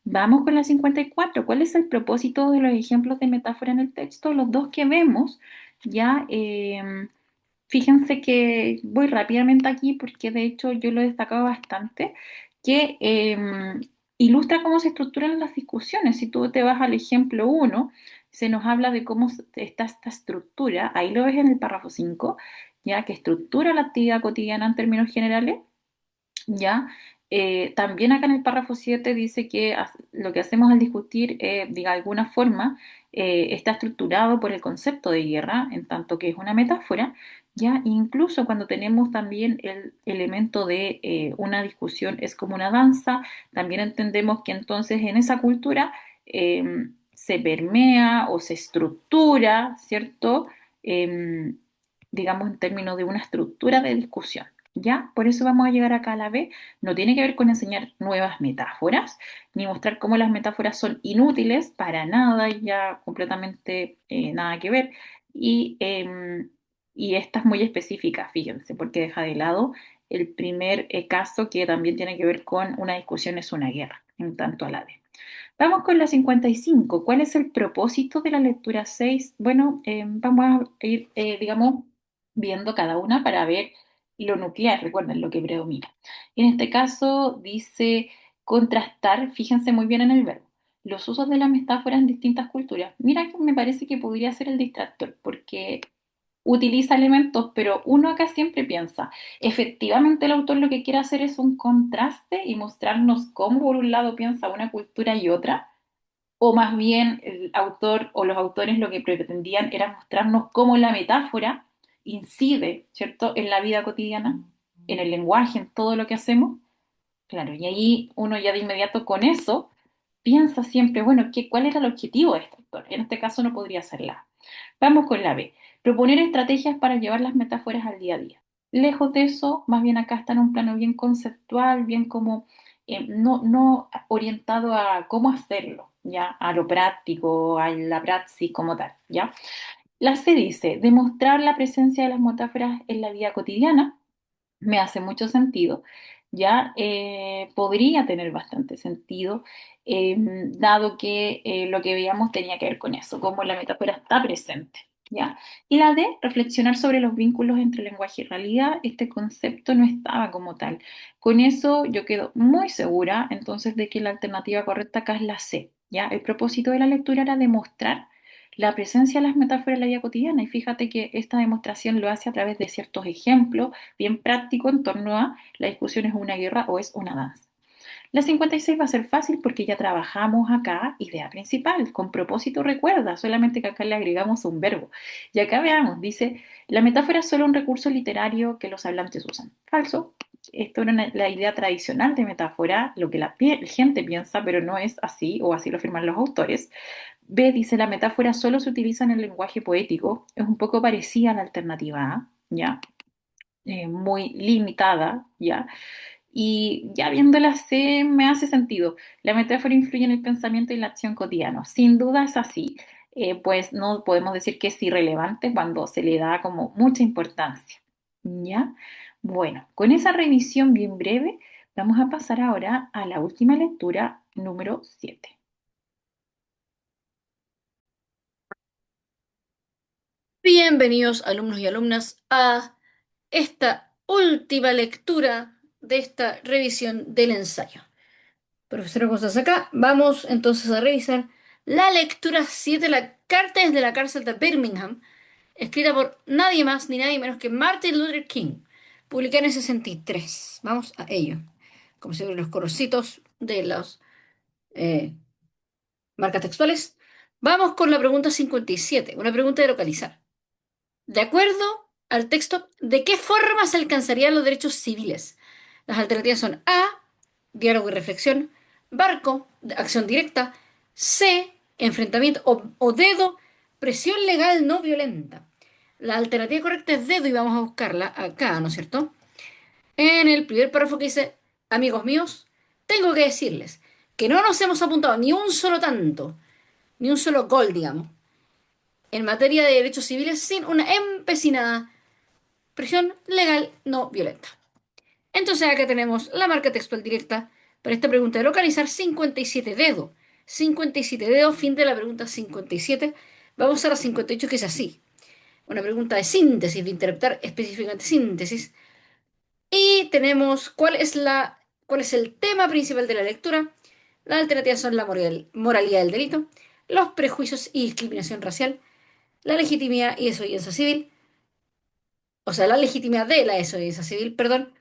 Vamos con la 54. ¿Cuál es el propósito de los ejemplos de metáfora en el texto? Los dos que vemos, ya, fíjense que voy rápidamente aquí porque de hecho yo lo he destacado bastante, que ilustra cómo se estructuran las discusiones. Si tú te vas al ejemplo uno, se nos habla de cómo está esta estructura, ahí lo ves en el párrafo 5, ya que estructura la actividad cotidiana en términos generales ¿ya? También acá en el párrafo 7 dice que lo que hacemos al discutir, de alguna forma, está estructurado por el concepto de guerra, en tanto que es una metáfora, ¿ya? Incluso cuando tenemos también el elemento de una discusión es como una danza, también entendemos que entonces en esa cultura se permea o se estructura, ¿cierto? Em, digamos en términos de una estructura de discusión. ¿Ya? Por eso vamos a llegar acá a la B. No tiene que ver con enseñar nuevas metáforas, ni mostrar cómo las metáforas son inútiles, para nada, ya completamente nada que ver. Y esta es muy específica, fíjense, porque deja de lado el primer caso que también tiene que ver con una discusión es una guerra, en tanto a la D. Vamos con la 55. ¿Cuál es el propósito de la lectura 6? Bueno, vamos a ir, digamos, viendo cada una para ver lo nuclear, recuerden lo que predomina. En este caso dice contrastar, fíjense muy bien en el verbo, los usos de la metáfora en distintas culturas. Mira que me parece que podría ser el distractor, porque utiliza elementos, pero uno acá siempre piensa, efectivamente el autor lo que quiere hacer es un contraste y mostrarnos cómo por un lado piensa una cultura y otra, o más bien el autor o los autores lo que pretendían era mostrarnos cómo la metáfora incide, ¿cierto?, en la vida cotidiana, en el lenguaje, en todo lo que hacemos. Claro, y ahí uno ya de inmediato con eso piensa siempre, bueno, ¿cuál era el objetivo de este autor? En este caso no podría ser la A. Vamos con la B. Proponer estrategias para llevar las metáforas al día a día. Lejos de eso, más bien acá está en un plano bien conceptual, bien como no orientado a cómo hacerlo, ya, a lo práctico, a la praxis como tal, ya. La C dice, demostrar la presencia de las metáforas en la vida cotidiana me hace mucho sentido, ya podría tener bastante sentido, dado que lo que veíamos tenía que ver con eso, cómo la metáfora está presente, ¿ya? Y la D, reflexionar sobre los vínculos entre lenguaje y realidad, este concepto no estaba como tal. Con eso yo quedo muy segura entonces de que la alternativa correcta acá es la C, ¿ya? El propósito de la lectura era demostrar la presencia de las metáforas en la vida cotidiana y fíjate que esta demostración lo hace a través de ciertos ejemplos bien práctico en torno a la discusión es una guerra o es una danza. La 56 va a ser fácil porque ya trabajamos acá idea principal, con propósito recuerda, solamente que acá le agregamos un verbo. Y acá veamos, dice, la metáfora es solo un recurso literario que los hablantes usan. Falso. Esto era la idea tradicional de metáfora, lo que la gente piensa, pero no es así, o así lo afirman los autores. B dice, la metáfora solo se utiliza en el lenguaje poético, es un poco parecida a la alternativa A, ¿ya? Muy limitada, ¿ya? Y ya viéndola C me hace sentido. La metáfora influye en el pensamiento y la acción cotidiana. Sin duda es así. Pues no podemos decir que es irrelevante cuando se le da como mucha importancia. ¿Ya? Bueno, con esa revisión bien breve, vamos a pasar ahora a la última lectura, número 7. Bienvenidos, alumnos y alumnas, a esta última lectura de esta revisión del ensayo. Profesora Costas acá, vamos entonces a revisar la lectura 7, la carta desde la cárcel de Birmingham, escrita por nadie más ni nadie menos que Martin Luther King, publicada en el 63. Vamos a ello. Como siempre, los corocitos de las marcas textuales. Vamos con la pregunta 57, una pregunta de localizar. De acuerdo al texto, ¿de qué forma se alcanzarían los derechos civiles? Las alternativas son A, diálogo y reflexión; barco, acción directa; C, enfrentamiento; o dedo, presión legal no violenta. La alternativa correcta es dedo y vamos a buscarla acá, ¿no es cierto? En el primer párrafo que dice, amigos míos, tengo que decirles que no nos hemos apuntado ni un solo tanto, ni un solo gol, digamos, en materia de derechos civiles sin una empecinada presión legal no violenta. Entonces acá tenemos la marca textual directa para esta pregunta de localizar 57 dedo. 57 dedo, fin de la pregunta 57. Vamos a la 58 que es así. Una pregunta de síntesis, de interpretar específicamente síntesis. Y tenemos cuál es el tema principal de la lectura. Las alternativas son la moralidad del delito, los prejuicios y discriminación racial, la legitimidad y desobediencia civil, o sea, la legitimidad de la desobediencia civil, perdón,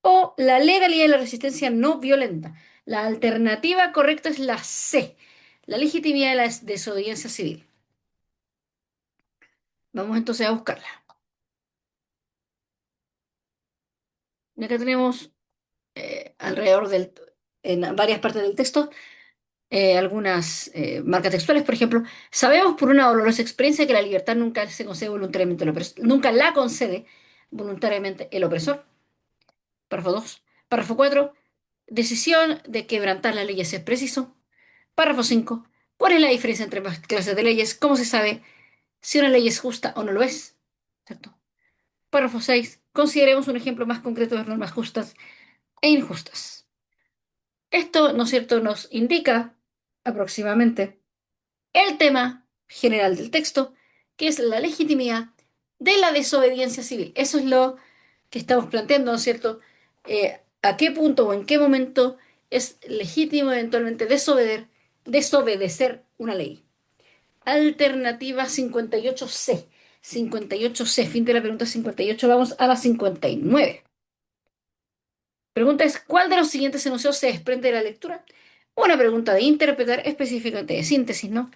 o la legalidad y la resistencia no violenta. La alternativa correcta es la C, la legitimidad de la desobediencia civil. Vamos entonces a buscarla. Y acá tenemos alrededor en varias partes del texto, algunas marcas textuales, por ejemplo, sabemos por una dolorosa experiencia que la libertad nunca se concede voluntariamente nunca la concede voluntariamente el opresor. Párrafo 2. Párrafo 4. Decisión de quebrantar las leyes es preciso. Párrafo 5. ¿Cuál es la diferencia entre ambas clases de leyes? ¿Cómo se sabe si una ley es justa o no lo es? ¿Cierto? Párrafo 6. Consideremos un ejemplo más concreto de normas justas e injustas. Esto, ¿no es cierto?, nos indica aproximadamente el tema general del texto, que es la legitimidad de la desobediencia civil. Eso es lo que estamos planteando, ¿no es cierto? ¿A qué punto o en qué momento es legítimo eventualmente desobedecer una ley? Alternativa 58C. 58C, fin de la pregunta 58, vamos a la 59. Pregunta es, ¿cuál de los siguientes enunciados se desprende de la lectura? Una pregunta de interpretar, específicamente de síntesis, ¿no?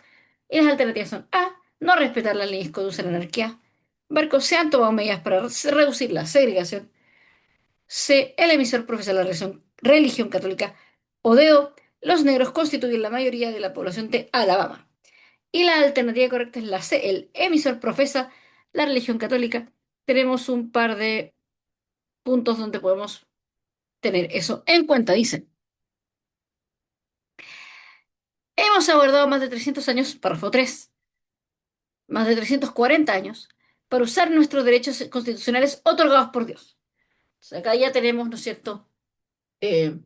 Y las alternativas son A, no respetar las leyes conduce a la anarquía. Barco, se han tomado medidas para reducir la segregación. C, el emisor profesa la religión católica. O D, los negros constituyen la mayoría de la población de Alabama. Y la alternativa correcta es la C, el emisor profesa la religión católica. Tenemos un par de puntos donde podemos tener eso en cuenta, dice. Hemos abordado más de 300 años, párrafo 3, más de 340 años, para usar nuestros derechos constitucionales otorgados por Dios. Entonces, acá ya tenemos, ¿no es cierto?, eh,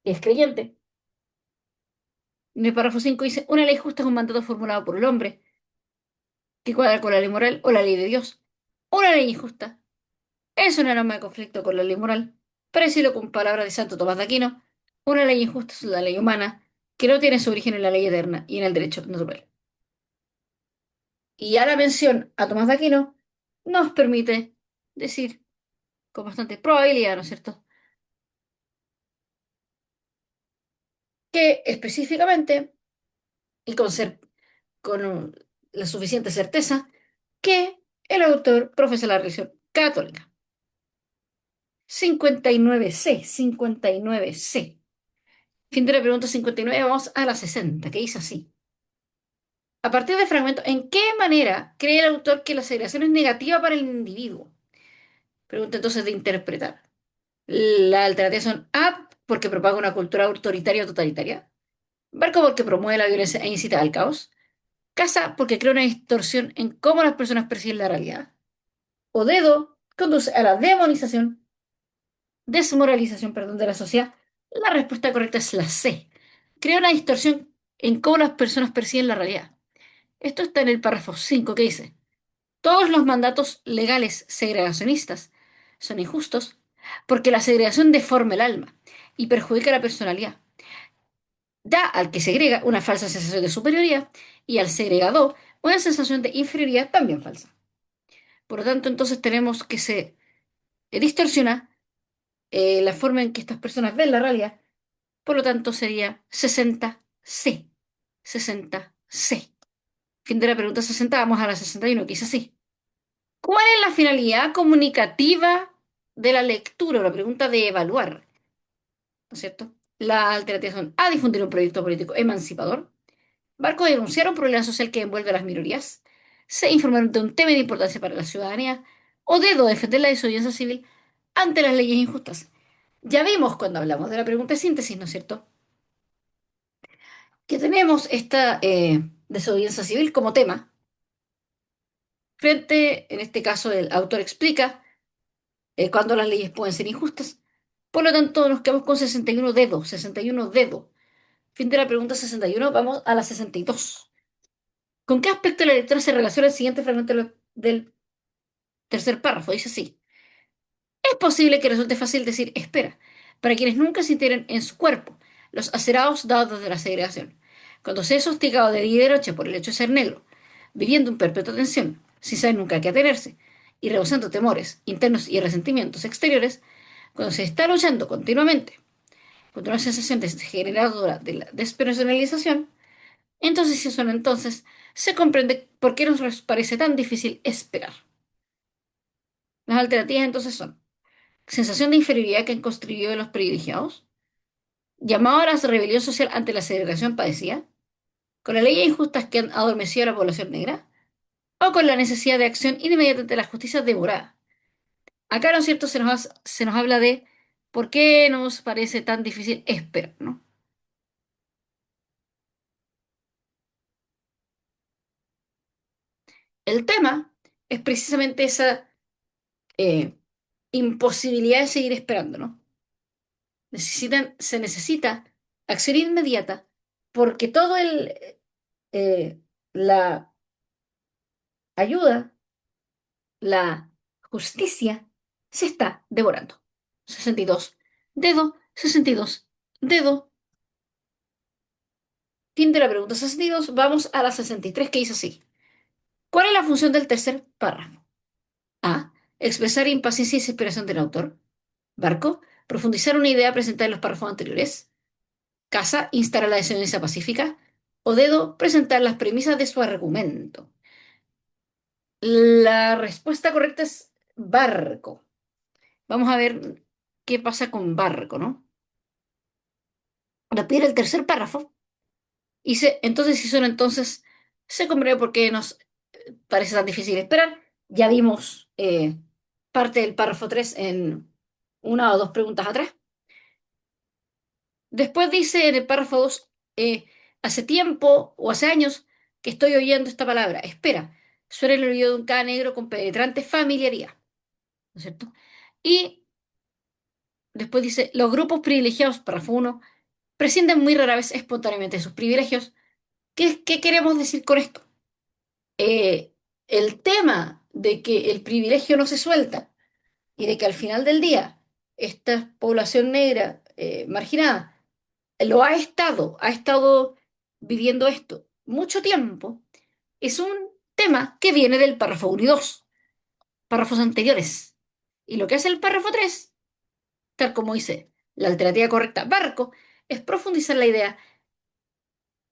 es creyente. En el párrafo 5 dice, una ley justa es un mandato formulado por el hombre que cuadra con la ley moral o la ley de Dios. Una ley injusta es una norma de conflicto con la ley moral. Para decirlo con palabras de Santo Tomás de Aquino, una ley injusta es una ley humana que no tiene su origen en la ley eterna y en el derecho natural. Y ya la mención a Tomás de Aquino nos permite decir con bastante probabilidad, ¿no es cierto?, que específicamente y con la suficiente certeza que el autor profesa la religión católica. 59C, 59C. Fin de la pregunta 59, vamos a la 60, que dice así. A partir del fragmento, ¿en qué manera cree el autor que la segregación es negativa para el individuo? Pregunta entonces de interpretar. La alternativa son A, porque propaga una cultura autoritaria o totalitaria. Barco, porque promueve la violencia e incita al caos. Casa, porque crea una distorsión en cómo las personas perciben la realidad. O dedo, conduce a la desmoralización, perdón, de la sociedad. La respuesta correcta es la C. Crea una distorsión en cómo las personas perciben la realidad. Esto está en el párrafo 5 que dice, todos los mandatos legales segregacionistas son injustos porque la segregación deforma el alma y perjudica la personalidad. Da al que segrega una falsa sensación de superioridad y al segregador una sensación de inferioridad también falsa. Por lo tanto, entonces tenemos que se distorsiona la forma en que estas personas ven la realidad. Por lo tanto, sería 60C. 60C. Fin de la pregunta 60, vamos a la 61, que dice así. ¿Cuál es la finalidad comunicativa de la lectura? La pregunta de evaluar, ¿no es cierto? Las alternativas son A, difundir un proyecto político emancipador. Barco, denunciar un problema social que envuelve a las minorías. C, informar de un tema de importancia para la ciudadanía. O dedo, defender la desobediencia civil ante las leyes injustas. Ya vimos cuando hablamos de la pregunta de síntesis, ¿no es cierto?, que tenemos esta desobediencia civil como tema. Frente, en este caso, el autor explica cuándo las leyes pueden ser injustas. Por lo tanto, nos quedamos con 61 dedos, 61 dedos. Fin de la pregunta 61, vamos a la 62. ¿Con qué aspecto de la lectura se relaciona el siguiente fragmento del tercer párrafo? Dice así. Es posible que resulte fácil decir espera para quienes nunca sintieron en su cuerpo los acerados dados de la segregación. Cuando se es hostigado de día y de noche por el hecho de ser negro, viviendo en perpetua tensión, sin saber nunca a qué atenerse, y rehusando temores internos y resentimientos exteriores, cuando se está luchando continuamente contra una sensación generadora de la despersonalización, entonces eso entonces se comprende por qué nos parece tan difícil esperar. Las alternativas entonces son sensación de inferioridad que han construido los privilegiados, llamado a la rebelión social ante la segregación padecida, con las leyes injustas que han adormecido a la población negra, o con la necesidad de acción inmediata ante la justicia demorada. Acá, ¿no es cierto?, se nos habla de por qué nos parece tan difícil esperar, ¿no? El tema es precisamente esa eh, imposibilidad de seguir esperando, ¿no? Se necesita acción inmediata porque todo eh, la ayuda, la justicia se está devorando. 62 dedo, 62 dedo. Fin de la pregunta 62. Vamos a la 63 que dice así. ¿Cuál es la función del tercer párrafo? A. Expresar impaciencia y desesperación del autor. Barco. Profundizar una idea presentada en los párrafos anteriores. Casa. Instar a la desobediencia pacífica. O dedo. Presentar las premisas de su argumento. La respuesta correcta es barco. Vamos a ver qué pasa con barco, ¿no? La pide el tercer párrafo. Entonces, si son entonces, se comprende por qué nos parece tan difícil esperar. Ya vimos parte del párrafo 3 en una o dos preguntas atrás. Después dice en el párrafo 2, hace tiempo o hace años que estoy oyendo esta palabra, espera, suena el oído de un ca negro con penetrante familiaridad, ¿no es cierto? Y después dice, los grupos privilegiados, párrafo 1, prescinden muy rara vez espontáneamente de sus privilegios. ¿Qué queremos decir con esto? Eh, el tema de que el privilegio no se suelta y de que al final del día esta población negra marginada ha estado viviendo esto mucho tiempo, es un tema que viene del párrafo 1 y 2, párrafos anteriores. Y lo que hace el párrafo 3, tal como dice la alternativa correcta, barco, es profundizar la idea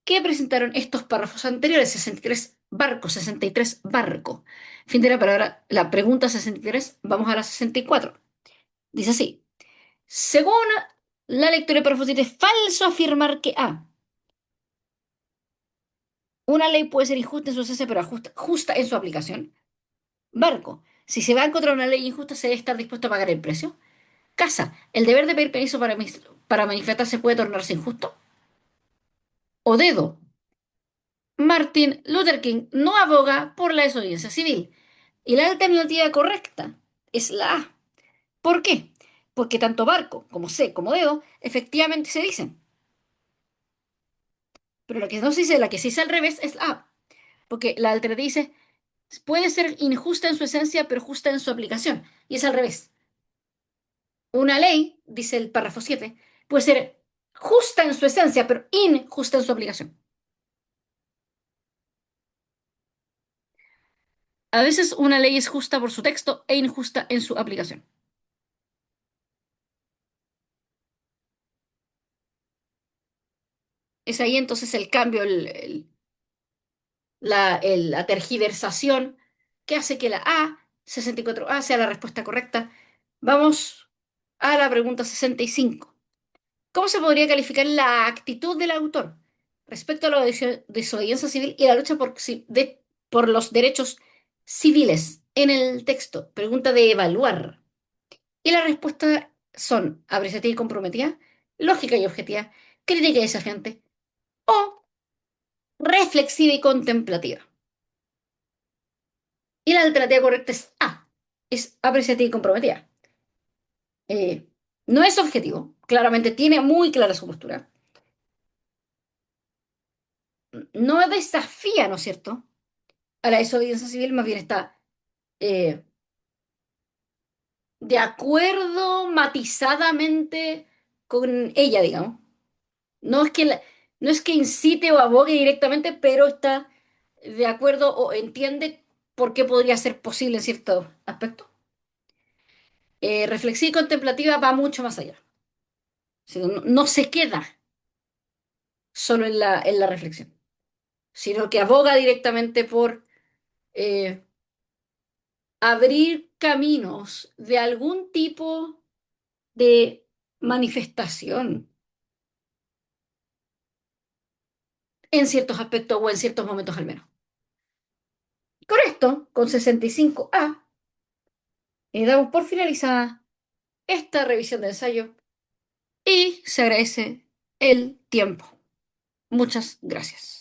que presentaron estos párrafos anteriores, 63 barco, 63 barco. Fin de la palabra, la pregunta 63, vamos a la 64. Dice así, según la lectura de párrafo 7, es falso afirmar que A, una ley puede ser injusta en su esencia, pero justa en su aplicación. Barco, si se va a encontrar una ley injusta, se debe estar dispuesto a pagar el precio. Casa, el deber de pedir permiso para manifestarse puede tornarse injusto. O dedo, Martin Luther King no aboga por la desobediencia civil. Y la alternativa correcta es la A. ¿Por qué? Porque tanto barco como C como dedo efectivamente se dicen. Pero lo que no se dice, la que se dice al revés es la A. Porque la alternativa dice, puede ser injusta en su esencia, pero justa en su aplicación. Y es al revés. Una ley, dice el párrafo 7, puede ser justa en su esencia, pero injusta en su aplicación. A veces una ley es justa por su texto e injusta en su aplicación. Es ahí entonces el cambio, la tergiversación que hace que la A, 64A, sea la respuesta correcta. Vamos a la pregunta 65. ¿Cómo se podría calificar la actitud del autor respecto a la desobediencia civil y la lucha por los derechos civiles en el texto? Pregunta de evaluar. Y la respuesta son apreciativa y comprometida, lógica y objetiva, crítica y desafiante o reflexiva y contemplativa. Y la alternativa correcta es A, es apreciativa y comprometida. Eh, no es objetivo, claramente tiene muy clara su postura. No desafía, ¿no es cierto?, a la desobediencia civil, más bien está eh, de acuerdo matizadamente con ella, digamos. No es que, no es que incite o abogue directamente, pero está de acuerdo o entiende por qué podría ser posible en ciertos aspectos. Reflexiva y contemplativa va mucho más allá. O sea, no se queda solo en la reflexión, sino que aboga directamente por eh, abrir caminos de algún tipo de manifestación en ciertos aspectos o en ciertos momentos al menos. Con esto, con 65A, damos por finalizada esta revisión de ensayo y se agradece el tiempo. Muchas gracias.